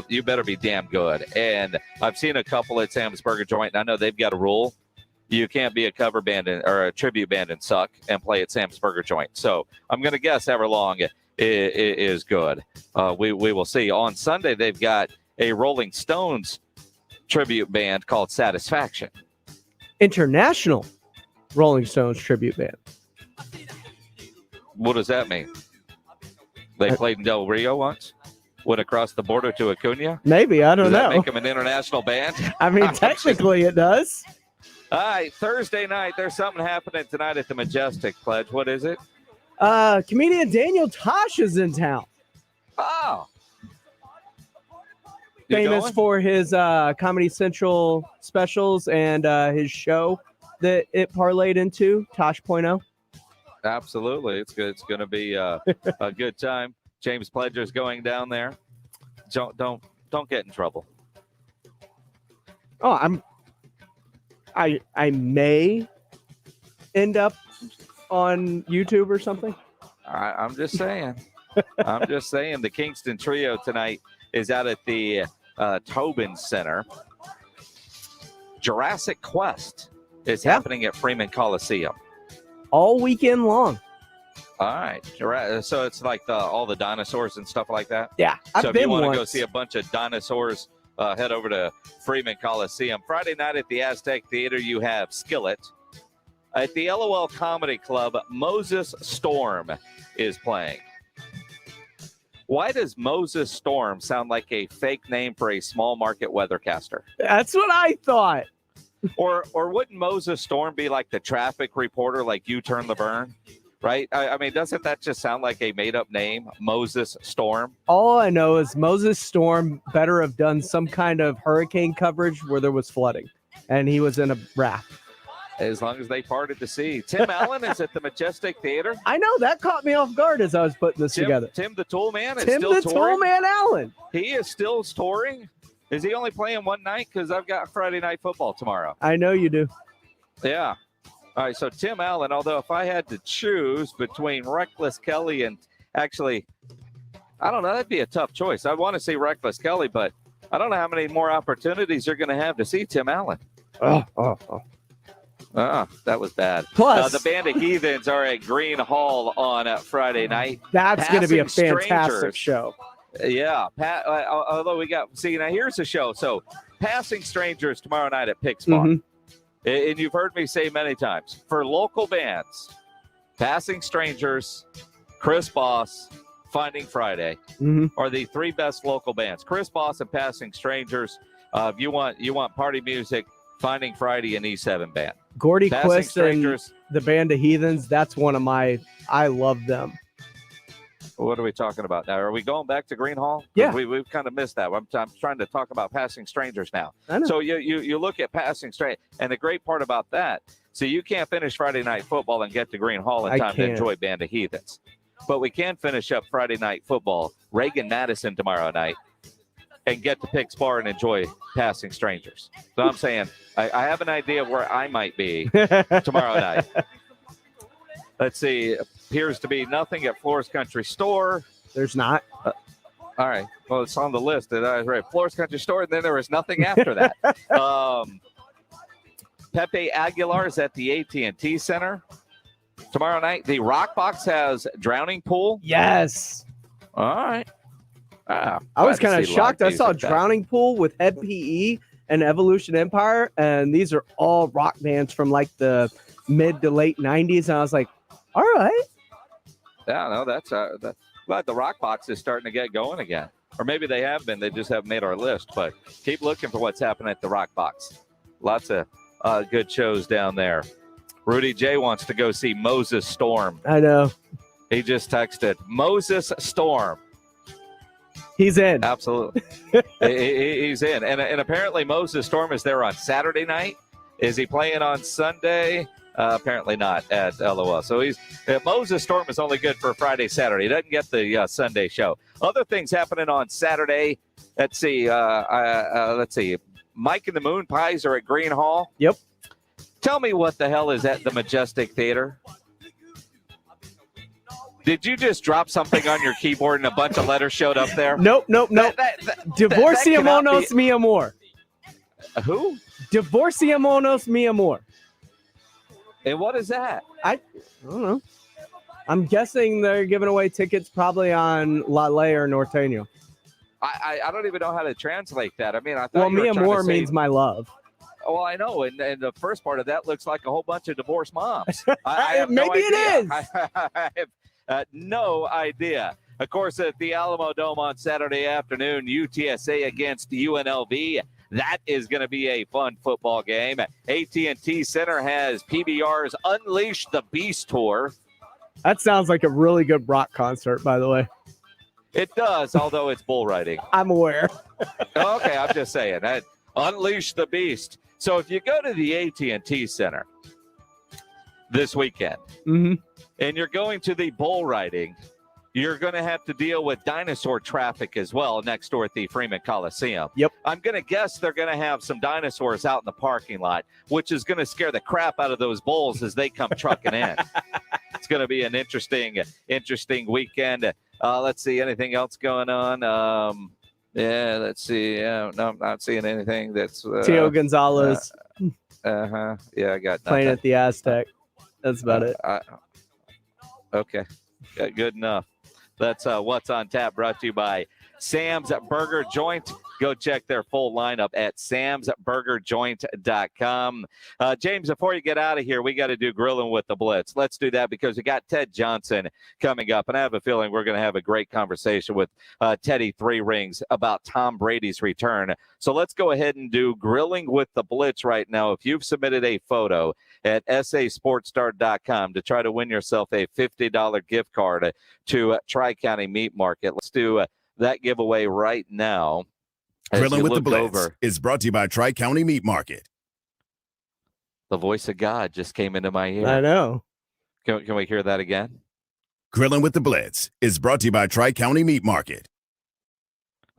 you better be damn good. And I've seen a couple at Sam's Burger Joint, and I know they've got a rule. You can't be a cover band or a tribute band and suck and play at Sam's Burger Joint. So I'm going to guess Everlong is good. We will see. On Sunday, they've got a Rolling Stones tribute band called Satisfaction.
International Rolling Stones tribute band.
What does that mean? They played in Del Rio once? Went across the border to Acuna?
Maybe. I don't know.
Does that make them an international band?
I mean, technically it does.
All right, Thursday night, there's something happening tonight at the Majestic, Pledge. What is it?
Comedian Daniel Tosh is in town.
Oh.
Famous for his Comedy Central specials and his show that it parlayed into, Tosh.0.
Absolutely. It's good. It's going to be a good time. James Pledger's going down there. Don't get in trouble.
Oh, I may end up on YouTube or something.
I'm just saying. I'm just saying. The Kingston Trio tonight is out at the Tobin Center. Jurassic Quest is happening at Freeman Coliseum
all weekend long.
All right, so it's like all the dinosaurs and stuff like that.
Yeah,
so if you want to go see a bunch of dinosaurs, head over to Freeman Coliseum. Friday night at the Aztec Theater, you have Skillet. At the LOL Comedy Club, Moses Storm is playing. Why does Moses Storm sound like a fake name for a small market weathercaster?
That's what I thought.
Or wouldn't Moses Storm be like the traffic reporter, like U-Turn Laverne? Right? I mean, doesn't that just sound like a made-up name, Moses Storm?
All I know is Moses Storm better have done some kind of hurricane coverage where there was flooding, and he was in a raft.
As long as they parted the sea. Tim Allen is at the Majestic Theater.
I know, that caught me off guard as I was putting this together.
Tim the Tool Man is
Tim
still
the
touring.
Tool Man Allen.
He is still touring. Is he only playing one night? Because I've got Friday Night Football tomorrow.
I know you do.
Yeah. All right, so Tim Allen, although if I had to choose between Reckless Kelly and actually, I don't know, that'd be a tough choice. I want to see Reckless Kelly, but I don't know how many more opportunities you're going to have to see Tim Allen.
Oh.
That was bad.
Plus,
the Band of Heathens are at Green Hall on Friday night.
That's going to be a
Passing
fantastic
Strangers.
show.
Yeah. Although here's the show. So, Passing Strangers tomorrow night at Pix Bar. And you've heard me say many times, for local bands, Passing Strangers, Chris Boss, Finding Friday are the three best local bands. Chris Boss and Passing Strangers. If you want party music, Finding Friday and E7 Band.
Gordy
Passing
Quist
Strangers.
and the Band of Heathens, that's one of I love them.
What are we talking about now? Are we going back to Green Hall?
Yeah.
We've kind of missed that. I'm trying to talk about Passing Strangers now.
I know.
So you look at Passing Strangers, and the great part about that, so you can't finish Friday Night Football and get to Green Hall in time to enjoy Band of Heathens. But we can finish up Friday Night Football, Reagan-Madison tomorrow night, and get to Pix Bar and enjoy Passing Strangers. So I'm saying I have an idea of where I might be tomorrow night. Let's see. Appears to be nothing at Flores Country Store.
There's not.
All right. Well, it's on the list. I was right. Flores Country Store, and then there was nothing after that. Pepe Aguilar is at the AT&T Center tomorrow night. The Rock Box has Drowning Pool.
Yes.
All right.
I was kind of shocked. I saw Drowning Pool with Head PE and Evolution Empire, and these are all rock bands from like the mid to late 90s. And I was like, all right.
Yeah, no, that's glad the Rock Box is starting to get going again. Or maybe they have been. They just haven't made our list. But keep looking for what's happening at the Rock Box. Lots of good shows down there. Rudy J wants to go see Moses Storm.
I know.
He just texted Moses Storm.
He's in.
Absolutely. He's in. And apparently Moses Storm is there on Saturday night. Is he playing on Sunday? Apparently not at LOL. So Moses Storm is only good for Friday, Saturday. He doesn't get the Sunday show. Other things happening on Saturday. Let's see. Mike and the Moon Pies are at Green Hall.
Yep.
Tell me what the hell is at the Majestic Theater? Did you just drop something on your keyboard and a bunch of letters showed up there?
Nope. Divorciamonos mi amor.
Who?
Divorciamonos mi amor.
And what is that?
I don't know. I'm guessing they're giving away tickets probably on La Ley or Norteño.
I don't even know how to translate that. I mean, I thought
mi amor means my love.
Well, I know, and the first part of that looks like a whole bunch of divorced moms.
Maybe it is.
I have no idea. Of course, at the Alamo Dome on Saturday afternoon, UTSA against UNLV. That is going to be a fun football game. AT&T Center has PBR's Unleash the Beast Tour.
That sounds like a really good rock concert, by the way.
It does, although it's bull riding.
I'm aware.
Okay, I'm just saying. Unleash the Beast. So if you go to the AT&T Center this weekend, and you're going to the bull riding, you're going to have to deal with dinosaur traffic as well next door at the Freeman Coliseum.
Yep.
I'm going to guess they're going to have some dinosaurs out in the parking lot, which is going to scare the crap out of those bulls as they come trucking in. It's going to be an interesting weekend. Let's see, anything else going on? Yeah, let's see. No, I'm not seeing anything. That's
Tio Gonzalez.
Yeah, I got
playing
nothing.
at the Aztec. That's about it.
Okay, good enough. That's What's on Tap, brought to you by Sam's Burger Joint. Go check their full lineup at samsburgerjoint.com. James, before you get out of here, we got to do Grilling with the Blitz. Let's do that because we got Ted Johnson coming up, and I have a feeling we're going to have a great conversation with Teddy Three Rings about Tom Brady's return. So let's go ahead and do Grilling with the Blitz right now. If you've submitted a photo at sasportstar.com to try to win yourself a $50 gift card to Tri-County Meat Market, let's do that giveaway right now.
Grilling with the Blitz is brought to you by Tri-County Meat Market.
The voice of God just came into my ear.
I know.
Can we hear that again?
Grilling with the Blitz is brought to you by Tri-County Meat Market.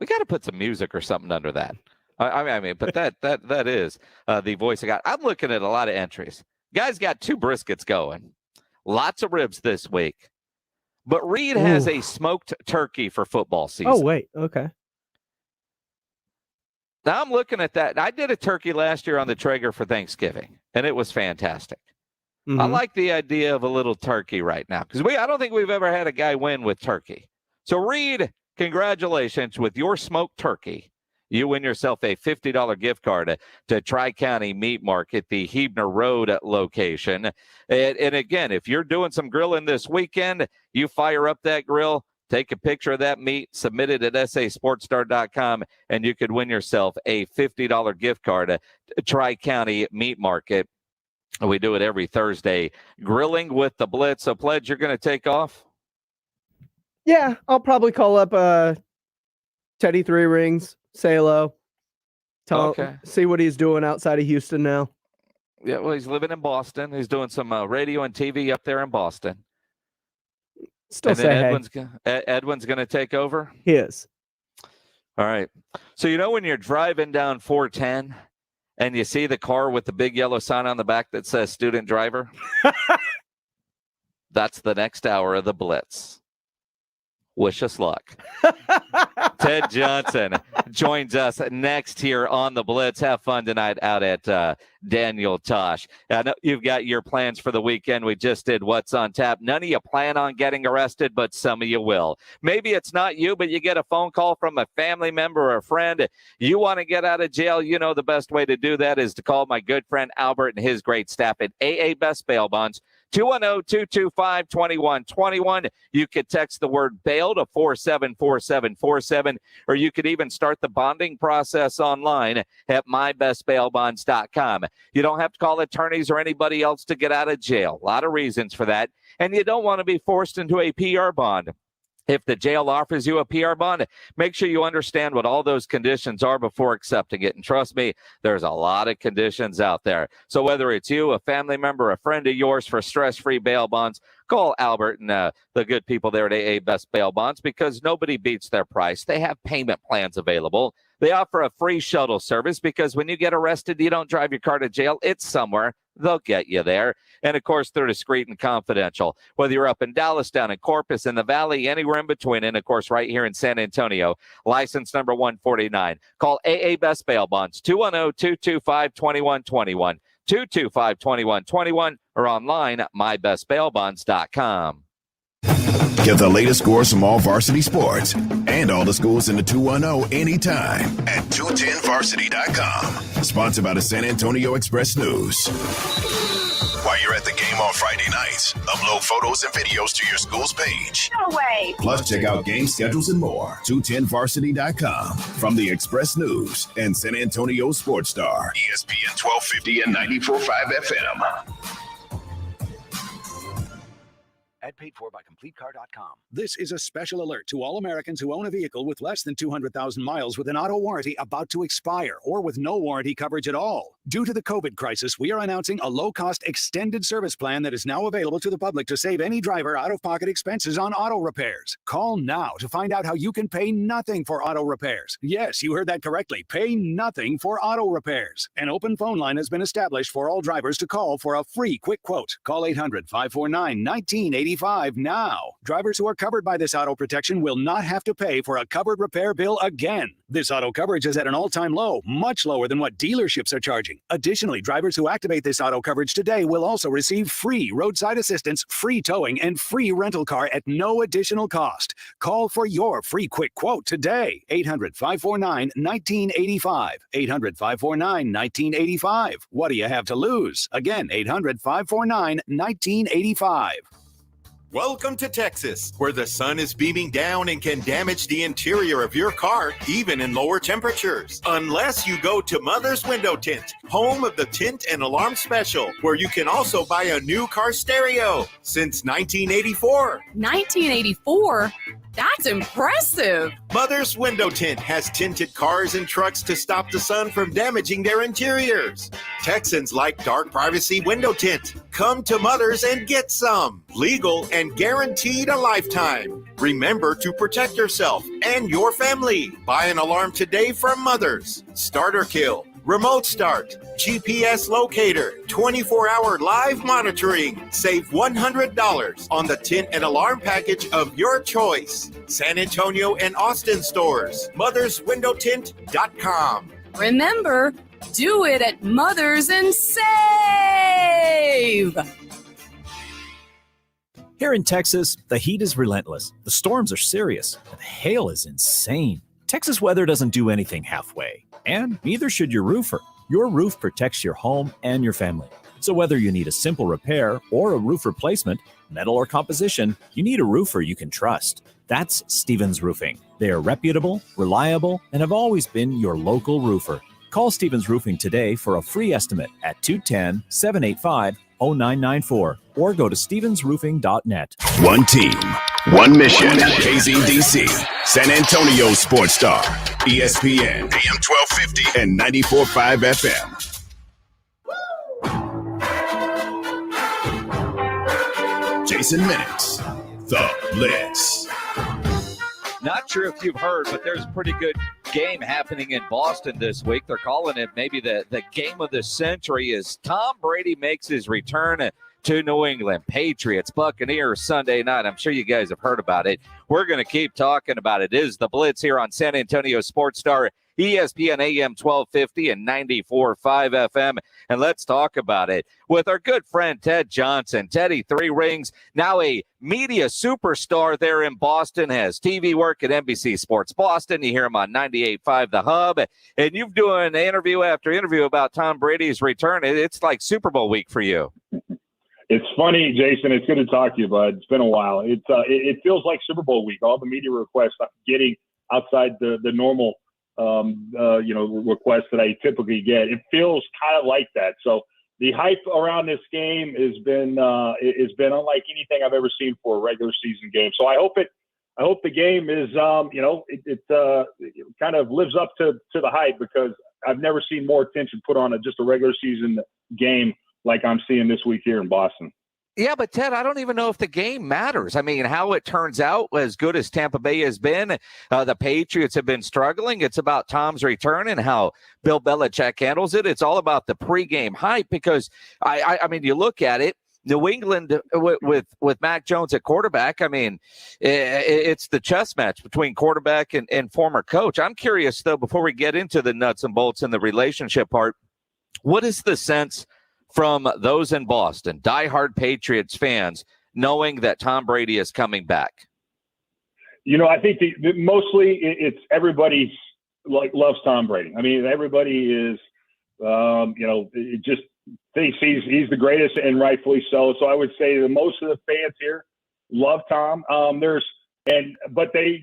We got to put some music or something under that. I mean, but that is the voice of God. I'm looking at a lot of entries. Guys got 2 briskets going. Lots of ribs this week. But Reed has a smoked turkey for football season.
Oh, wait. Okay.
Now I'm looking at that. I did a turkey last year on the Traeger for Thanksgiving, and it was fantastic.
Mm-hmm.
I like the idea of a little turkey right now because I don't think we've ever had a guy win with turkey. So, Reed, congratulations with your smoked turkey. You win yourself a $50 gift card to Tri-County Meat Market, the Hebner Road location. And again, if you're doing some grilling this weekend, you fire up that grill, take a picture of that meat, submit it at sasportstar.com, and you could win yourself a $50 gift card to Tri-County Meat Market. We do it every Thursday. Grilling with the Blitz. So, Pledge, you're going to take off?
Yeah, I'll probably call up Teddy Three Rings, say hello, see what he's doing outside of Houston now.
Yeah, well, he's living in Boston. He's doing some radio and TV up there in Boston.
Still say
Edwin's going to take over?
He is.
All right. So, when you're driving down 410 and you see the car with the big yellow sign on the back that says student driver, that's the next hour of the Blitz. Wish us luck. Ted Johnson joins us next here on the Blitz. Have fun tonight out at Daniel Tosh. I know you've got your plans for the weekend. We just did What's on Tap. None of you plan on getting arrested, but some of you will. Maybe it's not you, but you get a phone call from a family member or a friend. You want to get out of jail. The best way to do that is to call my good friend Albert and his great staff at AA Best Bail Bonds. 210-225-2121. You could text the word bail to 474747, or you could even start the bonding process online at mybestbailbonds.com. You don't have to call attorneys or anybody else to get out of jail. A lot of reasons for that. And you don't want to be forced into a PR bond. If the jail offers you a PR bond, make sure you understand what all those conditions are before accepting it. And trust me, there's a lot of conditions out there. So whether it's you, a family member, a friend of yours for stress-free bail bonds, call Albert and the good people there at AA Best Bail Bonds, because nobody beats their price. They have payment plans available. They offer a free shuttle service because when you get arrested, you don't drive your car to jail. It's somewhere. They'll get you there. And, of course, they're discreet and confidential. Whether you're up in Dallas, down in Corpus, in the Valley, anywhere in between, and, of course, right here in San Antonio, license number 149. Call AA Best Bail Bonds, 210-225-2121, 225-2121, or online at mybestbailbonds.com.
Get the latest scores from all varsity sports and all the schools in the 210 anytime at 210varsity.com. Sponsored by the San Antonio Express News. While you're at the game on Friday nights, upload photos and videos to your school's page.
No way.
Plus, check out game schedules and more. 210varsity.com. From the Express News and San Antonio Sports Star, ESPN 1250 and 94.5 FM.
Ad paid for by CompleteCar.com. This is a special alert to all Americans who own a vehicle with less than 200,000 miles with an auto warranty about to expire or with no warranty coverage at all. Due to the COVID crisis, we are announcing a low-cost extended service plan that is now available to the public to save any driver out-of-pocket expenses on auto repairs. Call now to find out how you can pay nothing for auto repairs. Yes, you heard that correctly. Pay nothing for auto repairs. An open phone line has been established for all drivers to call for a free quick quote. Call 800-549-1980. Now. Drivers who are covered by this auto protection will not have to pay for a covered repair bill again. This auto coverage is at an all-time low, much lower than what dealerships are charging. Additionally, drivers who activate this auto coverage today will also receive free roadside assistance, free towing, and free rental car at no additional cost. Call for your free quick quote today. 800-549-1985. 800-549-1985. What do you have to lose? Again, 800-549-1985.
Welcome to Texas, where the sun is beaming down and can damage the interior of your car, even in lower temperatures. Unless you go to Mother's Window Tint, home of the Tint and Alarm Special, where you can also buy a new car stereo since 1984.
1984? That's impressive.
Mother's Window Tint has tinted cars and trucks to stop the sun from damaging their interiors. Texans like dark privacy window tint. Come to Mother's and get some. Legal and guaranteed a lifetime. Remember to protect yourself and your family. Buy an alarm today from Mother's. Starter kill, remote start, GPS locator, 24-hour live monitoring. Save $100 on the tint and alarm package of your choice. San Antonio and Austin stores. MothersWindowTint.com.
Remember, do it at Mother's and save!
Here in Texas, the heat is relentless, the storms are serious, and the hail is insane. Texas weather doesn't do anything halfway, and neither should your roofer. Your roof protects your home and your family. So whether you need a simple repair or a roof replacement, metal or composition, you need a roofer you can trust. That's Stevens Roofing. They are reputable, reliable, and have always been your local roofer. Call Stevens Roofing today for a free estimate at 210-785-0994 or go to stevensroofing.net.
One team, one mission. KZDC, San Antonio Sports Star, ESPN, AM 1250 and 94.5 FM. Jason Minix, the Blitz.
Not sure if you've heard, but there's a pretty good game happening in Boston this week. They're calling it maybe the game of the century as Tom Brady makes his return to New England. Patriots, Buccaneers, Sunday night. I'm sure you guys have heard about it. We're going to keep talking about it. It is the Blitz here on San Antonio Sports Star, ESPN AM 1250 and 94.5 FM. And let's talk about it with our good friend Ted Johnson. Teddy, 3 rings, now a media superstar there in Boston, has TV work at NBC Sports Boston. You hear him on 98.5 The Hub. And you've doing interview after interview about Tom Brady's return. It's like Super Bowl week for you.
It's funny, Jason. It's good to talk to you, bud. It's been a while. It feels like Super Bowl week. All the media requests I'm getting outside the normal requests that I typically get. It feels kind of like that. So the hype around this game has been unlike anything I've ever seen for a regular season game. So I hope the game is it kind of lives up to the hype, because I've never seen more attention put on just a regular season game like I'm seeing this week here in Boston.
Yeah, but Ted, I don't even know if the game matters. I mean, how it turns out, as good as Tampa Bay has been, the Patriots have been struggling. It's about Tom's return and how Bill Belichick handles it. It's all about the pregame hype, because I mean, you look at it, New England with Mac Jones at quarterback. I mean, it's the chess match between quarterback and former coach. I'm curious, though, before we get into the nuts and bolts and the relationship part, what is the sense from those in Boston, diehard Patriots fans, knowing that Tom Brady is coming back?
I think mostly it's everybody loves Tom Brady. I mean, everybody is, it just thinks he's the greatest, and rightfully so. So I would say that most of the fans here love Tom. But they,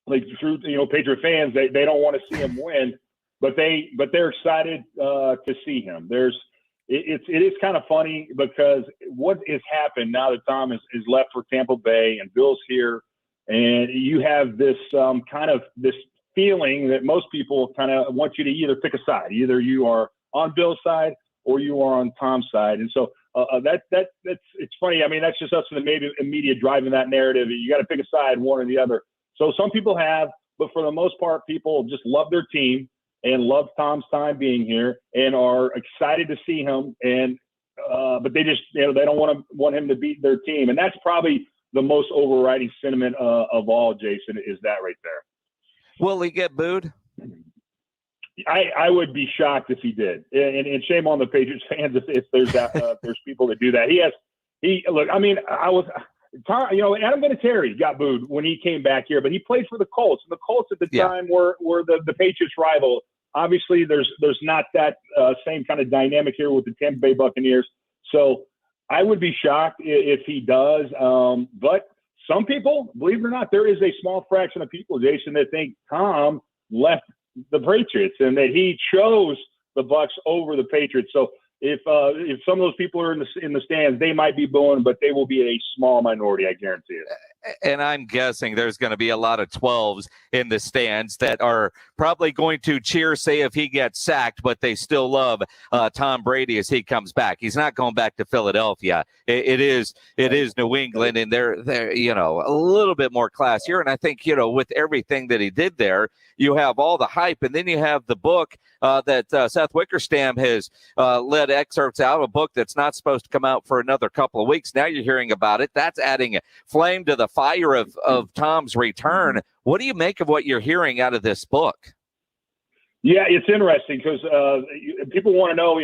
Patriot fans, they don't want to see him win. But they're excited to see him. It is kind of funny, because what has happened now that Tom is left for Tampa Bay and Bill's here, and you have this kind of this feeling that most people kind of want you to either pick a side. Either you are on Bill's side or you are on Tom's side. And so it's funny. I mean, that's just us in the media driving that narrative. You got to pick a side, one or the other. So some people have, but for the most part, people just love their team and love Tom's time being here and are excited to see him. And but they just they don't want him to beat their team, and that's probably the most overriding sentiment of all. Jason, is that right there?
Will he get booed?
I would be shocked if he did, and shame on the Patriots fans if there's that there's people that do that. Look. I mean, Tom, Adam Vinatieri got booed when he came back here, but he played for the Colts, and the Colts at the time were the Patriots' rival. Obviously, there's not that same kind of dynamic here with the Tampa Bay Buccaneers. So I would be shocked if he does. But some people, believe it or not, there is a small fraction of people, Jason, that think Tom left the Patriots and that he chose the Bucs over the Patriots. So if some of those people are in the stands, they might be booing, but they will be a small minority, I guarantee it.
And I'm guessing there's going to be a lot of 12s in the stands that are probably going to cheer, say, if he gets sacked, but they still love Tom Brady as he comes back. He's not going back to Philadelphia. It is New England, and they're a little bit more classier. And I think, with everything that he did there, you have all the hype, and then you have the book that Seth Wickerstam has led excerpts out, a book that's not supposed to come out for another couple of weeks. Now you're hearing about it. That's adding flame to the fire of Tom's return. What do you make of what you're hearing out of this book?
Yeah, it's interesting because people want to know,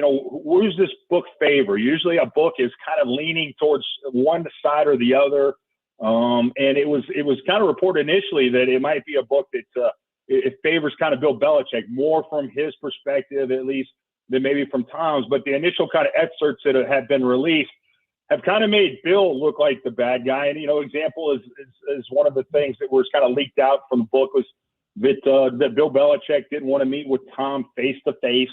who's this book favor? Usually a book is kind of leaning towards one side or the other. And it was kind of reported initially that it might be a book that it favors kind of Bill Belichick more from his perspective, at least, than maybe from Tom's. But the initial kind of excerpts that have been released have kind of made Bill look like the bad guy. And, example is one of the things that was kind of leaked out from the book was that Bill Belichick didn't want to meet with Tom face to face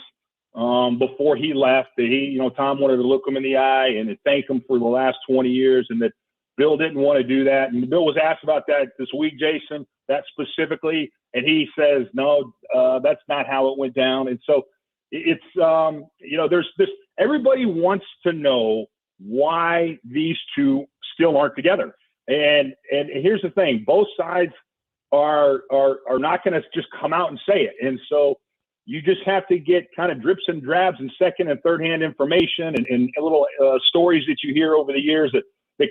before he left. That Tom wanted to look him in the eye and thank him for the last 20 years, and that Bill didn't want to do that. And Bill was asked about that this week, Jason, that specifically, and he says, no, that's not how it went down. And so it's there's this. Everybody wants to know why these two still aren't together. And here's the thing: both sides are not going to just come out and say it. And so you just have to get kind of drips and drabs and second and third hand information and little stories that you hear over the years that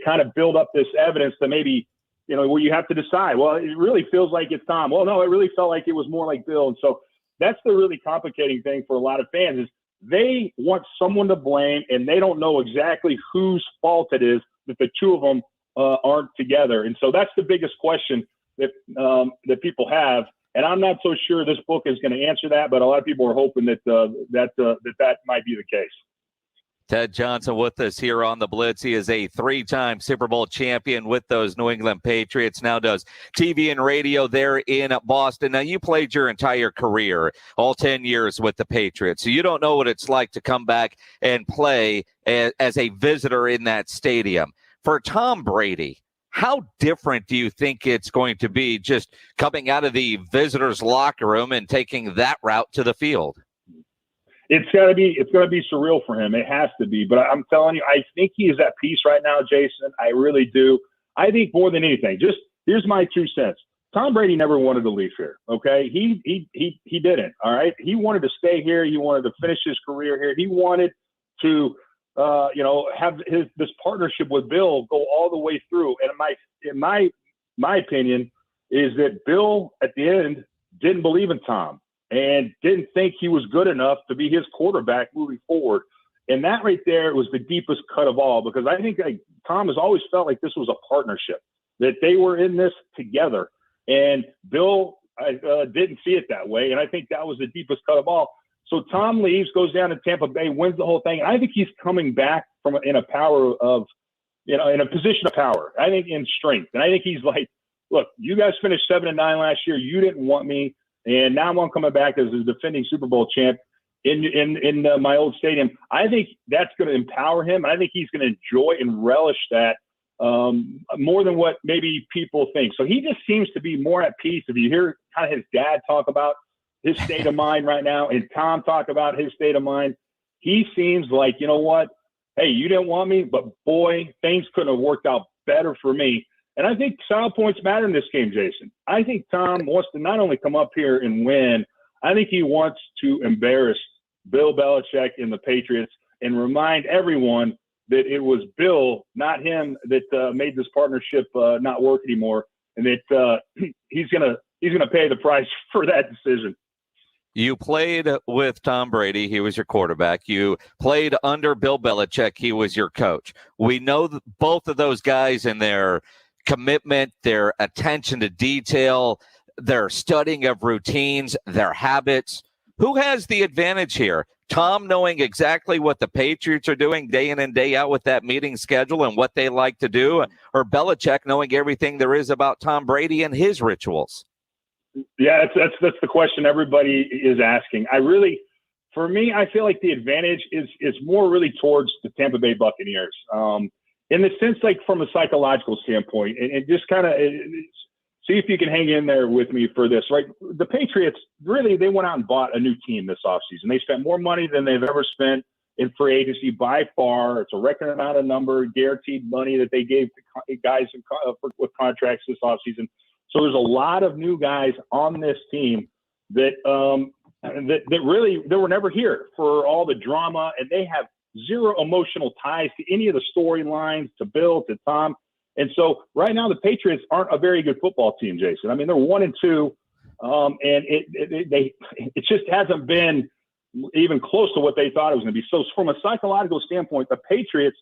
kind of build up this evidence that maybe, where you have to decide, well, it really feels like it's Tom. Well, no, it really felt like it was more like Bill. And so that's the really complicating thing for a lot of fans is they want someone to blame and they don't know exactly whose fault it is that the two of them aren't together. And so that's the biggest question that people have, and I'm not so sure this book is going to answer that. But a lot of people are hoping that that might be the case.
Ted Johnson with us here on the Blitz. He is a 3-time Super Bowl champion with those New England Patriots. Now does TV and radio there in Boston. Now you played your entire career, all 10 years with the Patriots, so you don't know what it's like to come back and play as a visitor in that stadium. For Tom Brady, how different do you think it's going to be just coming out of the visitors' locker room and taking that route to the field?
It's gonna be surreal for him. It has to be. But I'm telling you, I think he is at peace right now, Jason. I really do. I think more than anything, just here's my 2 cents. Tom Brady never wanted to leave here. Okay, he didn't. All right, he wanted to stay here. He wanted to finish his career here. He wanted to have this partnership with Bill go all the way through. And my opinion is that Bill at the end didn't believe in Tom and didn't think he was good enough to be his quarterback moving forward. And that right there was the deepest cut of all, because I think Tom has always felt like this was a partnership, that they were in this together. And Bill didn't see it that way. And I think that was the deepest cut of all. So Tom leaves, goes down to Tampa Bay, wins the whole thing. And I think he's coming back in a position of power. I think in strength. And I think he's like, look, you guys finished 7-9 last year. You didn't want me. And now I'm coming back as a defending Super Bowl champ in my old stadium. I think that's going to empower him. I think he's going to enjoy and relish that more than what maybe people think. So he just seems to be more at peace. If you hear kind of his dad talk about his state of mind right now, and Tom talk about his state of mind, he seems like, you know what? Hey, you didn't want me, but boy, things couldn't have worked out better for me. And I think style points matter in this game, Jason. I think Tom wants to not only come up here and win, I think he wants to embarrass Bill Belichick and the Patriots and remind everyone that it was Bill, not him, that made this partnership not work anymore, and that he's gonna pay the price for that decision.
You played with Tom Brady. He was your quarterback. You played under Bill Belichick. He was your coach. We know that both of those guys and their commitment, their attention to detail, their studying of routines, their habits. Who has the advantage here? Tom knowing exactly what the Patriots are doing day in and day out with that meeting schedule and what they like to do, or Belichick knowing everything there is about Tom Brady and his rituals?
Yeah, that's the question everybody is asking. For me, I feel like the advantage is more really towards the Tampa Bay Buccaneers, in the sense, like from a psychological standpoint, and just kind of see if you can hang in there with me for this, right? The Patriots, really, they went out and bought a new team this offseason. They spent more money than they've ever spent in free agency by far. It's a record amount of guaranteed money that they gave to guys with contracts this offseason. So there's a lot of new guys on this team that really, they were never here for all the drama, and they have zero emotional ties to any of the storylines, to Bill, to Tom. And so right now the Patriots aren't a very good football team, Jason. I mean, they're 1-2. and it just hasn't been even close to what they thought it was going to be. So from a psychological standpoint, the Patriots,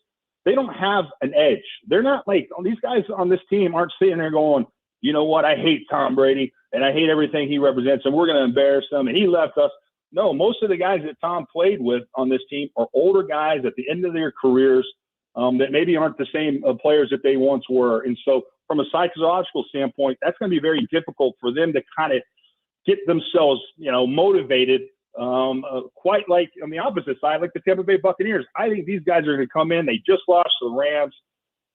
they don't have an edge. They're not like these guys on this team aren't sitting there going, you know what, I hate Tom Brady and I hate everything he represents and we're going to embarrass him and he left us. No, most of the guys that Tom played with on this team are older guys at the end of their careers that maybe aren't the same players that they once were. And so from a psychological standpoint, that's going to be very difficult for them to kind of get themselves, motivated. Quite like on the opposite side, like the Tampa Bay Buccaneers. I think these guys are going to come in. They just lost to the Rams,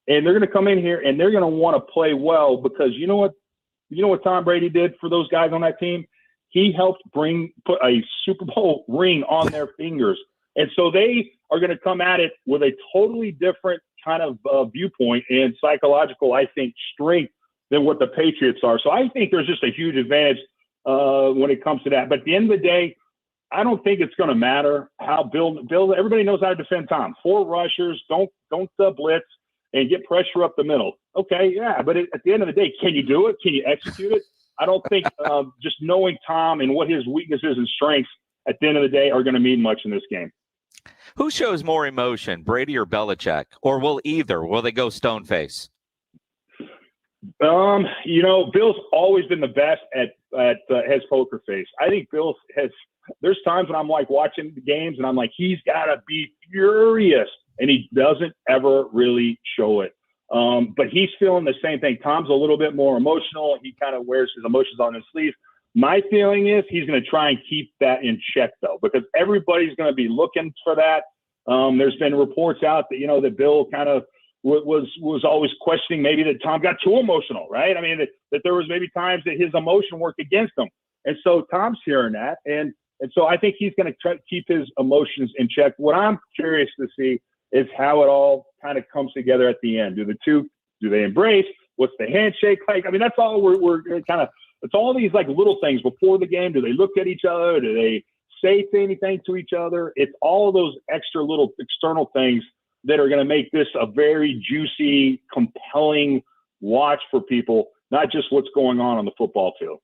and they're going to come in here and they're going to want to play well because you know what Tom Brady did for those guys on that team? He helped put a Super Bowl ring on their fingers. And so they are going to come at it with a totally different kind of viewpoint and psychological, I think, strength than what the Patriots are. So I think there's just a huge advantage when it comes to that. But at the end of the day, I don't think it's going to matter how Bill. Everybody knows how to defend Tom. 4 rushers, don't blitz and get pressure up the middle. Okay, yeah, but at the end of the day, can you do it? Can you execute it? I don't think just knowing Tom and what his weaknesses and strengths at the end of the day are going to mean much in this game.
Who shows more emotion, Brady or Belichick? Or will they go stone face?
Bill's always been the best at his poker face. I think Bill has. There's times when I'm like watching the games and I'm like, he's got to be furious, and he doesn't ever really show it. But he's feeling the same thing. Tom's a little bit more emotional. He kind of wears his emotions on his sleeve. My feeling is he's going to try and keep that in check, though, because everybody's going to be looking for that. There's been reports out that, that Bill kind of was always questioning maybe that Tom got too emotional, right? I mean, that there was maybe times that his emotion worked against him. And so Tom's hearing that. And so I think he's going to try to keep his emotions in check. What I'm curious to see is how it all kind of comes together at the end. Do they embrace? What's the handshake like? I mean, that's all we're kind of, it's all these like little things before the game. Do they look at each other? Do they say anything to each other? It's all those extra little external things that are going to make this a very juicy, compelling watch for people, not just what's going on the football field.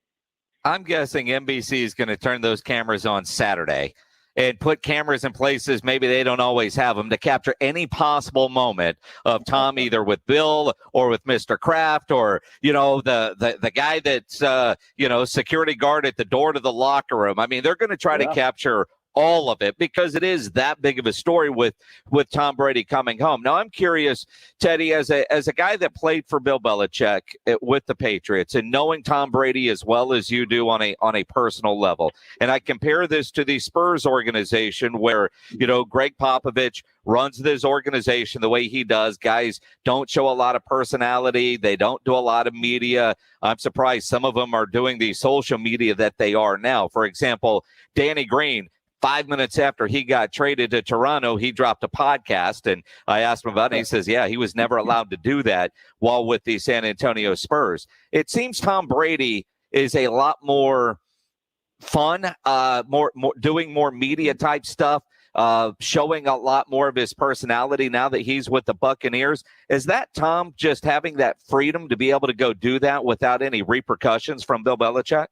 I'm guessing NBC is going to turn those cameras on Saturday and put cameras in places maybe they don't always have them to capture any possible moment of Tom, either with Bill or with Mr. Kraft or, the guy that's, security guard at the door to the locker room. I mean, they're going to try to capture all of it because it is that big of a story with Tom Brady coming home. Now, I'm curious, Teddy, as a guy that played for Bill Belichick with the Patriots and knowing Tom Brady as well as you do on a personal level, and I compare this to the Spurs organization where, Greg Popovich runs this organization the way he does. Guys don't show a lot of personality. They don't do a lot of media. I'm surprised some of them are doing the social media that they are now. For example, Danny Green, 5 minutes after he got traded to Toronto, he dropped a podcast, and I asked him about it. And he says, yeah, he was never allowed to do that while with the San Antonio Spurs. It seems Tom Brady is a lot more fun, more doing more media type stuff, showing a lot more of his personality now that he's with the Buccaneers. Is that Tom just having that freedom to be able to go do that without any repercussions from Bill Belichick?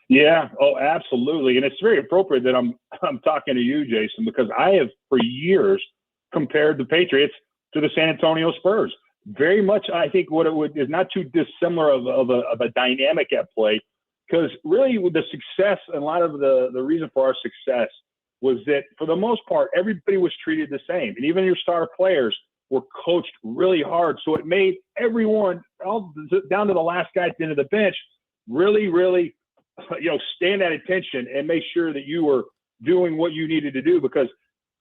Yeah. Oh, absolutely. And it's very appropriate that I'm talking to you, Jason, because I have for years compared the Patriots to the San Antonio Spurs. Very much, I think is not too dissimilar of a dynamic at play, because really with the success and a lot of the reason for our success was that for the most part, everybody was treated the same. And even your star players were coached really hard. So it made everyone all down to the last guy at the end of the bench really, really, stand at attention and make sure that you were doing what you needed to do. Because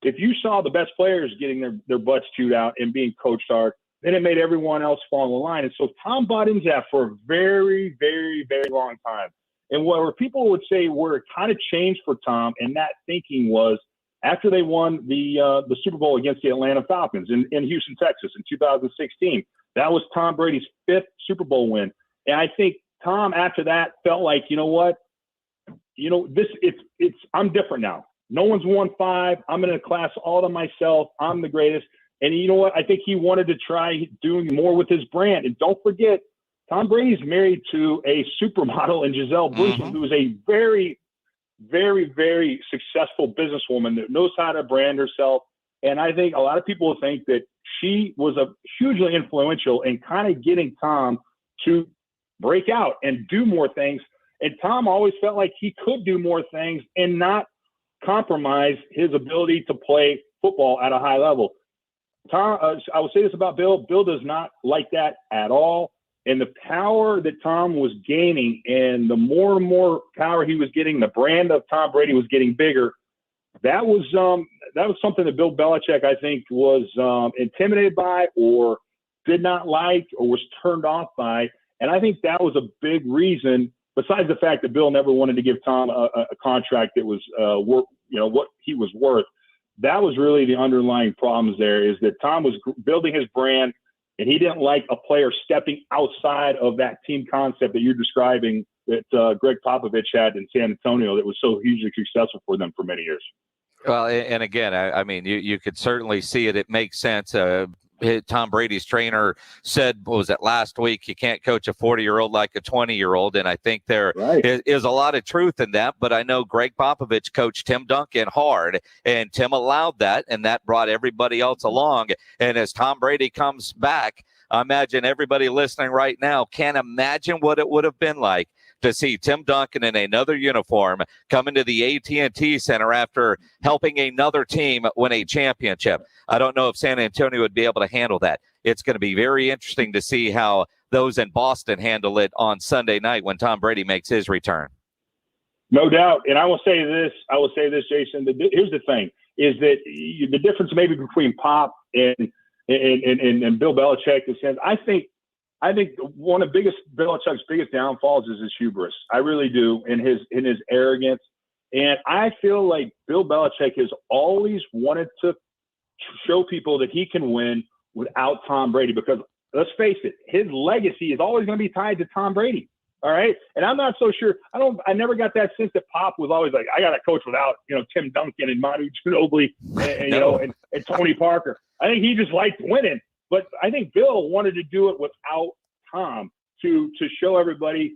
if you saw the best players getting their butts chewed out and being coached hard, then it made everyone else fall in the line. And so Tom bought into that for a very, very, very long time. And where people would say where it kind of changed for Tom and that thinking was after they won the Super Bowl against the Atlanta Falcons in Houston, Texas in 2016. That was Tom Brady's 5th Super Bowl win. And I think Tom, after that, felt like, you know what? I'm different now. No one's won 5. I'm in a class all to myself. I'm the greatest. And you know what? I think he wanted to try doing more with his brand. And don't forget, Tom Brady's married to a supermodel in Gisele Bündchen, who is a very, very, very successful businesswoman that knows how to brand herself. And I think a lot of people think that she was hugely influential in kind of getting Tom to break out and do more things. And Tom always felt like he could do more things and not compromise his ability to play football at a high level. Tom, I will say this about Bill. Bill does not like that at all. And the power that Tom was gaining, and the more and more power he was getting, the brand of Tom Brady was getting bigger. That was something that Bill Belichick, I think, was intimidated by, or did not like, or was turned off by. And I think that was a big reason, besides the fact that Bill never wanted to give Tom a contract that was worth, what he was worth. That was really the underlying problems there, is that Tom was building his brand, and he didn't like a player stepping outside of that team concept that you're describing that Greg Popovich had in San Antonio that was so hugely successful for them for many years.
Well, and again, I mean, you could certainly see it. It makes sense. Tom Brady's trainer said, what was it, last week, you can't coach a 40-year-old like a 20-year-old. And I think there is a lot of truth in that. But I know Greg Popovich coached Tim Duncan hard, and Tim allowed that, and that brought everybody else along. And as Tom Brady comes back, I imagine everybody listening right now can't imagine what it would have been like to see Tim Duncan in another uniform come into the AT&T Center after helping another team win a championship. I don't know if San Antonio would be able to handle that. It's going to be very interesting to see how those in Boston handle it on Sunday night when Tom Brady makes his return.
No doubt. And I will say this, Jason. Here's the thing, is that the difference maybe between Pop and Bill Belichick is, I think one of Belichick's biggest downfalls is his hubris. I really do, in his arrogance. And I feel like Bill Belichick has always wanted to show people that he can win without Tom Brady, because let's face it, his legacy is always going to be tied to Tom Brady. All right. And I'm not so sure. I never got that sense that Pop was always like, I got to coach without, Tim Duncan and Manu Ginobili and Tony Parker. I think he just liked winning. But I think Bill wanted to do it without Tom to show everybody,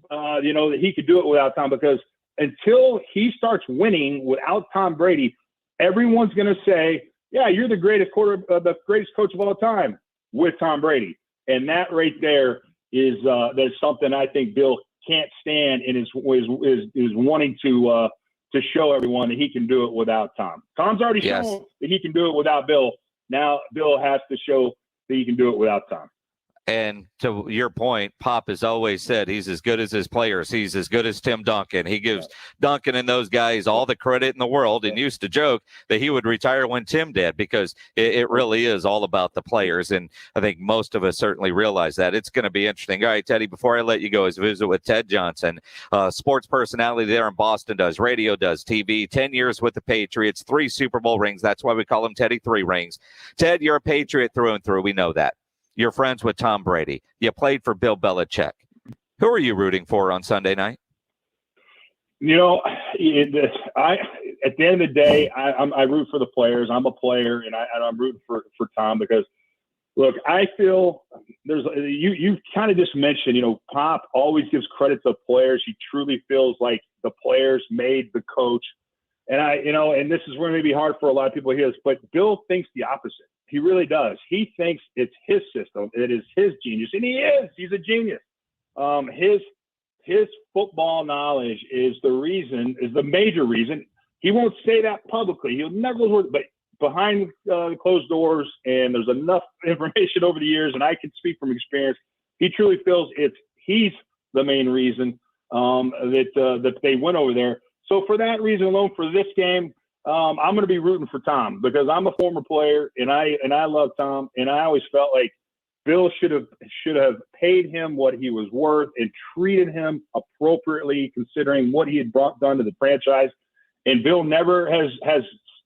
that he could do it without Tom, because until he starts winning without Tom Brady, everyone's going to say, yeah, you're the greatest the greatest coach of all time with Tom Brady. And that right there is there's something I think Bill can't stand, and is wanting to show everyone that he can do it without Tom. Tom's already shown that he can do it without Bill. Now Bill has to show that he can do it without Tom.
And to your point, Pop has always said he's as good as his players. He's as good as Tim Duncan. He gives Duncan and those guys all the credit in the world, and used to joke that he would retire when Tim did, because it really is all about the players. And I think most of us certainly realize that. It's going to be interesting. All right, Teddy, before I let you go, is visit with Ted Johnson, sports personality there in Boston, does radio, does TV, 10 years with the Patriots, 3 Super Bowl rings. That's why we call him Teddy 3 Rings. Ted, you're a Patriot through and through. We know that. You're friends with Tom Brady. You played for Bill Belichick. Who are you rooting for on Sunday night?
At the end of the day, I root for the players. I'm a player, and I'm rooting for Tom, because, look, I feel you kind of just mentioned, Pop always gives credit to players. He truly feels like the players made the coach. And and this is where it may be hard for a lot of people to hear this, but Bill thinks the opposite. He really does. He thinks it's his system. It is his genius. And he is. He's a genius. His football knowledge is the major reason. He won't say that publicly. He'll never those words, but behind closed doors, and there's enough information over the years, and I can speak from experience, he truly feels he's the main reason that they went over there. So for that reason alone, for this game, I'm going to be rooting for Tom, because I'm a former player, and I love Tom, and I always felt like Bill should have paid him what he was worth and treated him appropriately, considering what he had done to the franchise. And Bill never has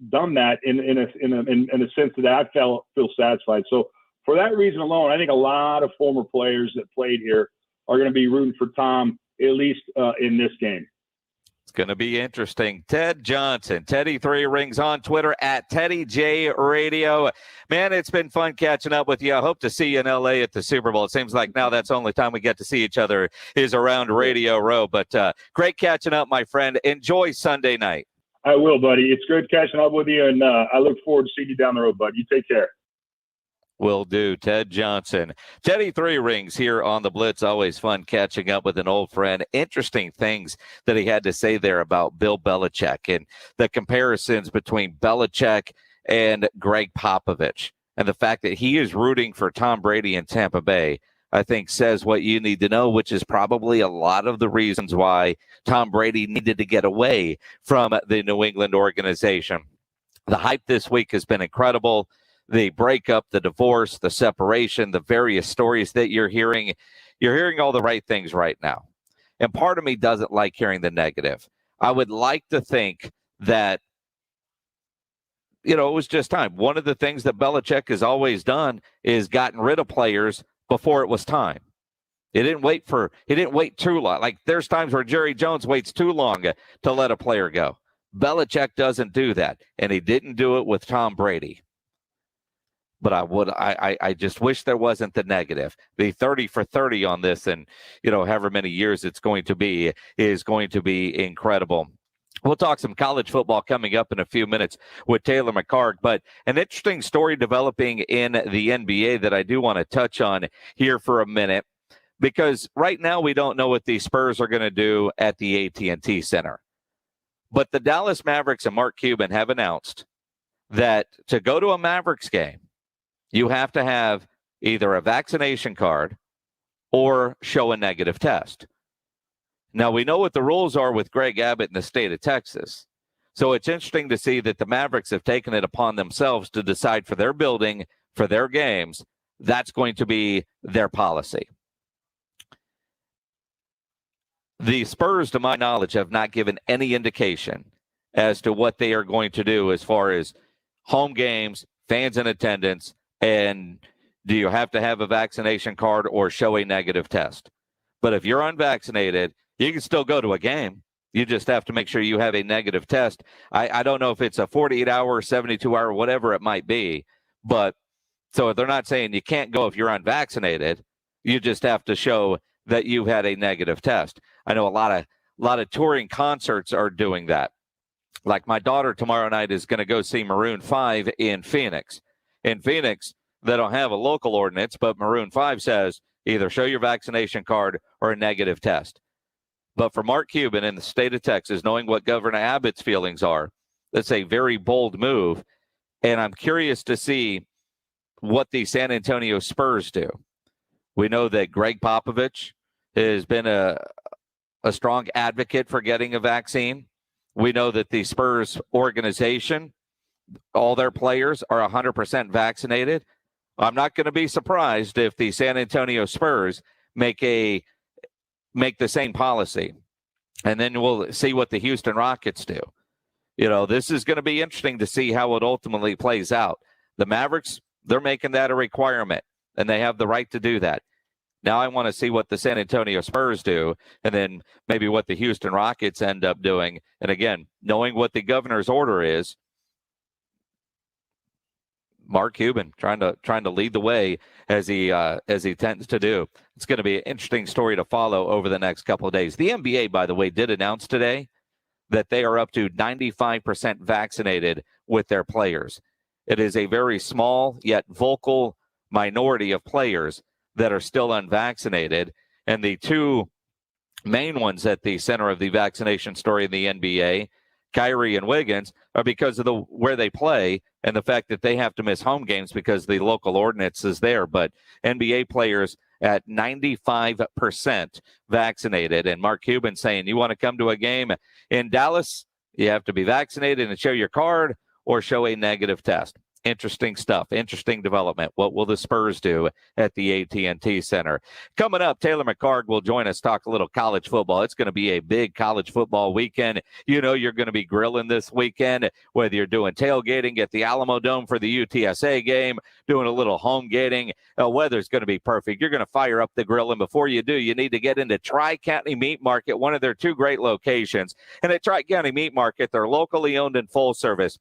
done that in a sense that I feel satisfied. So for that reason alone, I think a lot of former players that played here are going to be rooting for Tom, at least in this game.
It's Going to be interesting. Ted Johnson, Teddy 3 Rings on Twitter at Teddy J Radio. Man, it's been fun catching up with you. I hope to see you in LA at the Super Bowl. It seems like now that's the only time we get to see each other is around Radio Row. But great catching up, my friend. Enjoy Sunday night.
I will, buddy. It's good catching up with you, and I look forward to seeing you down the road, bud. You take care.
Will do. Ted Johnson. Teddy 3 Rings here on the Blitz. Always fun catching up with an old friend. Interesting things that he had to say there about Bill Belichick and the comparisons between Belichick and Greg Popovich. And the fact that he is rooting for Tom Brady in Tampa Bay, I think says what you need to know, which is probably a lot of the reasons why Tom Brady needed to get away from the New England organization. The hype this week has been incredible. The breakup, the divorce, the separation, the various stories that you're hearing all the right things right now. And part of me doesn't like hearing the negative. I would like to think that, it was just time. One of the things that Belichick has always done is gotten rid of players before it was time. He didn't wait too long. Like there's times where Jerry Jones waits too long to let a player go. Belichick doesn't do that, and he didn't do it with Tom Brady. But I just wish there wasn't the negative. The 30 for 30 on this, and however many years it's going to be, is going to be incredible. We'll talk some college football coming up in a few minutes with Taylor McHargue, but an interesting story developing in the NBA that I do want to touch on here for a minute, because right now we don't know what the Spurs are going to do at the AT&T Center. But the Dallas Mavericks and Mark Cuban have announced that to go to a Mavericks game, you have to have either a vaccination card or show a negative test. Now, we know what the rules are with Greg Abbott in the state of Texas. So it's interesting to see that the Mavericks have taken it upon themselves to decide for their building, for their games, that's going to be their policy. The Spurs, to my knowledge, have not given any indication as to what they are going to do as far as home games, fans in attendance, and do you have to have a vaccination card or show a negative test? But if you're unvaccinated, you can still go to a game. You just have to make sure you have a negative test. I don't know if it's a 48-hour, 72-hour, whatever it might be. But so they're not saying you can't go if you're unvaccinated. You just have to show that you've had a negative test. I know a lot of touring concerts are doing that. Like my daughter tomorrow night is going to go see Maroon 5 in Phoenix. In Phoenix, they don't have a local ordinance, but Maroon 5 says either show your vaccination card or a negative test. But for Mark Cuban in the state of Texas, knowing what Governor Abbott's feelings are, that's a very bold move. And I'm curious to see what the San Antonio Spurs do. We know that Greg Popovich has been a strong advocate for getting a vaccine. We know that the Spurs organization, all their players are 100% vaccinated. I'm not going to be surprised if the San Antonio Spurs make the same policy. And then we'll see what the Houston Rockets do. This is going to be interesting to see how it ultimately plays out. The Mavericks, they're making that a requirement, and they have the right to do that. Now I want to see what the San Antonio Spurs do, and then maybe what the Houston Rockets end up doing. And again, knowing what the governor's order is, Mark Cuban trying to lead the way as he tends to do. It's going to be an interesting story to follow over the next couple of days. The NBA, by the way, did announce today that they are up to 95% vaccinated with their players. It is a very small yet vocal minority of players that are still unvaccinated, and the two main ones at the center of the vaccination story in the NBA, Kyrie and Wiggins, are because of where they play and the fact that they have to miss home games because the local ordinance is there. But NBA players at 95% vaccinated, and Mark Cuban saying, you want to come to a game in Dallas, you have to be vaccinated and show your card or show a negative test. Interesting stuff, interesting development. What will the Spurs do at the AT&T Center? Coming up, Taylor McHargue will join us, talk a little college football. It's going to be a big college football weekend. You know you're going to be grilling this weekend, whether you're doing tailgating at the Alamo Dome for the UTSA game, doing a little home gating. Weather's going to be perfect. You're going to fire up the grill, and before you do, you need to get into Tri-County Meat Market, one of their two great locations. And at Tri-County Meat Market, they're locally owned and full service.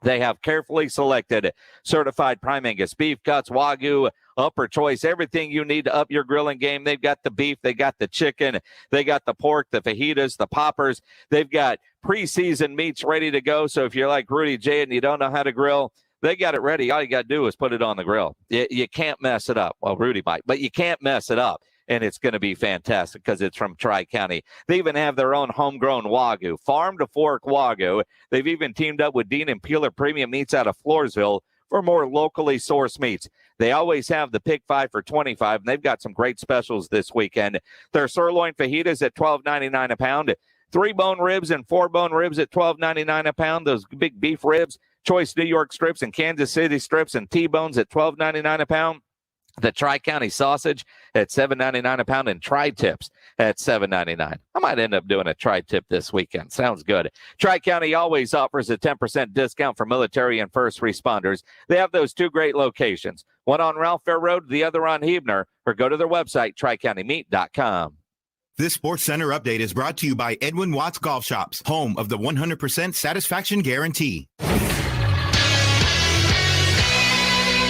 They have carefully selected certified prime Angus beef cuts, Wagyu, upper choice, everything you need to up your grilling game. They've got the beef, they got the chicken, they got the pork, the fajitas, the poppers. They've got preseasoned meats ready to go. So if you're like Rudy J and you don't know how to grill, they got it ready. All you got to do is put it on the grill. You can't mess it up. Well, Rudy might, but you can't mess it up. And it's going to be fantastic because it's from Tri-County. They even have their own homegrown Wagyu, farm to fork Wagyu. They've even teamed up with Dean and Peeler Premium Meats out of Floresville for more locally sourced meats. They always have the Pick 5 for $25, and they've got some great specials this weekend. Their sirloin fajitas at $12.99 a pound, 3-bone ribs and 4-bone ribs at $12.99 a pound. Those big beef ribs, choice New York strips and Kansas City strips and T-bones at $12.99 a pound. The Tri-County sausage at $7.99 a pound and tri-tips at $7.99. I might end up doing a tri-tip this weekend. Sounds good. Tri-County always offers a 10% discount for military and first responders. They have those two great locations, one on Ralph Fair Road, the other on Hebner, or go to their website, tricountymeat.com.
This Sports Center update is brought to you by Edwin Watts Golf Shops, home of the 100% satisfaction guarantee.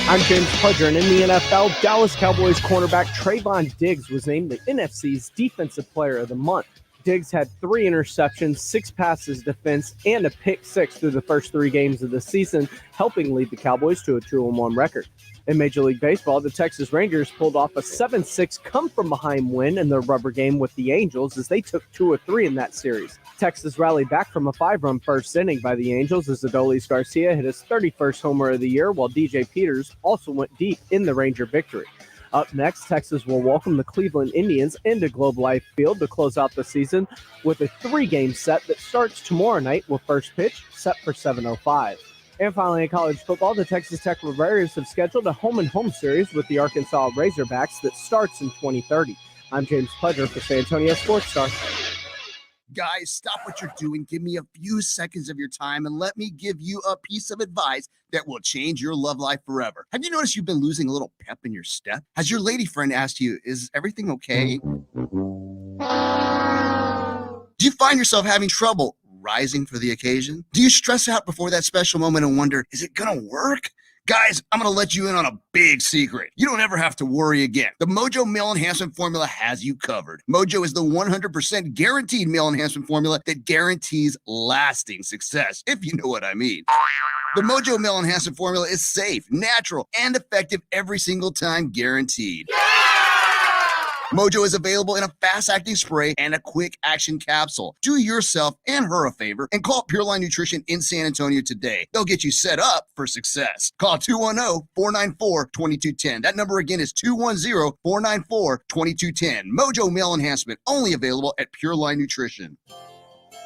I'm James Pudger, and in the NFL, Dallas Cowboys cornerback Trayvon Diggs was named the NFC's Defensive Player of the Month. Diggs had 3 interceptions, 6 passes defense, and a pick 6 through the first 3 games of the season, helping lead the Cowboys to a 2-1 record. In Major League Baseball, the Texas Rangers pulled off a 7-6 come-from-behind win in their rubber game with the Angels as they took 2 of 3 in that series. Texas rallied back from a 5-run first inning by the Angels as Adolis Garcia hit his 31st homer of the year, while DJ Peters also went deep in the Ranger victory. Up next, Texas will welcome the Cleveland Indians into Globe Life Field to close out the season with a 3-game set that starts tomorrow night with first pitch set for 7:05. And finally, in college football, the Texas Tech Ravens have scheduled a home-and-home series with the Arkansas Razorbacks that starts in 2030. I'm James Pudger for San Antonio Sports Star.
Guys, stop what you're doing. Give me a few seconds of your time and let me give you a piece of advice that will change your love life forever. Have you noticed you've been losing a little pep in your step? Has your lady friend asked you, is everything okay? Do you find yourself having trouble rising for the occasion? Do you stress out before that special moment and wonder, is it gonna work? Guys, I'm going to let you in on a big secret. You don't ever have to worry again. The Mojo Male Enhancement Formula has you covered. Mojo is the 100% guaranteed male enhancement formula that guarantees lasting success, if you know what I mean. The Mojo Male Enhancement Formula is safe, natural, and effective every single time, guaranteed. Mojo is available in a fast-acting spray and a quick-action capsule. Do yourself and her a favor and call Pureline Nutrition in San Antonio today. They'll get you set up for success. Call 210-494-2210. That number again is 210-494-2210. Mojo Male Enhancement, only available at Pureline Nutrition.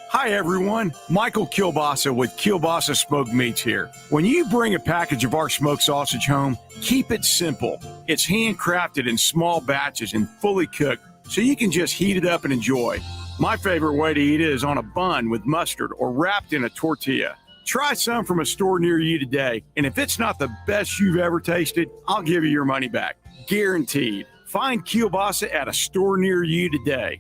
Hi, everyone. Michael Kielbasa with Kielbasa Smoked Meats here. When you bring a package of our smoked sausage home, keep it simple. It's handcrafted in small batches and fully cooked, so you can just heat it up and enjoy. My favorite way to eat it is on a bun with mustard or wrapped in a tortilla. Try some from a store near you today, and if it's not the best you've ever tasted, I'll give you your money back. Guaranteed. Find Kielbasa at a store near you today.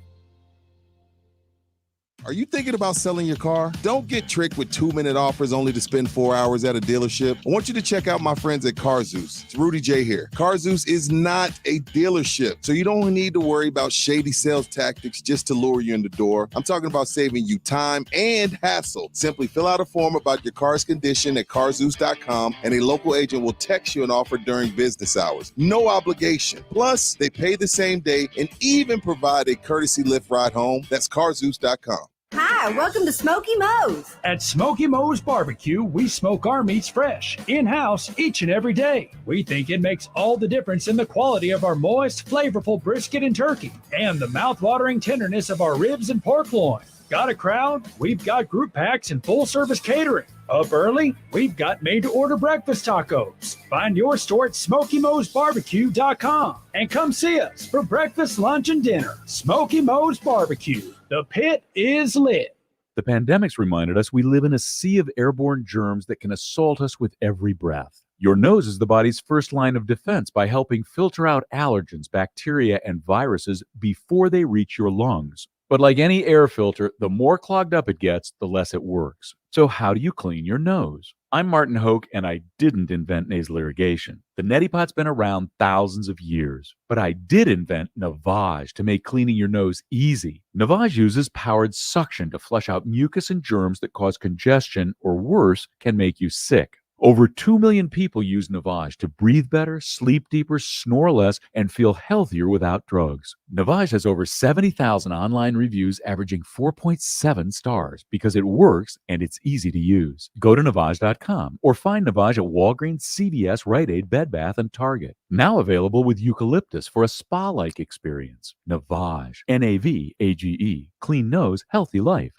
Are you thinking about selling your car? Don't get tricked with 2-minute offers only to spend 4 hours at a dealership. I want you to check out my friends at CarZeus. It's Rudy J here. CarZeus is not a dealership, so you don't need to worry about shady sales tactics just to lure you in the door. I'm talking about saving you time and hassle. Simply fill out a form about your car's condition at carzeus.com, and a local agent will text you an offer during business hours. No obligation. Plus, they pay the same day and even provide a courtesy Lyft ride home. That's carzeus.com.
Hi, welcome to Smoky Mo's.
At Smoky Mo's Barbecue, we smoke our meats fresh, in-house, each and every day. We think it makes all the difference in the quality of our moist, flavorful brisket and turkey, and the mouth-watering tenderness of our ribs and pork loin. Got a crowd? We've got group packs and full-service catering. Up early? We've got made-to-order breakfast tacos. Find your store at SmokyMoe'sBarbecue.com and come see us for breakfast, lunch, and dinner. Smoky Moe's Barbecue. The pit is lit.
The pandemic's reminded us we live in a sea of airborne germs that can assault us with every breath. Your nose is the body's first line of defense by helping filter out allergens, bacteria, and viruses before they reach your lungs. But like any air filter, the more clogged up it gets, the less it works. So how do you clean your nose? I'm Martin Hoke, and I didn't invent nasal irrigation. The neti pot's been around thousands of years. But I did invent Navage to make cleaning your nose easy. Navage uses powered suction to flush out mucus and germs that cause congestion, or worse, can make you sick. Over 2 million people use Navage to breathe better, sleep deeper, snore less, and feel healthier without drugs. Navage has over 70,000 online reviews averaging 4.7 stars because it works and it's easy to use. Go to Navage.com or find Navage at Walgreens, CVS, Rite Aid, Bed Bath, and Target. Now available with eucalyptus for a spa-like experience. Navage, Navage, clean nose, healthy life.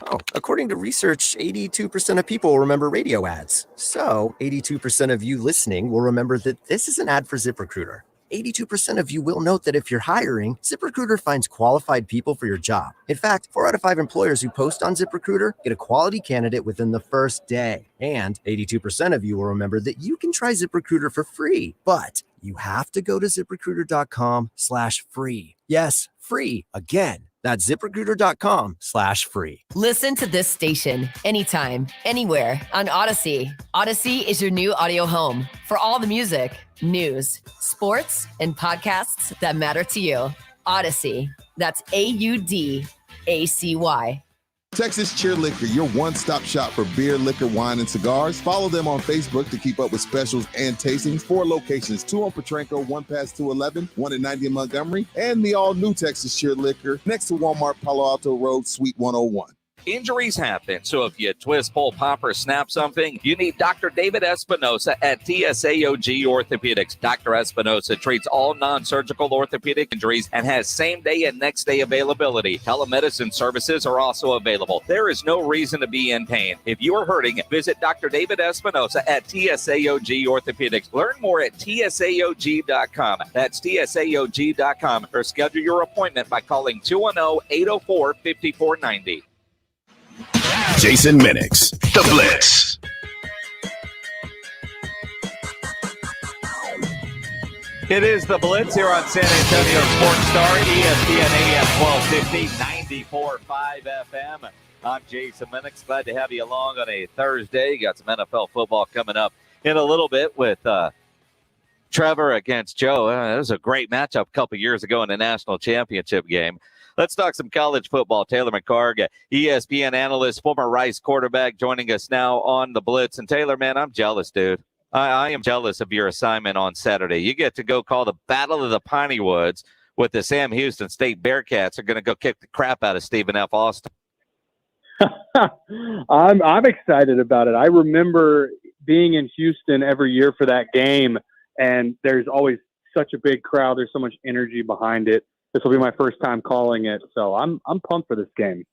Oh, according to research, 82% of people remember radio ads. So, 82% of you listening will remember that this is an ad for ZipRecruiter. 82% of you will note that if you're hiring, ZipRecruiter finds qualified people for your job. In fact, 4 out of 5 employers who post on ZipRecruiter get a quality candidate within the first day. And 82% of you will remember that you can try ZipRecruiter for free, but you have to go to ZipRecruiter.com/free. Yes, free. Again. That's ZipRecruiter.com/free.
Listen to this station anytime, anywhere on Odyssey. Odyssey is your new audio home for all the music, news, sports, and podcasts that matter to you. Odyssey. That's AUDACY.
Texas Cheer Liquor, your one-stop shop for beer, liquor, wine, and cigars. Follow them on Facebook to keep up with specials and tastings. 4 locations, 2 on Petranco, 1 past 211, 1 in 90 in Montgomery, and the all-new Texas Cheer Liquor next to Walmart, Palo Alto Road, Suite 101.
Injuries happen, so if you twist, pull, pop, or snap something, you need Dr. David Espinosa at TSAOG Orthopedics. Dr. Espinosa treats all non-surgical orthopedic injuries and has same-day and next-day availability. Telemedicine services are also available. There is no reason to be in pain. If you are hurting, visit Dr. David Espinosa at TSAOG Orthopedics. Learn more at TSAOG.com. That's TSAOG.com, or schedule your appointment by calling 210-804-5490.
Jason Minix, The Blitz.
It is The Blitz here on San Antonio Sports Star, ESPN AM 1250, 94.5 FM. I'm Jason Minix. Glad to have you along on a Thursday. Got some NFL football coming up in a little bit with Trevor against Joe. It was a great matchup a couple years ago in the national championship game. Let's talk some college football. Taylor McHargue, ESPN analyst, former Rice quarterback, joining us now on The Blitz. And Taylor, man, I'm jealous, dude. I am jealous of your assignment on Saturday. You get to go call the Battle of the Piney Woods with the Sam Houston State Bearcats are going to go kick the crap out of Stephen F. Austin.
I'm excited about it. I remember being in Houston every year for that game, and there's always such a big crowd. There's so much energy behind it. This will be my first time calling it, so I'm pumped for this game.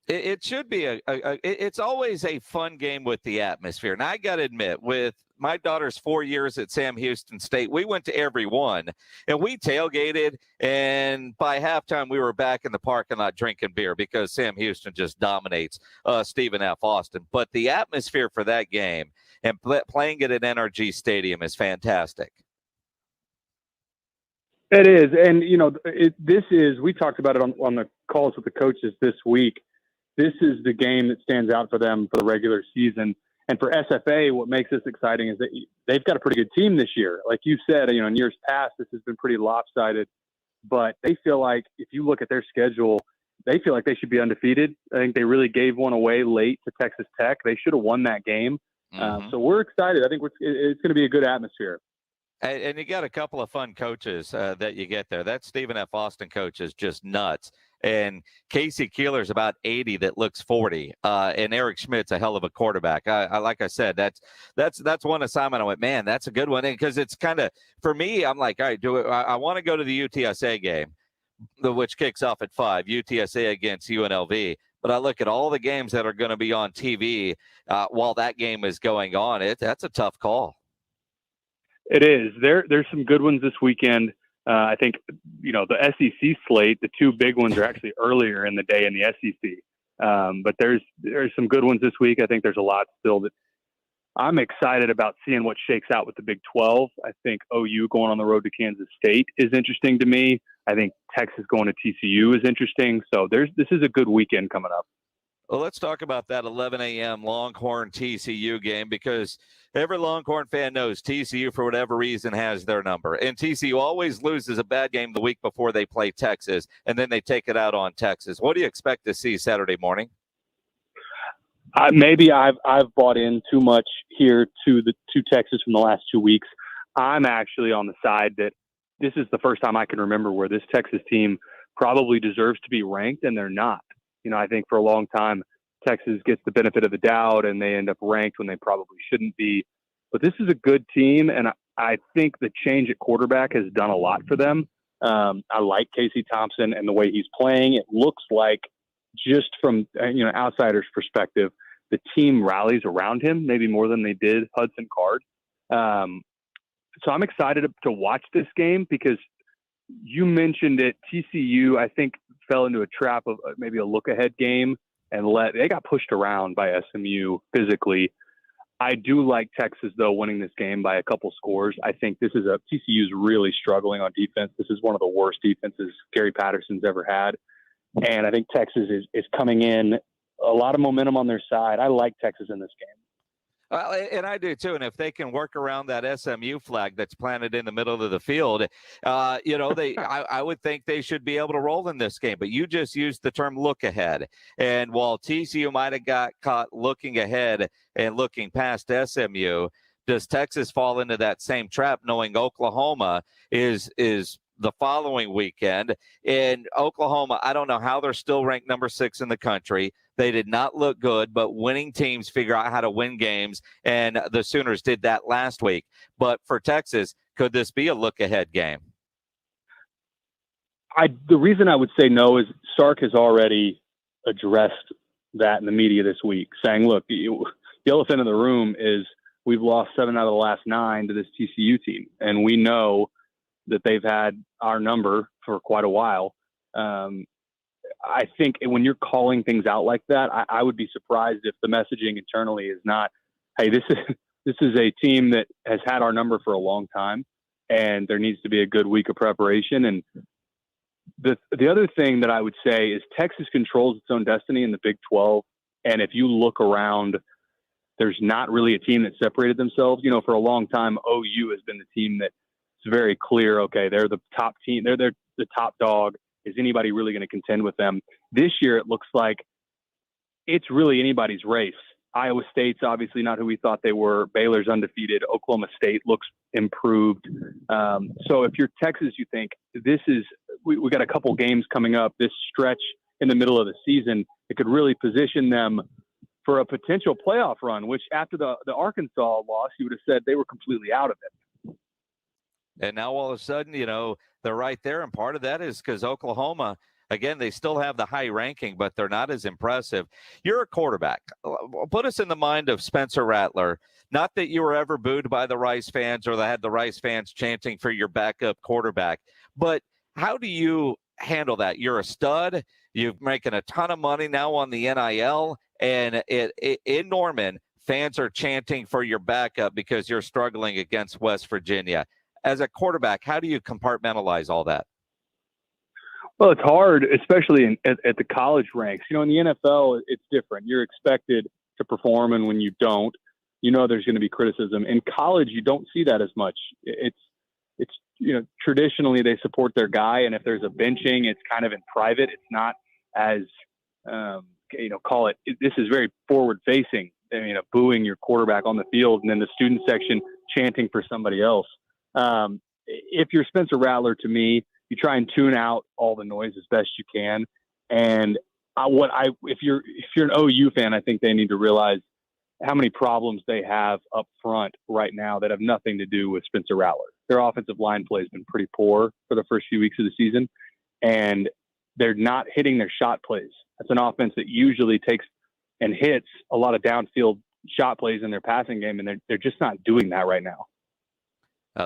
It should be it's always a fun game with the atmosphere. And I got to admit, with my daughter's 4 years at Sam Houston State, we went to every one, and we tailgated. And by halftime, we were back in the parking lot drinking beer because Sam Houston just dominates Stephen F. Austin. But the atmosphere for that game and playing it at NRG Stadium is fantastic.
It is. And, we talked about it on the calls with the coaches this week. This is the game that stands out for them for the regular season. And for SFA, what makes this exciting is that they've got a pretty good team this year. Like you said, in years past, this has been pretty lopsided. But they feel like if you look at their schedule, they feel like they should be undefeated. I think they really gave one away late to Texas Tech. They should have won that game. So we're excited. I think it's going to be a good atmosphere.
And you got a couple of fun coaches that you get there. That Stephen F. Austin coach is just nuts. And Casey Keeler's about 80 that looks 40. And Eric Schmidt's a hell of a quarterback. Like I said, that's one assignment. I went, man, that's a good one. Because it's kind of, for me, I'm like, all right, I want to go to the UTSA game, which kicks off at 5, UTSA against UNLV. but I look at all the games that are going to be on TV while that game is going on. That's a tough call.
It is. There's some good ones this weekend. I think, the SEC slate, the two big ones are actually earlier in the day in the SEC. But there's some good ones this week. I think there's a lot still that I'm excited about seeing what shakes out with the Big 12. I think OU going on the road to Kansas State is interesting to me. I think Texas going to TCU is interesting. So this is a good weekend coming up.
Well, let's talk about that 11 a.m. Longhorn TCU game, because every Longhorn fan knows TCU, for whatever reason, has their number. And TCU always loses a bad game the week before they play Texas, and then they take it out on Texas. What do you expect to see Saturday morning?
Maybe I've bought in too much here to Texas from the last 2 weeks. I'm actually on the side that this is the first time I can remember where this Texas team probably deserves to be ranked, and they're not. I think for a long time, Texas gets the benefit of the doubt and they end up ranked when they probably shouldn't be. But this is a good team, and I think the change at quarterback has done a lot for them. I like Casey Thompson and the way he's playing. It looks like, just from outsiders' perspective, the team rallies around him maybe more than they did Hudson Card. So I'm excited to watch this game, because you mentioned it. TCU, I think, fell into a trap of maybe a look-ahead game, and they got pushed around by SMU physically. I do like Texas, though, winning this game by a couple scores. I think TCU's really struggling on defense. This is one of the worst defenses Gary Patterson's ever had. And I think Texas is coming in, a lot of momentum on their side. I like Texas in this game.
Well, and I do too. And if they can work around that SMU flag that's planted in the middle of the field, I would think they should be able to roll in this game. But you just used the term look ahead. And while TCU might have got caught looking ahead and looking past SMU, does Texas fall into that same trap, knowing Oklahoma is the following weekend? In Oklahoma, I don't know how they're still ranked number 6 in the country. They did not look good, but winning teams figure out how to win games, and the Sooners did that last week. But for Texas, could this be a look-ahead game?
The reason I would say no is Sark has already addressed that in the media this week, saying, look, the elephant in the room is we've lost 7 out of the last 9 to this TCU team, and we know that they've had our number for quite a while. I think when you're calling things out like that, I would be surprised if the messaging internally is not, hey, this is a team that has had our number for a long time, and there needs to be a good week of preparation. And the other thing that I would say is Texas controls its own destiny in the Big 12. And if you look around, there's not really a team that separated themselves. For a long time, OU has been the team that's very clear. Okay, they're the top team. They're the top dog. Is anybody really going to contend with them? This year, it looks like it's really anybody's race. Iowa State's obviously not who we thought they were. Baylor's undefeated. Oklahoma State looks improved. So if you're Texas, you think we got a couple games coming up, this stretch in the middle of the season, it could really position them for a potential playoff run, which after the Arkansas loss, you would have said they were completely out of it.
And now all of a sudden, they're right there. And part of that is because Oklahoma, again, they still have the high ranking, but they're not as impressive. You're a quarterback. Put us in the mind of Spencer Rattler. Not that you were ever booed by the Rice fans or that had the Rice fans chanting for your backup quarterback, but how do you handle that? You're a stud. You're making a ton of money now on the NIL, and in Norman, fans are chanting for your backup because you're struggling against West Virginia. As a quarterback, how do you compartmentalize all that?
Well, it's hard, especially at the college ranks. In the NFL, it's different. You're expected to perform, and when you don't, there's going to be criticism. In college, you don't see that as much. It's traditionally they support their guy, and if there's a benching, it's kind of in private. It's not as this is very forward-facing. Booing your quarterback on the field, and then the student section chanting for somebody else. If you're Spencer Rattler, to me, you try and tune out all the noise as best you can. And if you're an OU fan, I think they need to realize how many problems they have up front right now that have nothing to do with Spencer Rattler. Their offensive line play has been pretty poor for the first few weeks of the season. And they're not hitting their shot plays. That's an offense that usually takes and hits a lot of downfield shot plays in their passing game, and they're just not doing that right now.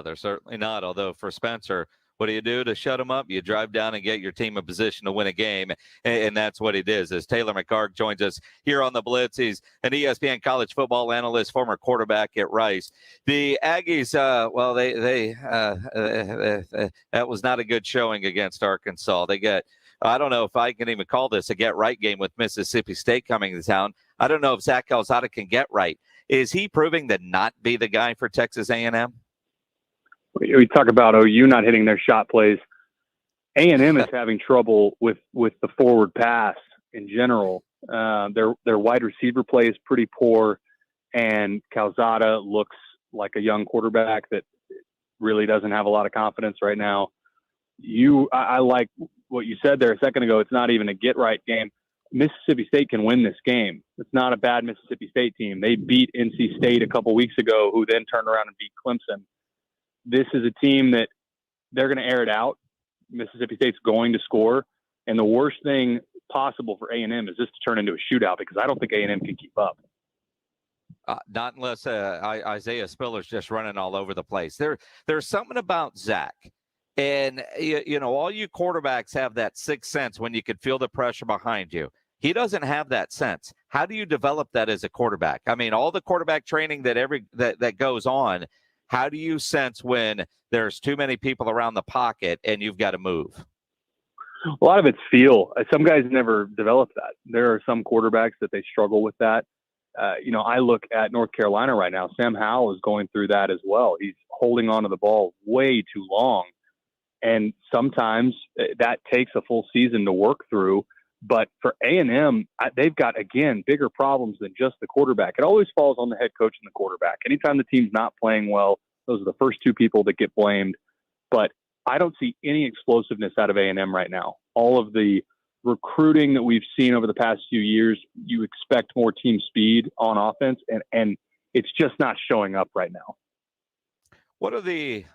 They're certainly not. Although for Spencer, what do you do to shut him up? You drive down and get your team in position to win a game, and that's what it is. As Taylor McHargue joins us here on the Blitz, he's an ESPN college football analyst, former quarterback at Rice. The Aggies, that was not a good showing against Arkansas. They got, I don't know if I can even call this a get-right game with Mississippi State coming to town. I don't know if Zach Calzada can get right. Is he proving to not be the guy for Texas A&M?
We talk about OU not hitting their shot plays. A&M is having trouble with the forward pass in general. Their wide receiver play is pretty poor, and Calzada looks like a young quarterback that really doesn't have a lot of confidence right now. I like what you said there a second ago. It's not even a get-right game. Mississippi State can win this game. It's not a bad Mississippi State team. They beat NC State a couple weeks ago, who then turned around and beat Clemson. This is a team that they're going to air it out. Mississippi State's going to score. And the worst thing possible for A&M is this to turn into a shootout, because I don't think A&M can keep up.
Not unless Isaiah Spiller's just running all over the place. There's something about Zach. And, all you quarterbacks have that sixth sense when you can feel the pressure behind you. He doesn't have that sense. How do you develop that as a quarterback? I mean, all the quarterback training that goes on, how do you sense when there's too many people around the pocket and you've got to move?
A lot of it's feel. Some guys never develop that. There are some quarterbacks that they struggle with that. I look at North Carolina right now. Sam Howell is going through that as well. He's holding on to the ball way too long. And sometimes that takes a full season to work through. But for A&M, they've got, again, bigger problems than just the quarterback. It always falls on the head coach and the quarterback. Anytime the team's not playing well, those are the first two people that get blamed. But I don't see any explosiveness out of A&M right now. All of the recruiting that we've seen over the past few years, you expect more team speed on offense, and it's just not showing up right now.
What are the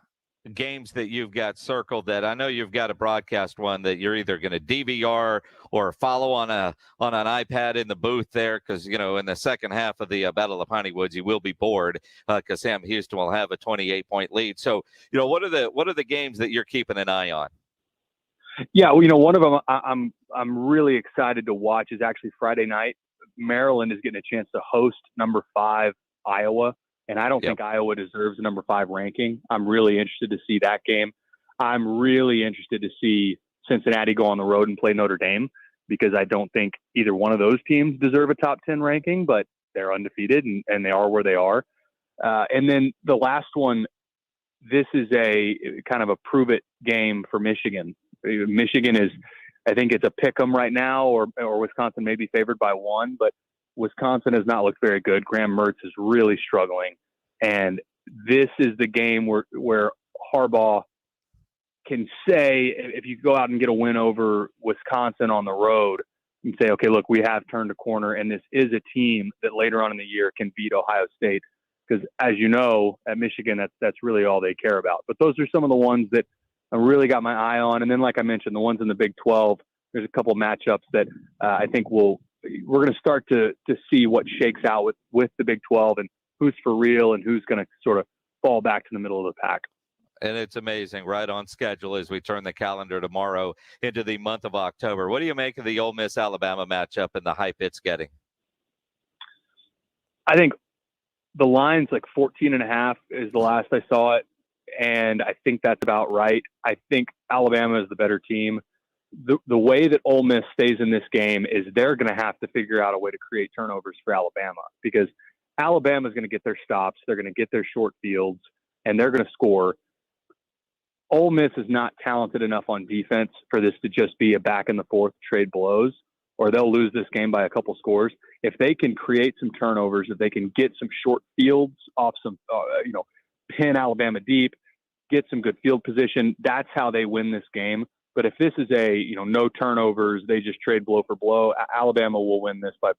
games that you've got circled that I know you've got a broadcast one that you're either going to DVR or follow on an iPad in the booth there, because in the second half of the Battle of Piney Woods you will be bored because Sam Houston will have a 28-point lead. So what are the games that you're keeping an eye on?
Yeah, one of them I'm really excited to watch is actually Friday night. Maryland is getting a chance to host number 5 Iowa. And I don't think Iowa deserves a number 5 ranking. I'm really interested to see that game. I'm really interested to see Cincinnati go on the road and play Notre Dame, because I don't think either one of those teams deserve a top 10 ranking, but they're undefeated and they are where they are. And then the last one, this is a kind of a prove it game for Michigan. Michigan is, I think it's a pick 'em right now, or Wisconsin may be favored by 1, but Wisconsin has not looked very good. Graham Mertz is really struggling. And this is the game where Harbaugh can say, if you go out and get a win over Wisconsin on the road, and say, okay, look, we have turned a corner, and this is a team that later on in the year can beat Ohio State. Because as you know, at Michigan, that's really all they care about. But those are some of the ones that I really got my eye on. And then, like I mentioned, the ones in the Big 12, there's a couple matchups that I think we're going to start to see what shakes out with the Big 12 and who's for real and who's going to sort of fall back to the middle of the pack.
And it's amazing, right on schedule as we turn the calendar tomorrow into the month of October. What do you make of the Ole Miss-Alabama matchup and the hype it's getting?
I think the line's like 14.5 is the last I saw it, and I think that's about right. I think Alabama is the better team. The way that Ole Miss stays in this game is they're going to have to figure out a way to create turnovers for Alabama, because Alabama is going to get their stops, they're going to get their short fields, and they're going to score. Ole Miss is not talented enough on defense for this to just be a back in the fourth trade blows, or they'll lose this game by a couple scores. If they can create some turnovers, if they can get some short fields off some, pin Alabama deep, get some good field position, that's how they win this game. But if this is no turnovers, they just trade blow for blow, Alabama will win this by,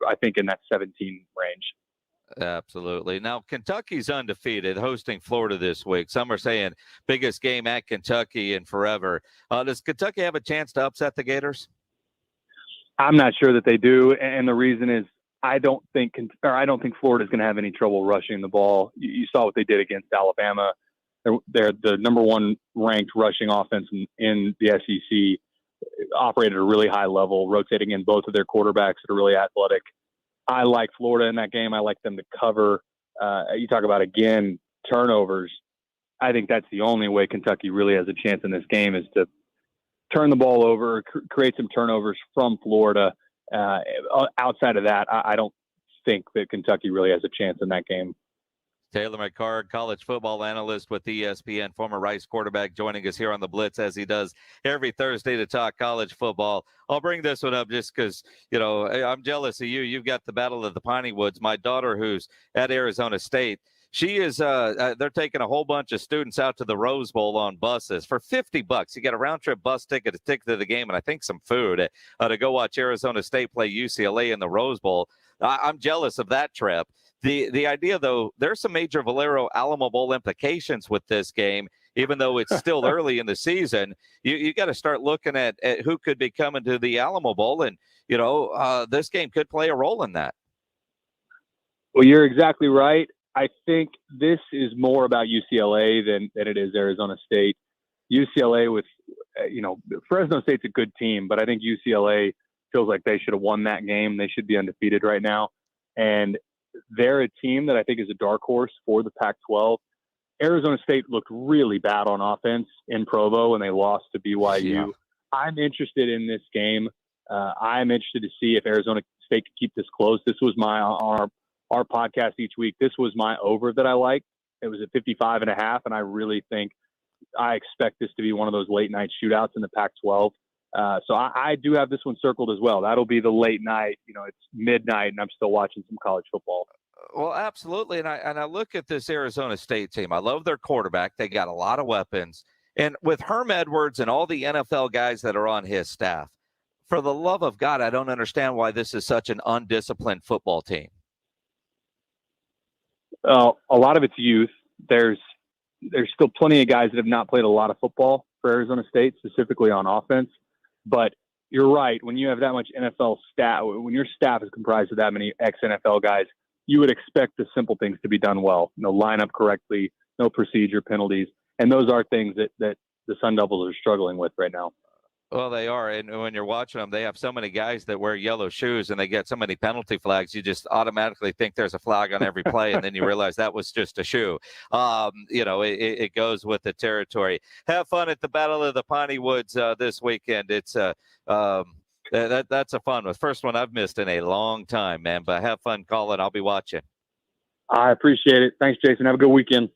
I think in that 17 range.
Absolutely. Now, Kentucky's undefeated, hosting Florida this week. Some are saying biggest game at Kentucky in forever. Does Kentucky have a chance to upset the Gators?
I'm not sure that they do, and the reason is I don't think Florida's going to have any trouble rushing the ball. You saw what they did against Alabama. They're the number one ranked rushing offense in the SEC. Operated at a really high level, rotating in both of their quarterbacks that are really athletic. I like Florida in that game. I like them to cover. You talk about, again, turnovers. I think that's the only way Kentucky really has a chance in this game is to turn the ball over, create some turnovers from Florida. Outside of that, I don't think that Kentucky really has a chance in that game.
Taylor McHargue, college football analyst with ESPN, former Rice quarterback, joining us here on the Blitz as he does every Thursday to talk college football. I'll bring this one up just because, I'm jealous of you. You've got the Battle of the Piney Woods. My daughter, who's at Arizona State, she is, they're taking a whole bunch of students out to the Rose Bowl on buses for $50. You get a round trip bus ticket, a ticket to the game, and I think some food to go watch Arizona State play UCLA in the Rose Bowl. I'm jealous of that trip. The idea, though, there's some major Valero Alamo Bowl implications with this game, even though it's still early in the season. You got to start looking at who could be coming to the Alamo Bowl, and, this game could play a role in that.
Well, you're exactly right. I think this is more about UCLA than it is Arizona State. UCLA with, Fresno State's a good team, but I think UCLA feels like they should have won that game. They should be undefeated right now. And they're a team that I think is a dark horse for the Pac-12. Arizona State looked really bad on offense in Provo when they lost to BYU. Yeah. I'm interested in this game. I'm interested to see if Arizona State can keep this close. This was our podcast each week. This was my over that I liked. It was at 55.5, and I really think I expect this to be one of those late night shootouts in the Pac-12. So I do have this one circled as well. That'll be the late night. It's midnight, and I'm still watching some college football.
Well, absolutely. And I look at this Arizona State team. I love their quarterback. They got a lot of weapons. And with Herm Edwards and all the NFL guys that are on his staff, for the love of God, I don't understand why this is such an undisciplined football team.
A lot of it's youth. There's still plenty of guys that have not played a lot of football for Arizona State, specifically on offense. But you're right. When you have that much NFL staff, when your staff is comprised of that many ex-NFL guys, you would expect the simple things to be done well. Line up correctly, no procedure penalties. And those are things that the Sun Devils are struggling with right now.
Well, they are. And when you're watching them, they have so many guys that wear yellow shoes and they get so many penalty flags. You just automatically think there's a flag on every play. And then you realize that was just a shoe. It goes with the territory. Have fun at the Battle of the Piney Woods this weekend. It's that's a fun one. First one I've missed in a long time, man. But have fun calling. I'll be watching.
I appreciate it. Thanks, Jason. Have a good weekend.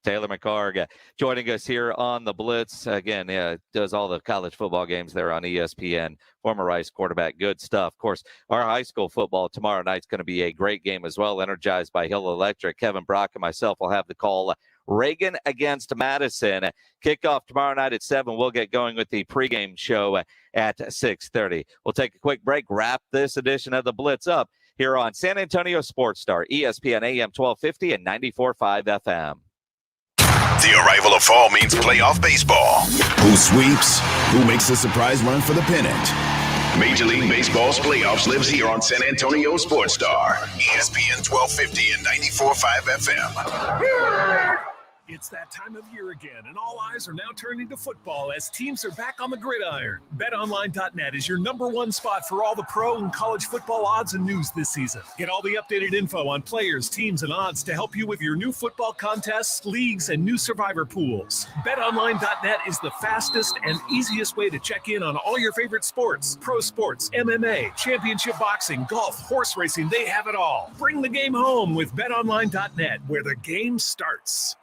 Taylor McHargue joining us here on the Blitz. Again, does all the college football games there on ESPN. Former Rice quarterback. Good stuff. Of course, our high school football tomorrow night's going to be a great game as well, energized by Hill Electric. Kevin Brock and myself will have the call. Reagan against Madison. Kickoff tomorrow night at 7. We'll get going with the pregame show at 6:30. We'll take a quick break, wrap this edition of the Blitz up here on San Antonio Sports Star, ESPN AM 1250 and 94.5 FM.
The arrival of fall means playoff baseball. Who sweeps? Who makes a surprise run for the pennant? Major League Baseball's playoffs lives here on San Antonio Sports Star, ESPN 1250 and 94.5 FM.
It's that time of year again, and all eyes are now turning to football as teams are back on the gridiron. BetOnline.net is your #1 spot for all the pro and college football odds and news this season. Get all the updated info on players, teams, and odds to help you with your new football contests, leagues, and new survivor pools. BetOnline.net is the fastest and easiest way to check in on all your favorite sports. Pro sports, MMA, championship boxing, golf, horse racing, they have it all. Bring the game home with BetOnline.net, where the game starts.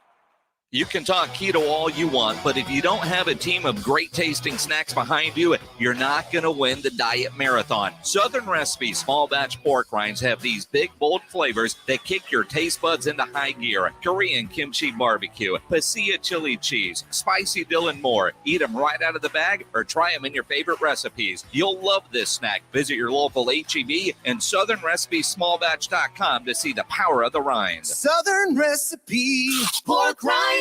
You can talk keto all you want, but if you don't have a team of great tasting snacks behind you, you're not going to win the diet marathon. Southern Recipe small batch pork rinds have these big, bold flavors that kick your taste buds into high gear. Korean kimchi barbecue, pasilla chili cheese, spicy dill and more. Eat them right out of the bag or try them in your favorite recipes. You'll love this snack. Visit your local H-E-B and southernrecipesmallbatch.com to see the power of the rinds.
Southern Recipe pork rinds.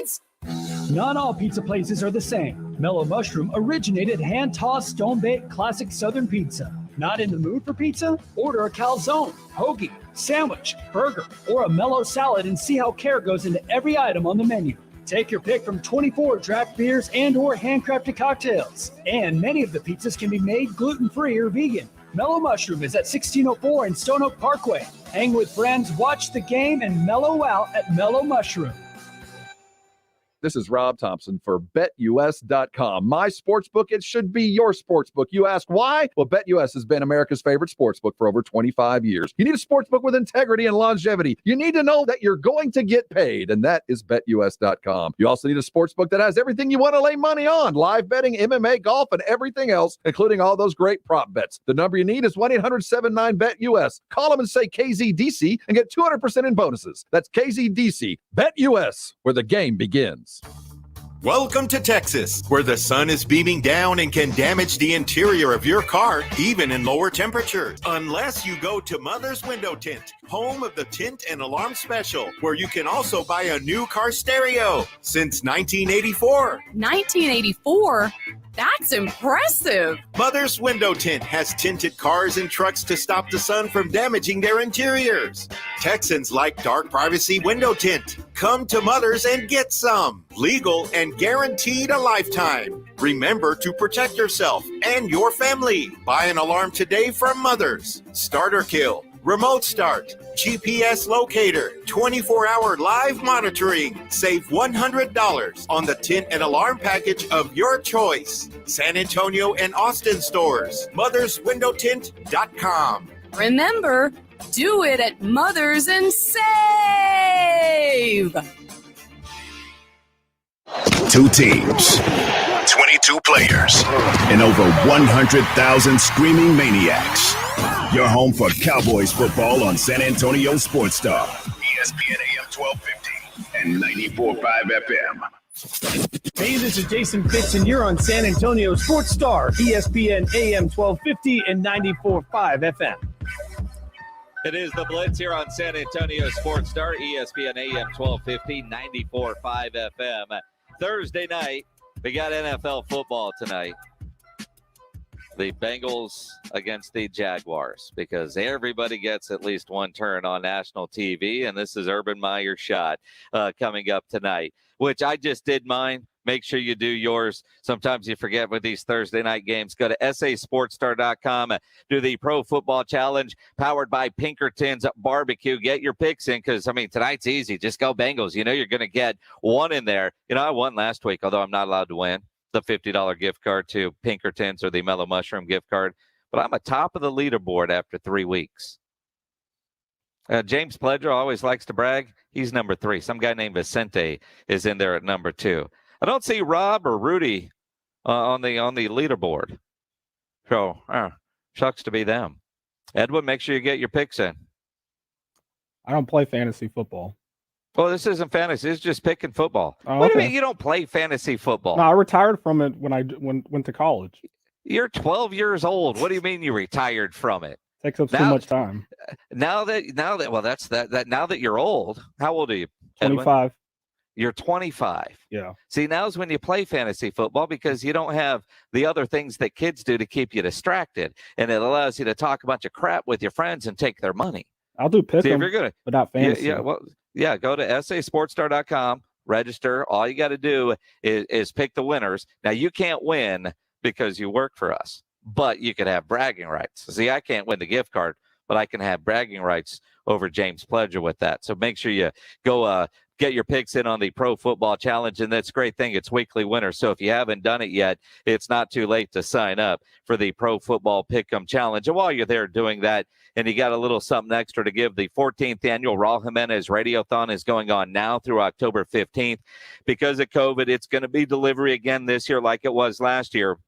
Not all pizza places are the same. Mellow Mushroom originated hand-tossed, stone-baked classic Southern pizza. Not in the mood for pizza? Order a calzone, hoagie, sandwich, burger, or a mellow salad and see how care goes into every item on the menu. Take your pick from 24 draft beers and or handcrafted cocktails. And many of the pizzas can be made gluten-free or vegan. Mellow Mushroom is at 1604 in Stone Oak Parkway. Hang with friends, watch the game, and mellow out at Mellow Mushroom.
This is Rob Thompson for BetUS.com. My sportsbook, it should be your sportsbook. You ask why? Well, BetUS has been America's favorite sportsbook for over 25 years. You need a sportsbook with integrity and longevity. You need to know that you're going to get paid, and that is BetUS.com. You also need a sportsbook that has everything you want to lay money on: live betting, MMA, golf, and everything else, including all those great prop bets. The number you need is 1-800-79-BET-US. Call them and say KZDC and get 200% in bonuses. That's KZDC. BetUS, where the game begins.
Welcome to Texas, where the sun is beaming down and can damage the interior of your car, even in lower temperatures. Unless you go to Mother's Window Tint, home of the Tint and Alarm Special, where you can also buy a new car stereo since 1984.
1984? That's impressive.
Mother's Window Tint has tinted cars and trucks to stop the sun from damaging their interiors. Texans like dark privacy window tint. Come to Mother's and get some. Legal and guaranteed a lifetime. Remember to protect yourself and your family. Buy an alarm today from Mother's. Starter kill, remote start, GPS locator, 24-hour live monitoring. Save $100 on the tint and alarm package of your choice. San Antonio and Austin stores. motherswindowtint.com.
Remember, do it at Mother's and save.
2 teams, 22 players, and over 100,000 screaming maniacs. Your home for Cowboys football on San Antonio Sports Star, ESPN AM 1250 and 94.5 FM.
Hey, this is Jason Fitz, and you're on San Antonio Sports Star, ESPN AM 1250 and 94.5 FM.
It is the Blitz here on San Antonio Sports Star, ESPN AM 1250, 94.5 FM. Thursday night, we got NFL football tonight. The Bengals against the Jaguars, because everybody gets at least one turn on national TV, and this is Urban Meyer's shot coming up tonight, which I just did mine. Make sure you do yours. Sometimes you forget with these Thursday night games. Go to sasportstar.com, do the Pro Football Challenge powered by Pinkerton's Barbecue. Get your picks in because, tonight's easy. Just go Bengals. You know you're going to get one in there. I won last week, although I'm not allowed to win the $50 gift card to Pinkerton's or the Mellow Mushroom gift card. But I'm atop of the leaderboard after 3 weeks. James Pledger always likes to brag. He's number 3. Some guy named Vicente is in there at number 2. I don't see Rob or Rudy on the leaderboard. So, shucks to be them. Edwin, make sure you get your picks in.
I don't play fantasy football.
Well, this isn't fantasy. It's just picking football.
Oh,
What do
okay.
you mean you don't play fantasy football?
No, I retired from it when I went to college.
You're 12 years old. What do you mean you retired from it?
Takes up too much time.
Now that you're old. How old are you, Edwin?
25.
You're 25.
Yeah.
See, now's when you play fantasy football because you don't have the other things that kids do to keep you distracted, and it allows you to talk a bunch of crap with your friends and take their money.
I'll do pick 'em, but not fantasy.
Go to sasportstar.com, register. All you got to do is pick the winners. Now, you can't win because you work for us, but you could have bragging rights. See, I can't win the gift card, but I can have bragging rights over James Pledger with that. So make sure you go get your picks in on the Pro Football Challenge. And that's a great thing. It's weekly winners. So if you haven't done it yet, it's not too late to sign up for the Pro Football Pick'em Challenge. And while you're there doing that, and you got a little something extra to give, the 14th annual Raul Jimenez Radiothon is going on now through October 15th. Because of COVID, it's going to be delivery again this year like it was last year.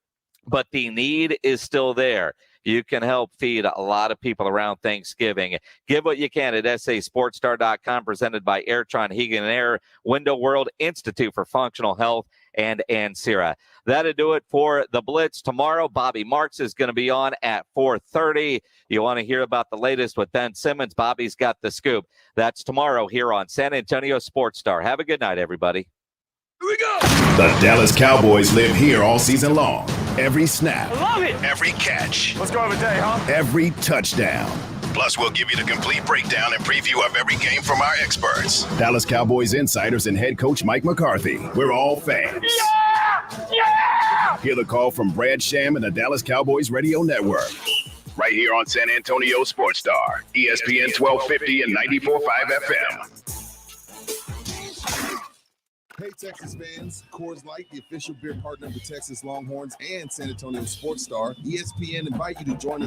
But the need is still there. You can help feed a lot of people around Thanksgiving. Give what you can at sasportstar.com, presented by Airtron Heating and Air, Window World, Institute for Functional Health, and Ancira. That'll do it for the Blitz. Tomorrow, Bobby Marks is going to be on at 4:30. You want to hear about the latest with Ben Simmons? Bobby's got the scoop. That's tomorrow here on San Antonio Sports Star. Have a good night, everybody.
Here we go. The Dallas Cowboys live here all season long. Every snap.
I love it.
Every catch.
Let's go have a day, huh?
Every touchdown. Plus, we'll give you the complete breakdown and preview of every game from our experts. Dallas Cowboys insiders and head coach Mike McCarthy. We're all fans.
Yeah! Yeah!
Hear the call from Brad Sham and the Dallas Cowboys Radio Network. Right here on San Antonio Sports Star, ESPN 1250 and 94.5 FM.
Hey, Texas fans. Coors Light, the official beer partner of the Texas Longhorns and San Antonio Sports Star. ESPN invite you to join us